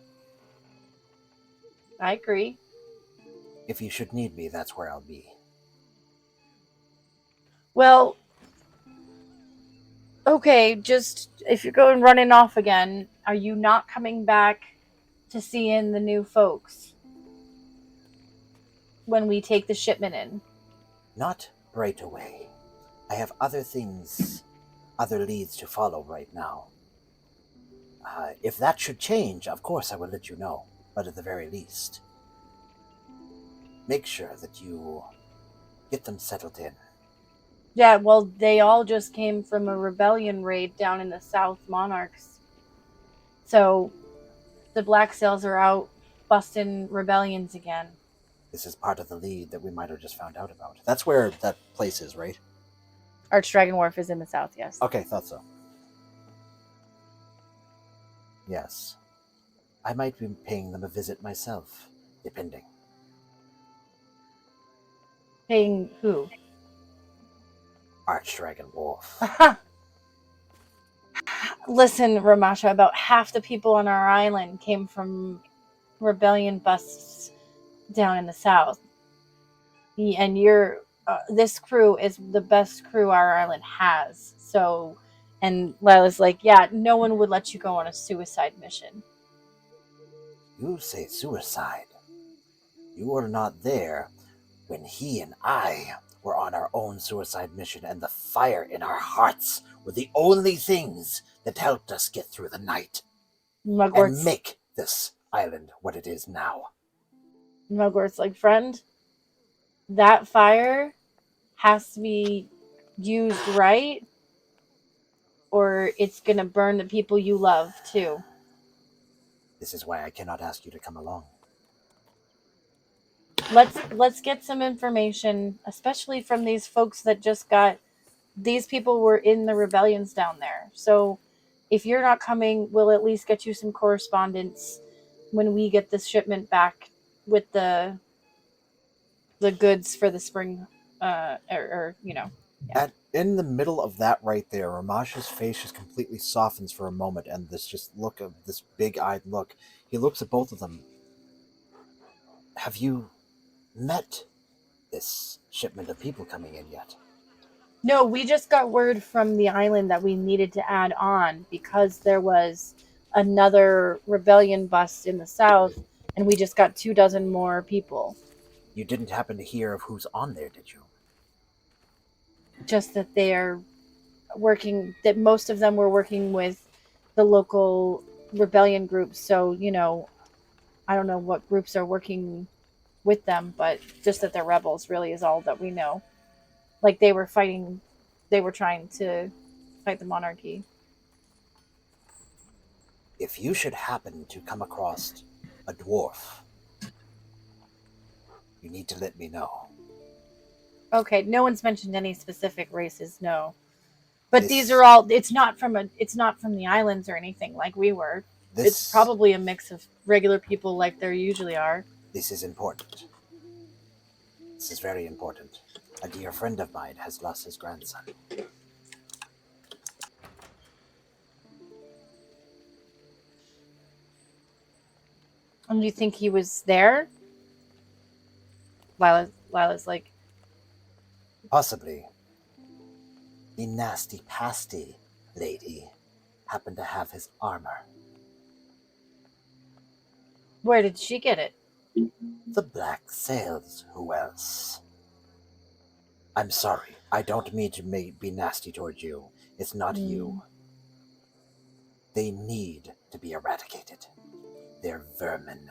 I agree. If you should need me, that's where I'll be. Well, okay, just if you're going running off again, are you not coming back to see in the new folks when we take the shipment in? Not right away. I have other things, other leads to follow right now. If that should change, of course I will let you know. But at the very least, make sure that you get them settled in. Yeah, well, they all just came from a rebellion raid down in the South Monarchs. So the Black Sails are out busting rebellions again. This is part of the lead that we might have just found out about. That's where that place is, right? Archdragon Wharf is in the south, yes. Okay, thought so. Yes. I might be paying them a visit myself, depending. Paying who? Archdragon Wolf. Listen, Ramasha, about half the people on our island came from rebellion busts down in the south. And this crew is the best crew our island has. So, and Lila's like, yeah, no one would let you go on a suicide mission. You say suicide. You were not there when he and I were on our own suicide mission, and the fire in our hearts were the only things that helped us get through the night and make this island what it is now. Mugworth's like, friend, that fire has to be used right, or it's gonna burn the people you love too. This is why I cannot ask you to come along. Let's get some information, especially from these folks that just got. These people were in the rebellions down there. So if you're not coming, we'll at least get you some correspondence when we get this shipment back with the goods for the spring, Yeah. In the middle of that right there, Ramasha's face just completely softens for a moment, and this just look of this big-eyed look. He looks at both of them. Have you met this shipment of people coming in yet? No, we just got word from the island that we needed to add on because there was another rebellion bust in the south, and we just got 24 more people. You didn't happen to hear of who's on there, did you? Just that they're working, that most of them were working with the local rebellion groups. So, I don't know what groups are working with them, but just that they're rebels really is all that we know. Like they were trying to fight the monarchy. If you should happen to come across a dwarf, you need to let me know. Okay, no one's mentioned any specific races, no. But these are all, it's not from the islands or anything like we were. It's probably a mix of regular people like there usually are. This is important. This is very important. A dear friend of mine has lost his grandson. And you think he was there? Lila's like, possibly. The nasty pasty lady happened to have his armor. Where did she get it? The Black Sails. Who else? I'm sorry. I don't mean to be nasty towards you. It's not you. They need to be eradicated. They're vermin.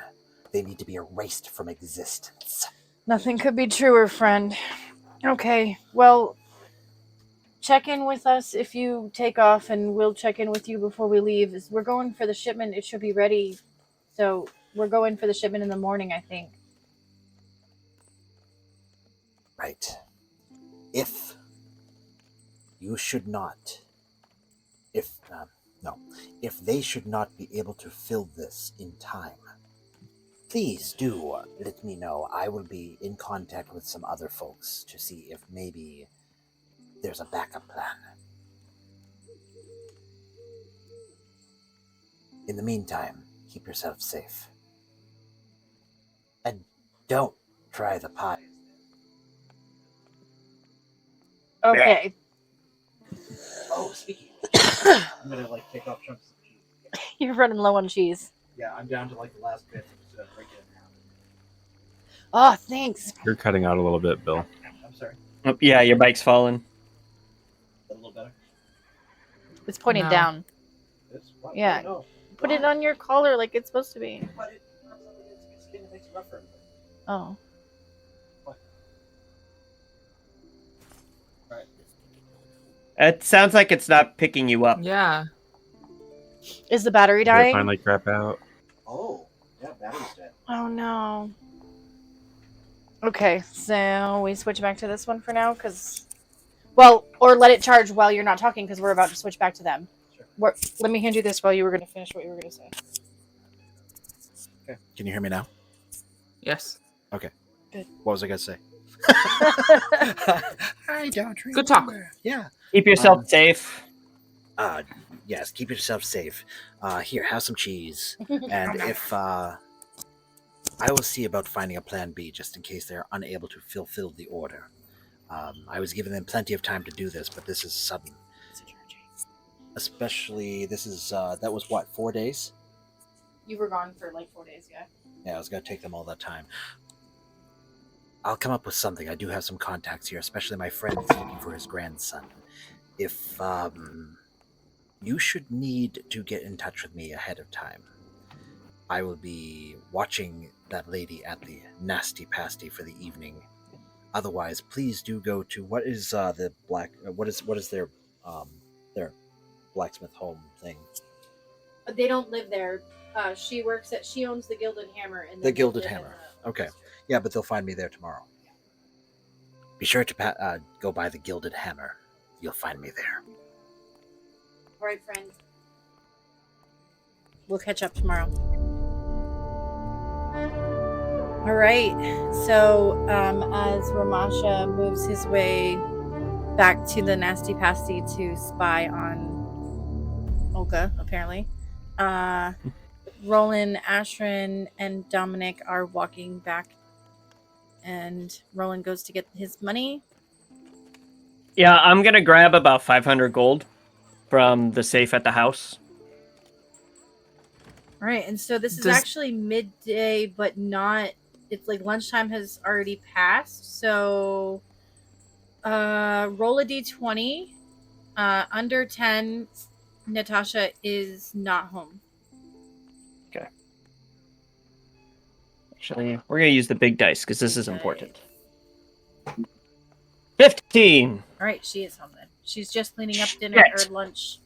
They need to be erased from existence. Nothing could be truer, friend. Okay, well, check in with us if you take off, and we'll check in with you before we leave. We're going for the shipment. It should be ready. So we're going for the shipment in the morning, I think. Right. If you should not, if they should not be able to fill this in time, please do let me know. I will be in contact with some other folks to see if maybe there's a backup plan. In the meantime, keep yourself safe. And don't try the pie. Okay. Oh, speaking of, I'm gonna take off chunks of cheese. You're running low on cheese. Yeah, I'm down to the last bit. So break it in half. Oh, thanks. You're cutting out a little bit, Bill. I'm sorry. Oh, yeah, your bike's falling. A little better. It's pointed down. It's what? Yeah. No. Put it on your collar like it's supposed to be. But it rubs up against your skin and makes it rough for everybody. Oh. Alright. It sounds like it's not picking you up. Yeah. Is the battery Did it dying? finally crap out? Oh, yeah, battery's dead. Oh no. Okay, so we switch back to this one for now, because... Well, or let it charge while you're not talking, because we're about to switch back to them. Sure. Let me hand you this while you were going to finish what you were going to say. Okay. Can you hear me now? Yes. Okay. Good. What was I going to say? I don't remember. Good talk. Yeah. Keep yourself safe. Yes, keep yourself safe. Here, have some cheese. And if, I will see about finding a plan B just in case they're unable to fulfill the order. I was giving them plenty of time to do this, but this is sudden. Especially, this is, that was what, 4 days? You were gone for like 4 days, yeah? Yeah, it was going to take them all that time. I'll come up with something. I do have some contacts here, especially my friend is looking for his grandson. If, you should need to get in touch with me ahead of time. I will be watching that lady at the Nasty Pasty for the evening. Otherwise, please do go to what is the black? What is their blacksmith home thing? They don't live there. She owns the Gilded Hammer. And The Gilded Hammer. Okay, yeah, but they'll find me there tomorrow. Be sure to go by the Gilded Hammer. You'll find me there. All right, friend. We'll catch up tomorrow. All right. So, as Ramasha moves his way back to the Nasty Pasty to spy on Olga, apparently, Roland, Ashrin, and Dominic are walking back, and Roland goes to get his money. Yeah, I'm gonna grab about 500 gold from the safe at the house. All right, and so this is Does- actually midday, but not. It's like lunchtime has already passed. So, roll a d20. Under 10, Natasha is not home. Okay. Actually, we're gonna use the big dice because this is Okay. important. 15. All right, she is home then. She's just cleaning up dinner Shit. or lunch.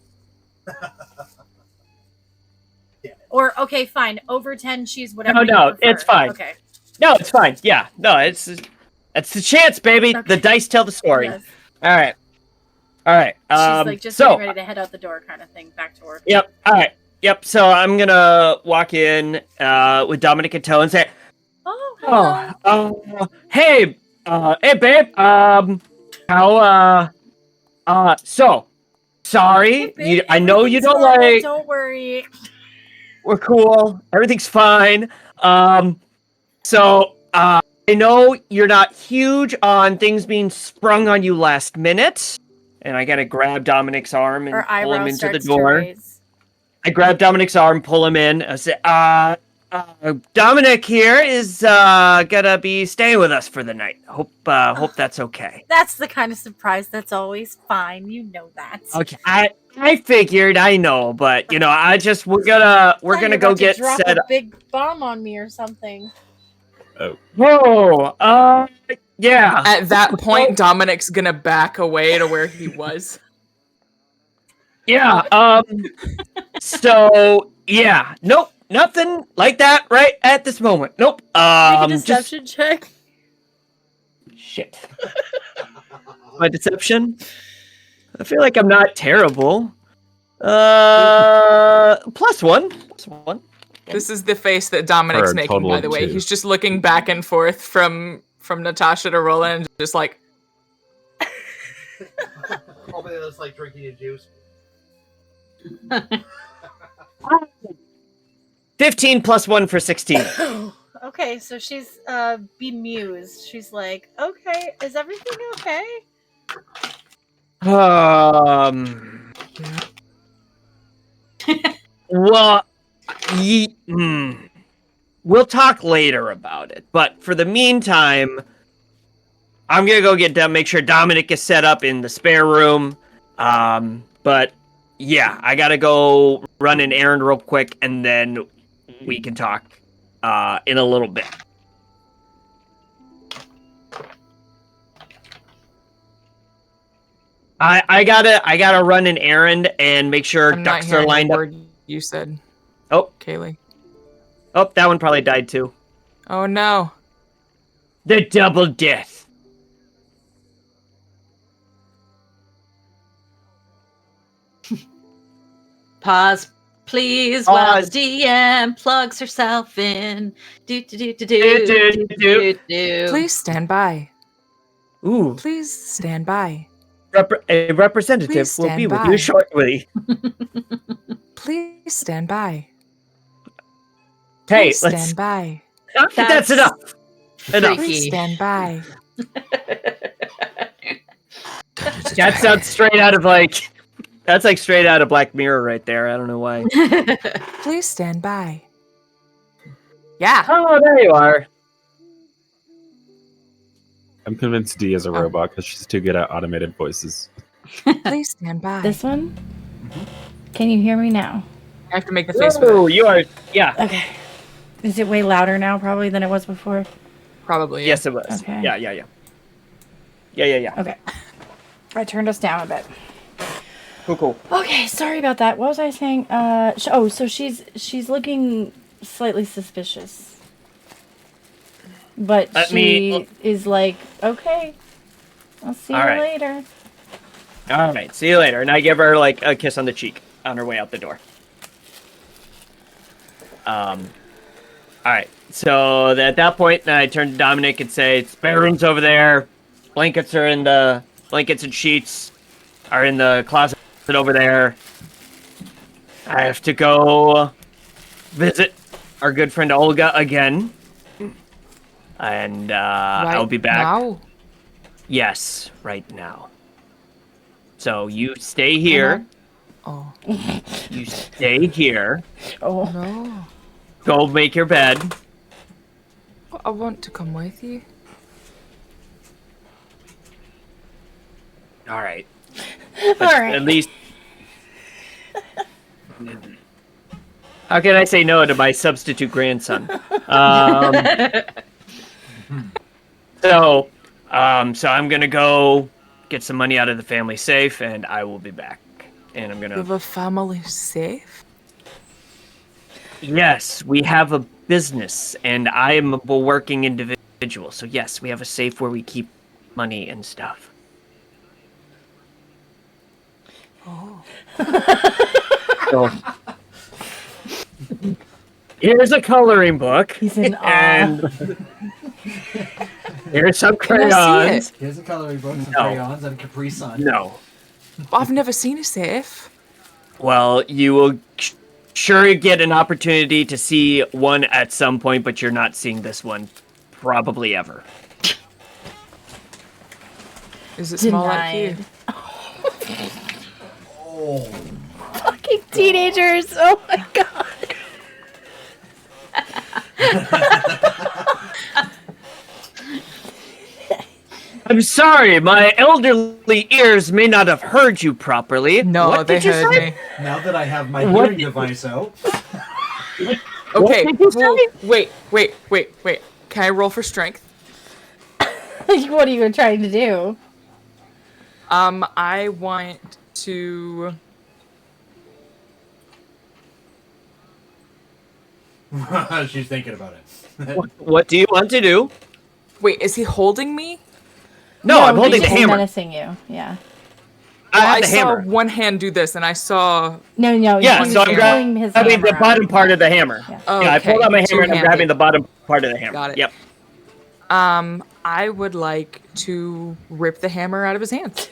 Or okay, fine. Over 10, she's whatever. No, you prefer. it's fine. Okay. No, it's fine. Yeah, no, it's the chance, baby. Okay. The dice tell the story. Yes. All right. She's like just so getting ready to head out the door, kind of thing, back to work. yep. All right. Yep. So I'm gonna walk in with Dominic in tow and say, Oh, hello. hey, babe. So sorry. Babe, I know you everything's don't normal, like. Don't worry. We're cool. Everything's fine. So I know you're not huge on things being sprung on you last minute. And I gotta grab Dominic's arm and Her pull him eyebrow into the starts to door. raise. I grab Dominic's arm, pull him in. I say, Dominic here is gonna be staying with us for the night. Hope that's okay. That's the kind of surprise that's always fine. You know that. Okay, I figured, I know, but you know, we're gonna Thought you were go about to get drop set a up. big bomb on me or something. Whoa, yeah. At that point, Dominic's gonna back away to where he was. Yeah, so yeah, nope, nothing like that right at this moment. Nope. Make a deception check. Shit. My deception? I feel like I'm not terrible. +1. +1. This is the face that Dominic's For a making, total by of the way. 2. He's just looking back and forth from Natasha to Roland, and just like, Probably that's like drinking a juice. 15 +1 for 16. Okay, so she's bemused. She's like, "Okay, is everything okay?" Well, we'll talk later about it. But for the meantime, I'm gonna go make sure Dominic is set up in the spare room. But Yeah, I gotta go run an errand real quick, and then we can talk in a little bit. I gotta run an errand and make sure I'm not ducks are hearing a lined up. word you said. Oh, Kaylee. Oh, that one probably died too. Oh no. The double death. Pause, please, while the DM plugs herself in. Do do do do do do do do. Please stand by. Ooh. Please stand by. A representative Please will be stand with by. you shortly. Please stand by. Hey, Please let's. stand by. That's enough. Enough. Please stand by. That sounds straight out of like. That's like straight out of Black Mirror right there. I don't know why. Please stand by. Yeah. Oh, there you are. I'm convinced D is a robot because she's too good at automated voices. Please stand by. This one? Can you hear me now? I have to make the face with Oh, it. you are. Yeah. Okay. Is it way louder now, probably, than it was before? Probably. Yes, it was. Okay. Yeah. Okay. I turned us down a bit. Cool. Okay, sorry about that. What was I saying? So she's looking slightly suspicious, but she is like, okay, I'll see you later. All right, see you later. And I give her like a kiss on the cheek on her way out the door. All right. So at that point, I turn to Dominic and say, "Spare room's over there. Blankets and sheets are in the closet over there. I have to go visit our good friend Olga again, and I'll be back. Now? Yes, right now. So you stay here. Oh. You stay here. Oh no. Go make your bed. I want to come with you. All right. All right. At least. How can I say no to my substitute grandson? So I'm gonna go get some money out of the family safe, and I will be back. And I'm gonna. You have a family safe? Yes, we have a business, and I am a working individual. So yes, we have a safe where we keep money and stuff. Oh. So, here's a coloring book. He's in awe. And here's some Can I see crayons. it? Here's a coloring book, some No. crayons, and a Capri Sun. No. I've never seen a safe. Well, you will sure get an opportunity to see one at some point, but you're not seeing this one probably ever. Is it small like you? Oh. Fucking teenagers! Oh my god! I'm sorry, my elderly ears may not have heard you properly. No, what they did you heard say? me. Now that I have my What hearing did- device out. Okay, did you well, say? wait. Can I roll for strength? What are you trying to do? I want to... She's thinking about it. What do you want to do? Wait, is he holding me? No, I'm holding the he's hammer. menacing you. Yeah. I have I the saw hammer. one hand do this, and I saw... No. Yeah, he's so I'm pulling his grabbing hammer the out. bottom part of the hammer. Yeah. Yeah, I pulled out my hammer and I'm Two-handed. grabbing the bottom part of the hammer. Got it. Yep. I would like to rip the hammer out of his hands.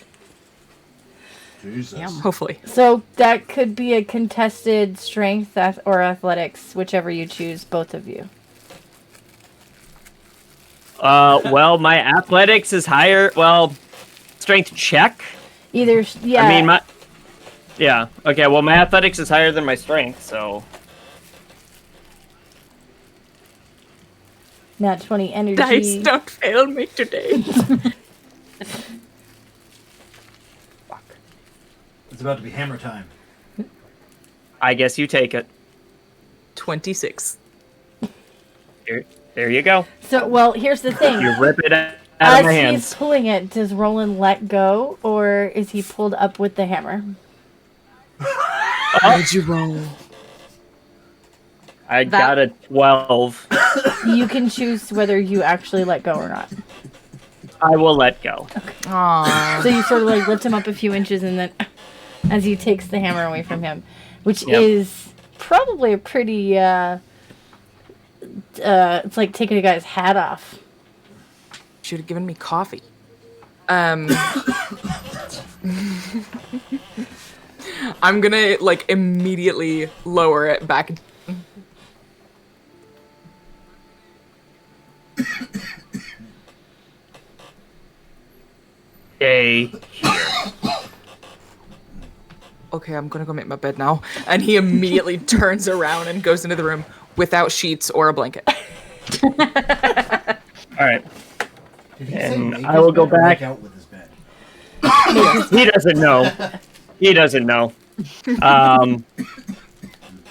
Jesus. Hopefully. So that could be a contested strength or athletics, whichever you choose, both of you. Well, my athletics is higher. Well, strength check. Either, yeah. I mean, yeah. Okay, well, my athletics is higher than my strength, so. Not 20 energy. Dice don't fail me today. It's about to be hammer time. I guess you take it. 26. There you go. So, well, here's the thing. You rip it out As of my he's hands. pulling it, does Roland let go, or is he pulled up with the hammer? What did you roll? I got a 12. You can choose whether you actually let go or not. I will let go. Aww. So you sort of like lift him up a few inches, and then as he takes the hammer away from him, which Yep. is probably a pretty, it's like taking a guy's hat off. Should have given me coffee. I'm gonna like immediately lower it back. Stay here. Okay, I'm gonna go make my bed now. And he immediately turns around and goes into the room without sheets or a blanket. All right. Did he say And make I his will go bed or back. make out with his bed? He doesn't know. He doesn't know.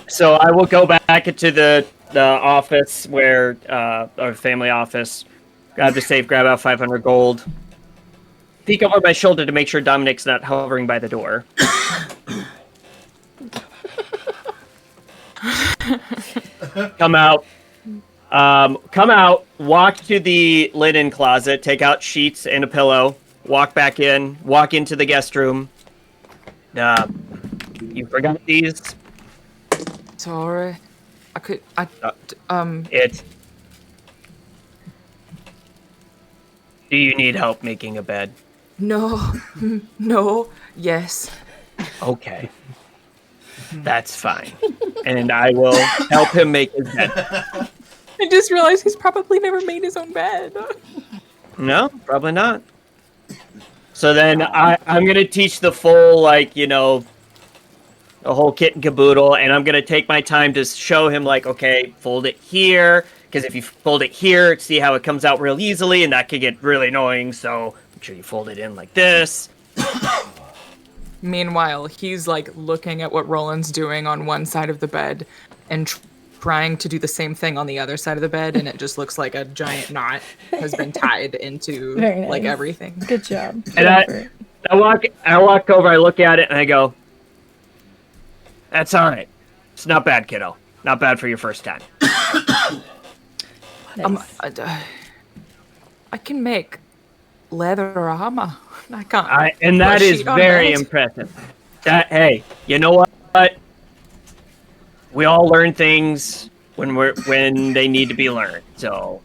So I will go back into the office where our family office. Grab the safe. Grab out 500 gold. Peek over my shoulder to make sure Dominic's not hovering by the door. Come out. Come out. Walk to the linen closet. Take out sheets and a pillow. Walk back in. Walk into the guest room. You forgot these. Sorry. It. Do you need help making a bed? No. No. Yes. Okay. That's fine. And I will help him make his bed. I just realized he's probably never made his own bed. No, probably not. So then I'm going to teach the full, the whole kit and caboodle, and I'm going to take my time to show him, okay, fold it here, because if you fold it here, see how it comes out real easily, and that could get really annoying, so make sure you fold it in like this. Meanwhile, he's looking at what Roland's doing on one side of the bed and trying to do the same thing on the other side of the bed, and it just looks like a giant knot has been tied into Very nice. everything. Good job. And I walk over, I look at it, and I go, "That's all right. It's not bad, kiddo. Not bad for your first time." I can make leather armor. I can't. And that is very impressive. Hey, you know what? We all learn things when they need to be learned. So,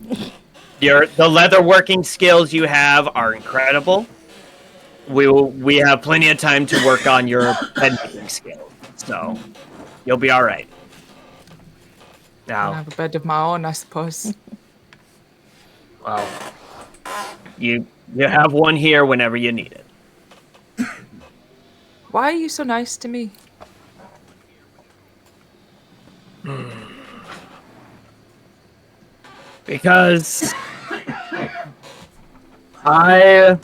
the leather working skills you have are incredible. We have plenty of time to work on your bed making skills. So, you'll be all right. I Now, have a bed of my own, I suppose. well, you have one here whenever you need it. Why are you so nice to me? Because I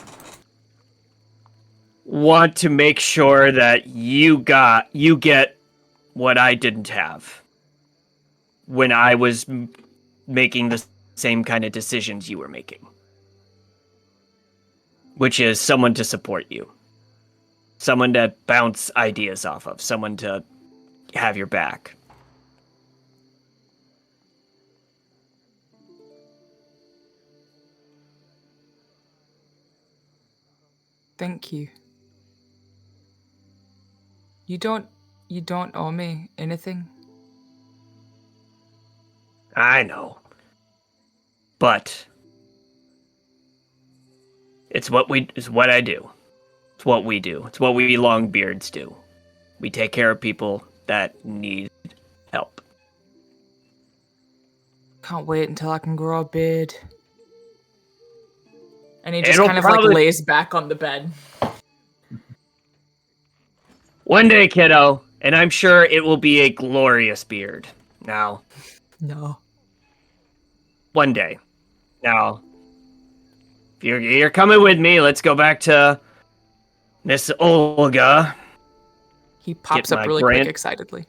want to make sure that you get what I didn't have when I was making the same kind of decisions you were making, which is someone to support you, someone to bounce ideas off of, someone to have your back. Thank you. You don't owe me anything. I know. But it's what I do. It's what we do. It's what we Longbeards do. We take care of people that need help. Can't wait until I can grow a beard. And he just It'll kind of probably- lays back on the bed. One day, kiddo, and I'm sure it will be a glorious beard. Now, No. one day. Now, if you're coming with me, let's go back to Miss Olga. He pops Get up my really brand- quick excitedly.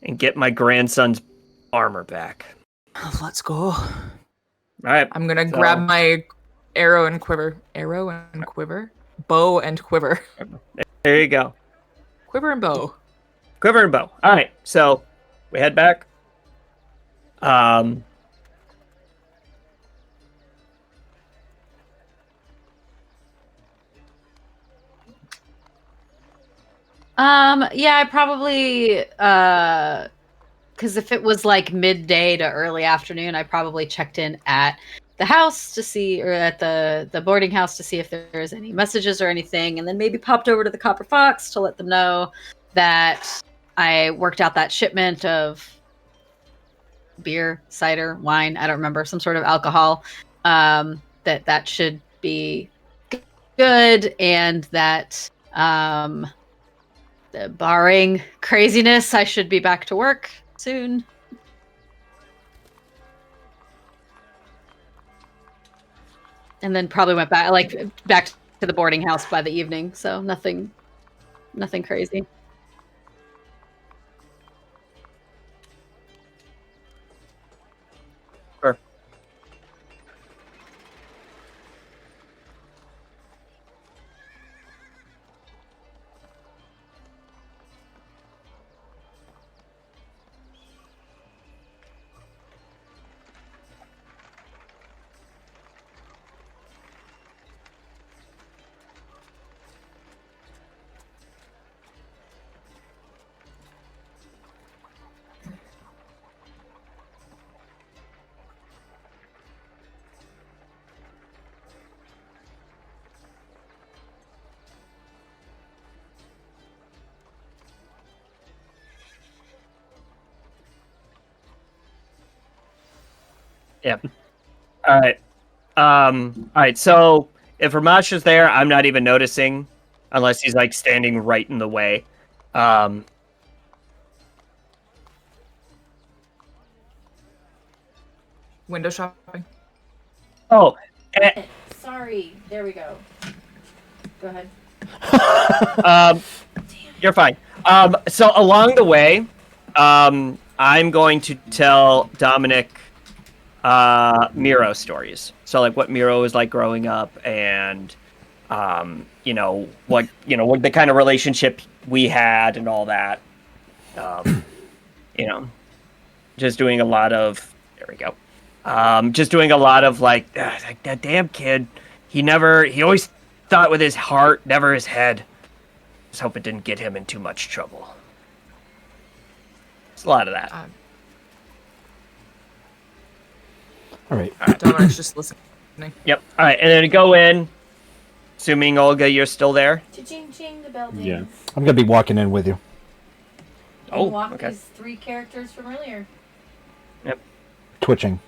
and get my grandson's armor back. Let's go. All right. I'm gonna grab my arrow and quiver. Arrow and quiver? Bow and quiver. There you go. Quiver and bow. Quiver and bow. All right. So we head back. Yeah, I probably because if it was like midday to early afternoon, I probably checked in at the house to see, or at the boarding house to see if there's any messages or anything, and then maybe popped over to the Copper Fox to let them know that I worked out that shipment of beer, cider, wine, I don't remember, some sort of alcohol, that should be good, and that barring craziness, I should be back to work soon. And then probably went back to the boarding house by the evening, so nothing crazy. Sure. Yep. All right. All right. So if Ramash is there, I'm not even noticing, unless he's like standing right in the way. Window shopping. Oh. Sorry. There we go. Go ahead. You're fine. So along the way, I'm going to tell Dominic Miro stories. So like what Miro was like growing up, and what the kind of relationship we had and all that. Just doing a lot of just doing a lot of like that damn kid. He always thought with his heart, never his head. Let's hope it didn't get him in too much trouble. It's a lot of that. All right. Dominic's just listening. Yep. All right, and then go in. Assuming Olga, you're still there. Ching ching, the bell dings. Yeah. I'm gonna be walking in with you. And walk these 3 characters from earlier. Yep. Twitching.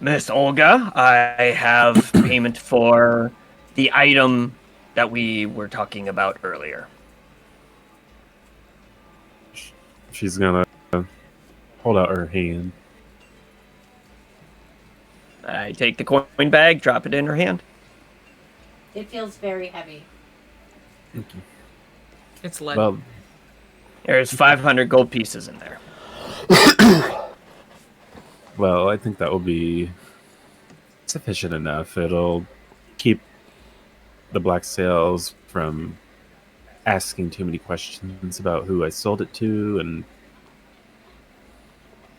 Miss Olga, I have payment for the item that we were talking about earlier. She's gonna hold out her hand. I take the coin bag, drop it in her hand. It feels very heavy. Thank you. It's lead. Well, There's 500 gold pieces in there. well, I think that will be sufficient enough. It'll keep the Black Sails from asking too many questions about who I sold it to, and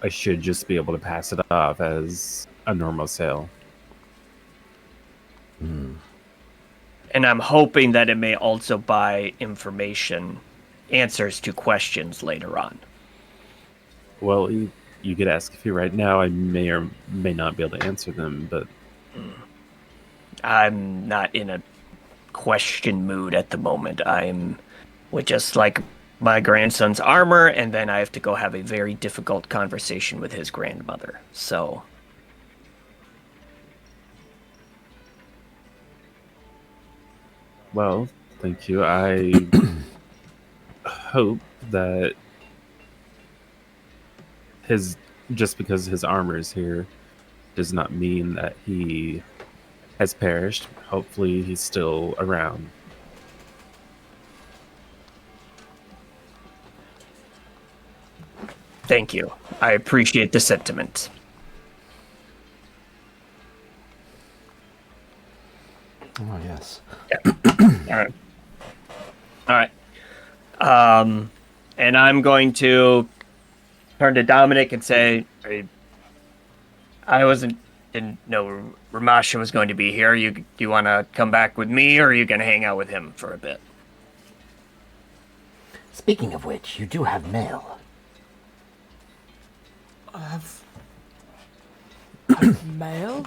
I should just be able to pass it off as a normal sale. And I'm hoping that it may also buy answers to questions later on. Well, you could ask a few right now. I may or may not be able to answer them, but I'm not in a question mood at the moment. I'm with just like my grandson's armor, and then I have to go have a very difficult conversation with his grandmother. So well, thank you. I hope that just because his armor is here does not mean that he has perished. Hopefully he's still around. Thank you. I appreciate the sentiment. Oh, yes. Yeah. All right. And I'm going to turn to Dominic and say, didn't know Ramasha was going to be here. Do you want to come back with me, or are you going to hang out with him for a bit? Speaking of which, you do have mail. I have mail?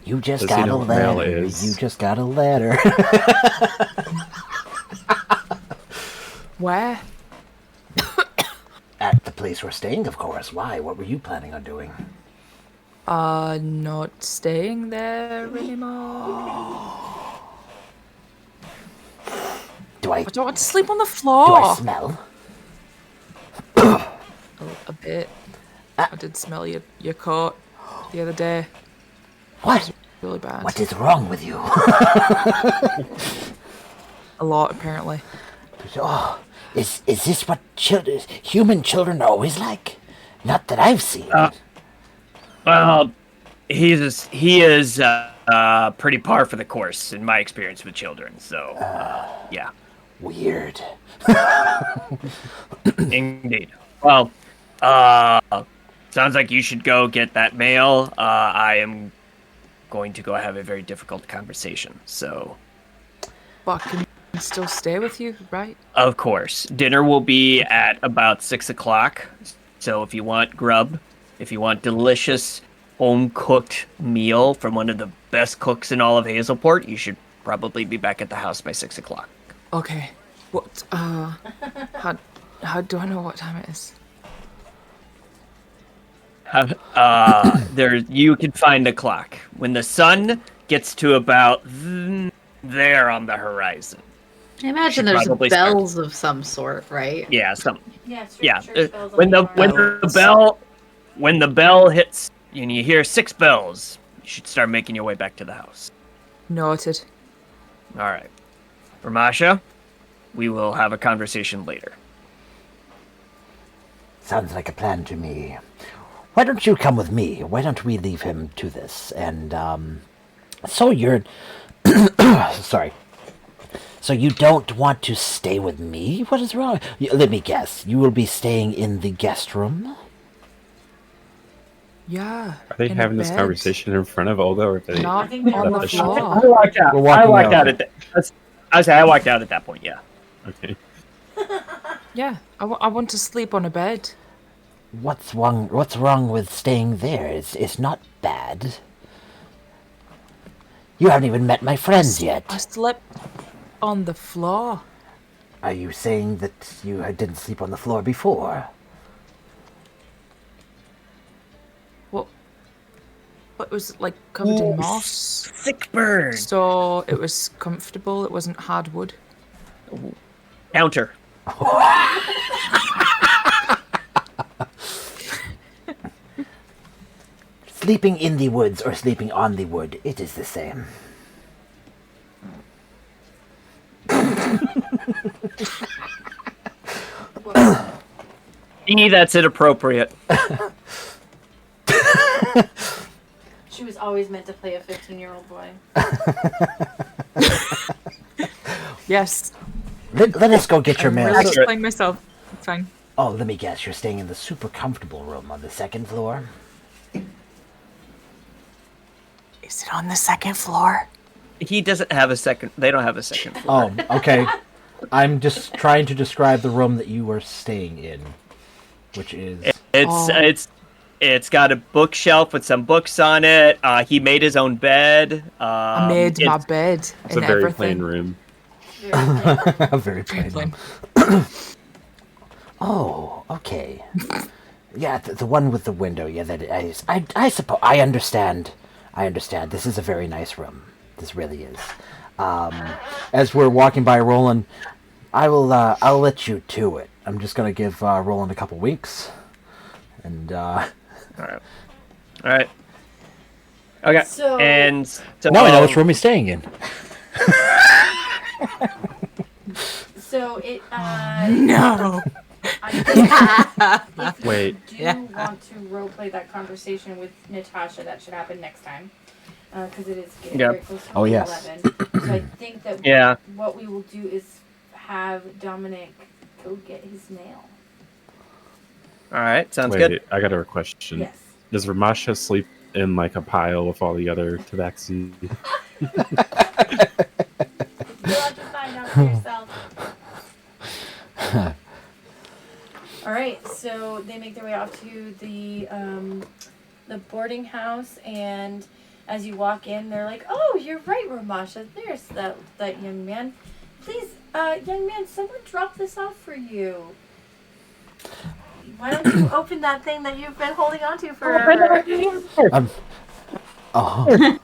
You just Does he got a know what mail letter. is? You just got a letter. Where? At the place we're staying, of course. Why? What were you planning on doing? Not staying there anymore. I don't want to sleep on the floor. Do I smell? A bit. I did smell your coat the other day. What? It was really bad. What is wrong with you? A lot, apparently. Oh, is this what human children are always like? Not that I've seen. Well, he is pretty par for the course in my experience with children. So, yeah. Weird. Indeed. Well, sounds like you should go get that mail. I am going to go have a very difficult conversation. So, But I can still stay with you, right? of course, dinner will be at about 6 o'clock. So if you want grub, if you want delicious home-cooked meal from one of the best cooks in all of Hazelport, you should probably be back at the house by 6 o'clock. Okay. What? How do I know what time it is? There, you can find the clock when the sun gets to about there on the horizon. I imagine Should there's probably bells of some sort, right? Yeah, some. Yeah, Yeah, church bells on when the the when the bell hits and you hear 6 bells, you should start making your way back to the house. Noted. All right, Ramasha, we will have a conversation later. Sounds like a plan to me. Why don't you come with me? Why don't we leave him to this? And, so you're... Sorry. So you don't want to stay with me? What is wrong? Let me guess. You will be staying in the guest room? Yeah. Are they in having this bed. conversation in front of Olga, or are they Not left on the the shop? floor. I walked out. We're walking I walked out. out at I walked out at that point. Yeah. Okay. Yeah, I want to sleep on a bed. What's wrong with staying there? It's not bad. You haven't even met my friends yet. I slept on the floor. Are you saying that you didn't sleep on the floor before? Well, but it was like covered in moss. Sick bird. So it was comfortable. It wasn't hardwood. Counter. Sleeping in the woods or sleeping on the wood, it is the same. That's inappropriate. She was always meant to play a 15-year-old boy. Yes. Let us go get your mail. I'm really playing myself. It's fine. Oh, let me guess. You're staying in the super comfortable room on the second floor? Is it on the second floor? He doesn't have a second. They don't have a second floor. Oh, okay. I'm just trying to describe the room that you are staying in, which is... It's got a bookshelf with some books on it. He made his own bed. I made my bed. It's a very plain room. A very plain room. Oh, okay. Yeah, the one with the window. Yeah, that is. I suppose I understand. I understand. This is a very nice room. This really is. As we're walking by Roland, I'll let you to it. I'm just gonna give Roland a couple weeks, and All right. Okay. So- And so now I know which room he's staying in. So it No. If Wait. you do want to roleplay that conversation with Natasha, that should happen next time. Because it is getting very close to 11. So I think that what we will do is have Dominic go get his nail. All right, sounds Wait, good. I got a question. Yes. Does Ramasha sleep in like a pile with all the other tabaxi? You'll have to find out for yourself. All right, so they make their way off to the boarding house, and as you walk in, they're like, "Oh, you're right, Ramasha. There's that young man. Please, young man, someone drop this off for you. Why don't you open that thing that you've been holding on to forever?" Oh, look,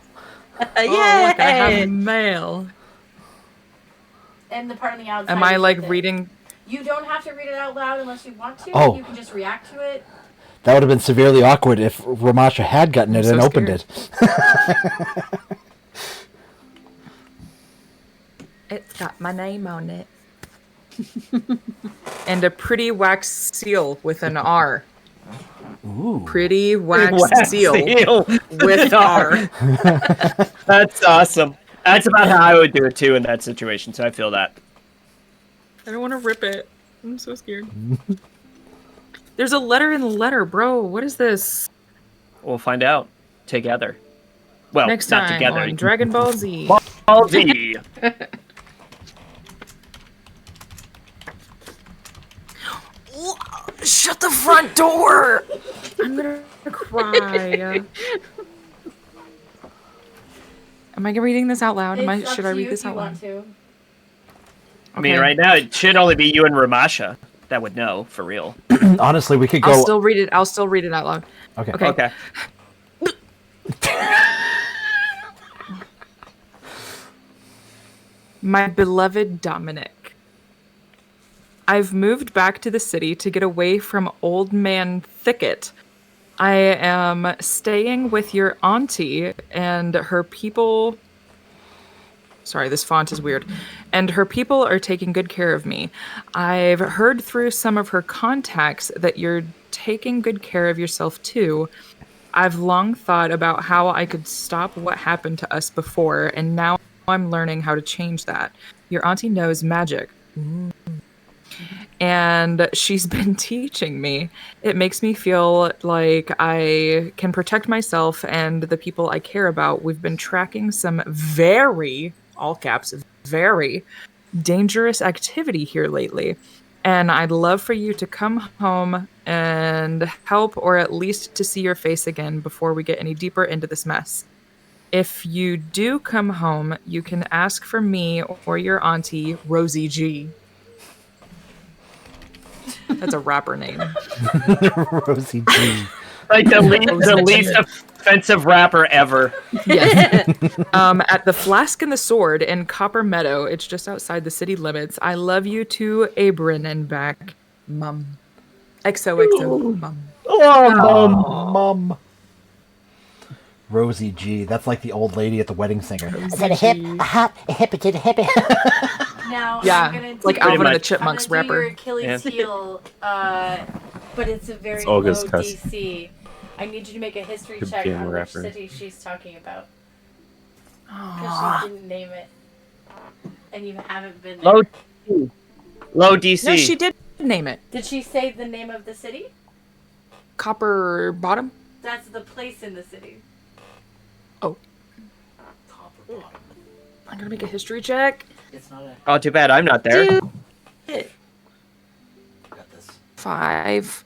I have mail. And the part on the outside. Am I is like with it. reading? You don't have to read it out loud unless you want to. Oh. You can just react to it. That would have been severely awkward if Ramasha had gotten it and opened it. It's got my name on it. And a pretty wax seal with an R. Ooh. Pretty wax seal with R. That's awesome. That's about how I would do it too in that situation, so I feel that. I don't want to rip it. I'm so scared. There's a letter in the letter, bro. What is this? We'll find out together. Well, Next not time together. on Dragon Ball Z. Ball Z. Shut the front door! I'm gonna cry. Am I reading this out loud? Should I read this out loud? I mean, right now it should only be you and Ramasha that would know for real. Honestly, we could go. I'll still read it out loud. Okay. Okay. My beloved Dominic, I've moved back to the city to get away from Old Man Thicket. I am staying with your auntie and her people. Sorry, this font is weird. And her people are taking good care of me. I've heard through some of her contacts that you're taking good care of yourself too. I've long thought about how I could stop what happened to us before, and now I'm learning how to change that. Your auntie knows magic. And she's been teaching me. It makes me feel like I can protect myself and the people I care about. We've been tracking some very, all caps, very dangerous activity here lately. And I'd love for you to come home and help, or at least to see your face again before we get any deeper into this mess. If you do come home, you can ask for me or your auntie, Rosie G. That's a rapper name. Rosie G. Like the least offensive rapper ever. Yes. At the Flask and the Sword in Copper Meadow. It's just outside the city limits. I love you to Abrin and back, Mum. XOXO, Mum. Oh, Mum. Rosie G. That's like the old lady at the wedding singer. Is that a hip, a hop, a hip, a hip? Now, Yeah, I'm gonna like do, Alvin and the I'm Chipmunks gonna do rapper. your Achilles heel, but it's a very It's low Olga's cousin. DC. I need you to make a history Could check be a on which rapper. city she's talking about. Because she didn't name it. And you haven't been there. Low DC. No, she did name it. Did she say the name of the city? Copper Bottom? That's the place in the city. Oh. I'm gonna make a history check. It's not a. Oh, too bad I'm not there. Dude. Got this. 5.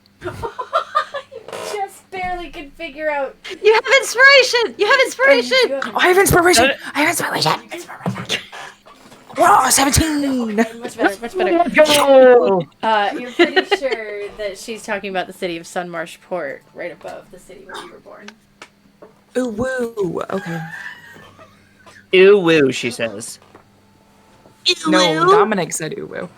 Just barely could figure out. You have inspiration! You have inspiration! Oh, I have inspiration! I have inspiration! Whoa, 17! Much better, much better. Go! You're pretty sure that she's talking about the city of Sunmarsh Port, right above the city where you were born. Ooh, woo. Okay. Ew woo, she says. No, Dominic said ooh, woo.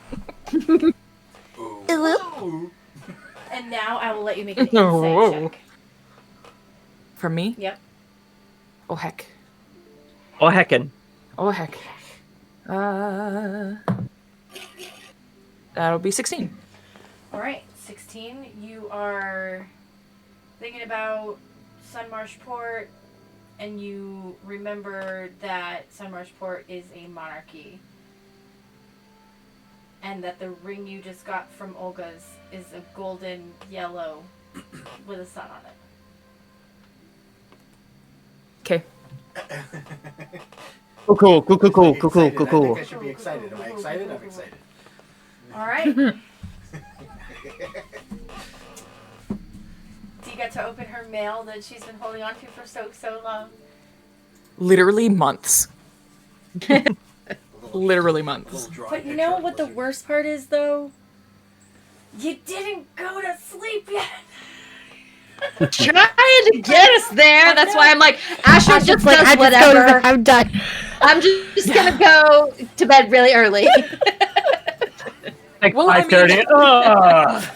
And now I will let you make an insight check. From me? Yep. Oh, heck. Oh, heckin'. Oh, heck. That'll be 16. Alright, 16. You are thinking about Sunmarshport, and you remember that Sunmarshport is a monarchy. And that the ring you just got from Olga's is a golden yellow with a sun on it. Okay. Cool. I think I should be excited. Am I excited? I'm excited. Alright. Do you get to open her mail that she's been holding on to for so long? Literally months. Literally months. But you know what the worst part is, though? You didn't go to sleep yet. Trying to get us there. That's why I'm like, Asher just like, does I just whatever. I'm done. I'm just gonna go to bed really early. Like Well, I 5:30.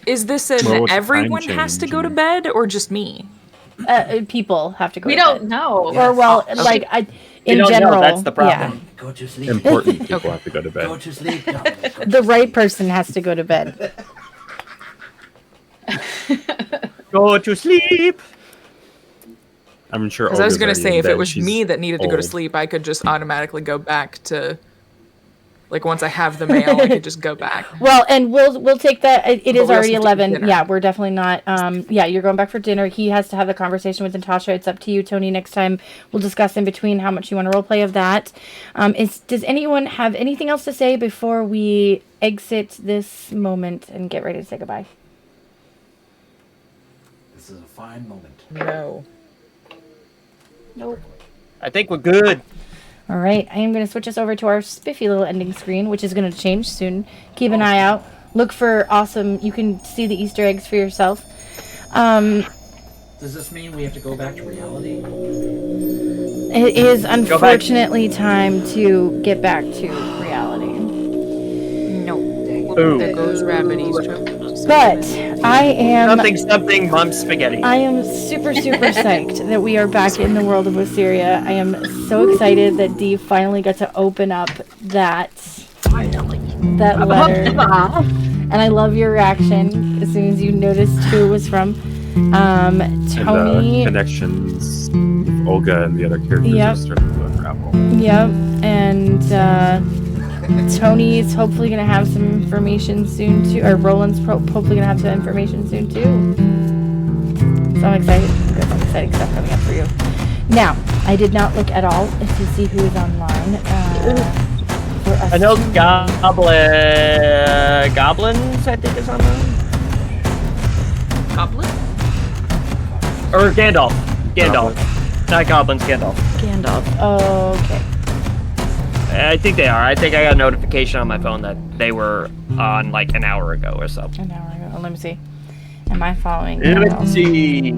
Is this an Well, what's the everyone time has to change? go to bed or just me? People have to go We to don't bed. know. Or, well, okay. like, We in don't know, general. that's the problem. Go to sleep. Important people have to go to bed. Go to sleep, Dominic. Go to The right person has to go to bed. Go to sleep. I'm sure. Because I was Olga's gonna already say, in if it bed. was She's me that needed to go to old. sleep, I could just automatically go back to. Like once I have the mail, I could just go back. Well, and we'll take that. It But is we already also have to eat 11. dinner. Yeah, we're definitely not. Yeah, you're going back for dinner. He has to have the conversation with Natasha. It's up to you, Tony. Next time we'll discuss in between how much you want to roleplay of that. Does anyone have anything else to say before we exit this moment and get ready to say goodbye? This is a fine moment. No. Nope. I think we're good. All right, I am going to switch us over to our spiffy little ending screen, which is going to change soon. Keep an eye out. Look for awesome. You can see the Easter eggs for yourself. Does this mean we have to go back to reality? It is unfortunately time to get back to reality. No. Ooh. There goes Rabbit Easter. But I am Something, mom spaghetti. I am super psyched that we are back in the world of Ocerrya. I am so excited that Dee finally got to open up that letter. And I love your reaction as soon as you noticed who it was from. Tony. And connections with Olga and the other characters Yep. are starting to unravel. Yep, and Tony's hopefully gonna have some information soon too, or Roland's hopefully gonna have some information soon too. So I'm excited. We've got some exciting stuff coming up for you. Now, I did not look at all to see who is online. For us I know to- Goblins, I think, is on there. Goblin? Or Gandalf. Not Goblins, Gandalf. Gandalf. Okay. I think they are. I think I got a notification on my phone that they were on like an hour ago or so. An hour ago. Oh, let me see. Am I following? Let's see.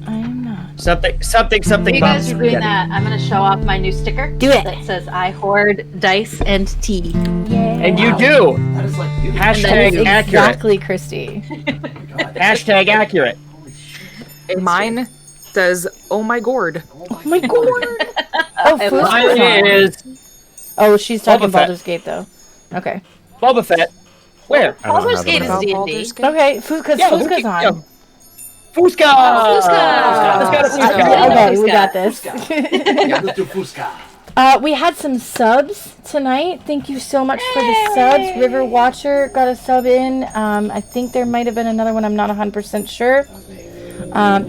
I am not. Something. While you guys are doing spaghetti. that, I'm gonna show off my new sticker. Do it. That says I hoard dice and tea. Yeah. And you do. That is like you. That is Hashtag accurate. exactly Christy. Hashtag accurate. Mine says, "Oh my gourd." Oh my god. Oh, Foos Mine was on. is Oh, she's talking Boba Fett. Baldur's Gate though. Okay. Boba Fett. Where? I don't Baldur's have Gate it is on. D&D. Baldur's Gate? Okay, because Fooska's on. yeah. Fusca! Fusca! Let's go to Fusca. Okay, we got this. Let's do Fusca. We had some subs tonight. Thank you so much for the subs. River Watcher got a sub in. I think there might have been another one. I'm not 100% sure.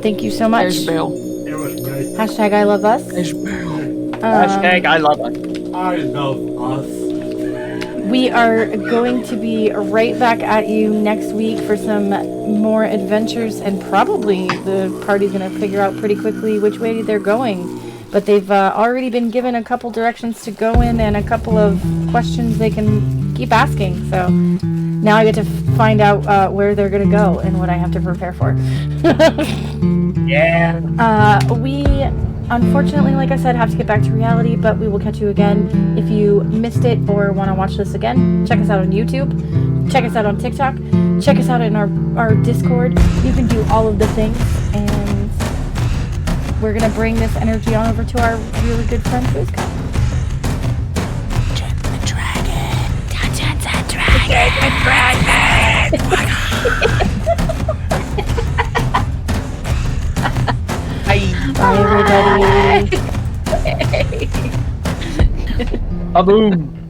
Thank you so much. There's Bill. It was great. Hashtag I love us. There's Bill. Hashtag I love it. I love us. We are going to be right back at you next week for some more adventures, and probably the party's going to figure out pretty quickly which way they're going. But they've already been given a couple directions to go in and a couple of questions they can keep asking. So now I get to find out where they're going to go and what I have to prepare for. Yeah. We unfortunately, like I said, have to get back to reality, but we will catch you again. If you missed it or want to watch this again, check us out on YouTube, check us out on TikTok, check us out in our Discord. You can do all of the things, and we're going to bring this energy on over to our really good friend, Fusca. A boom.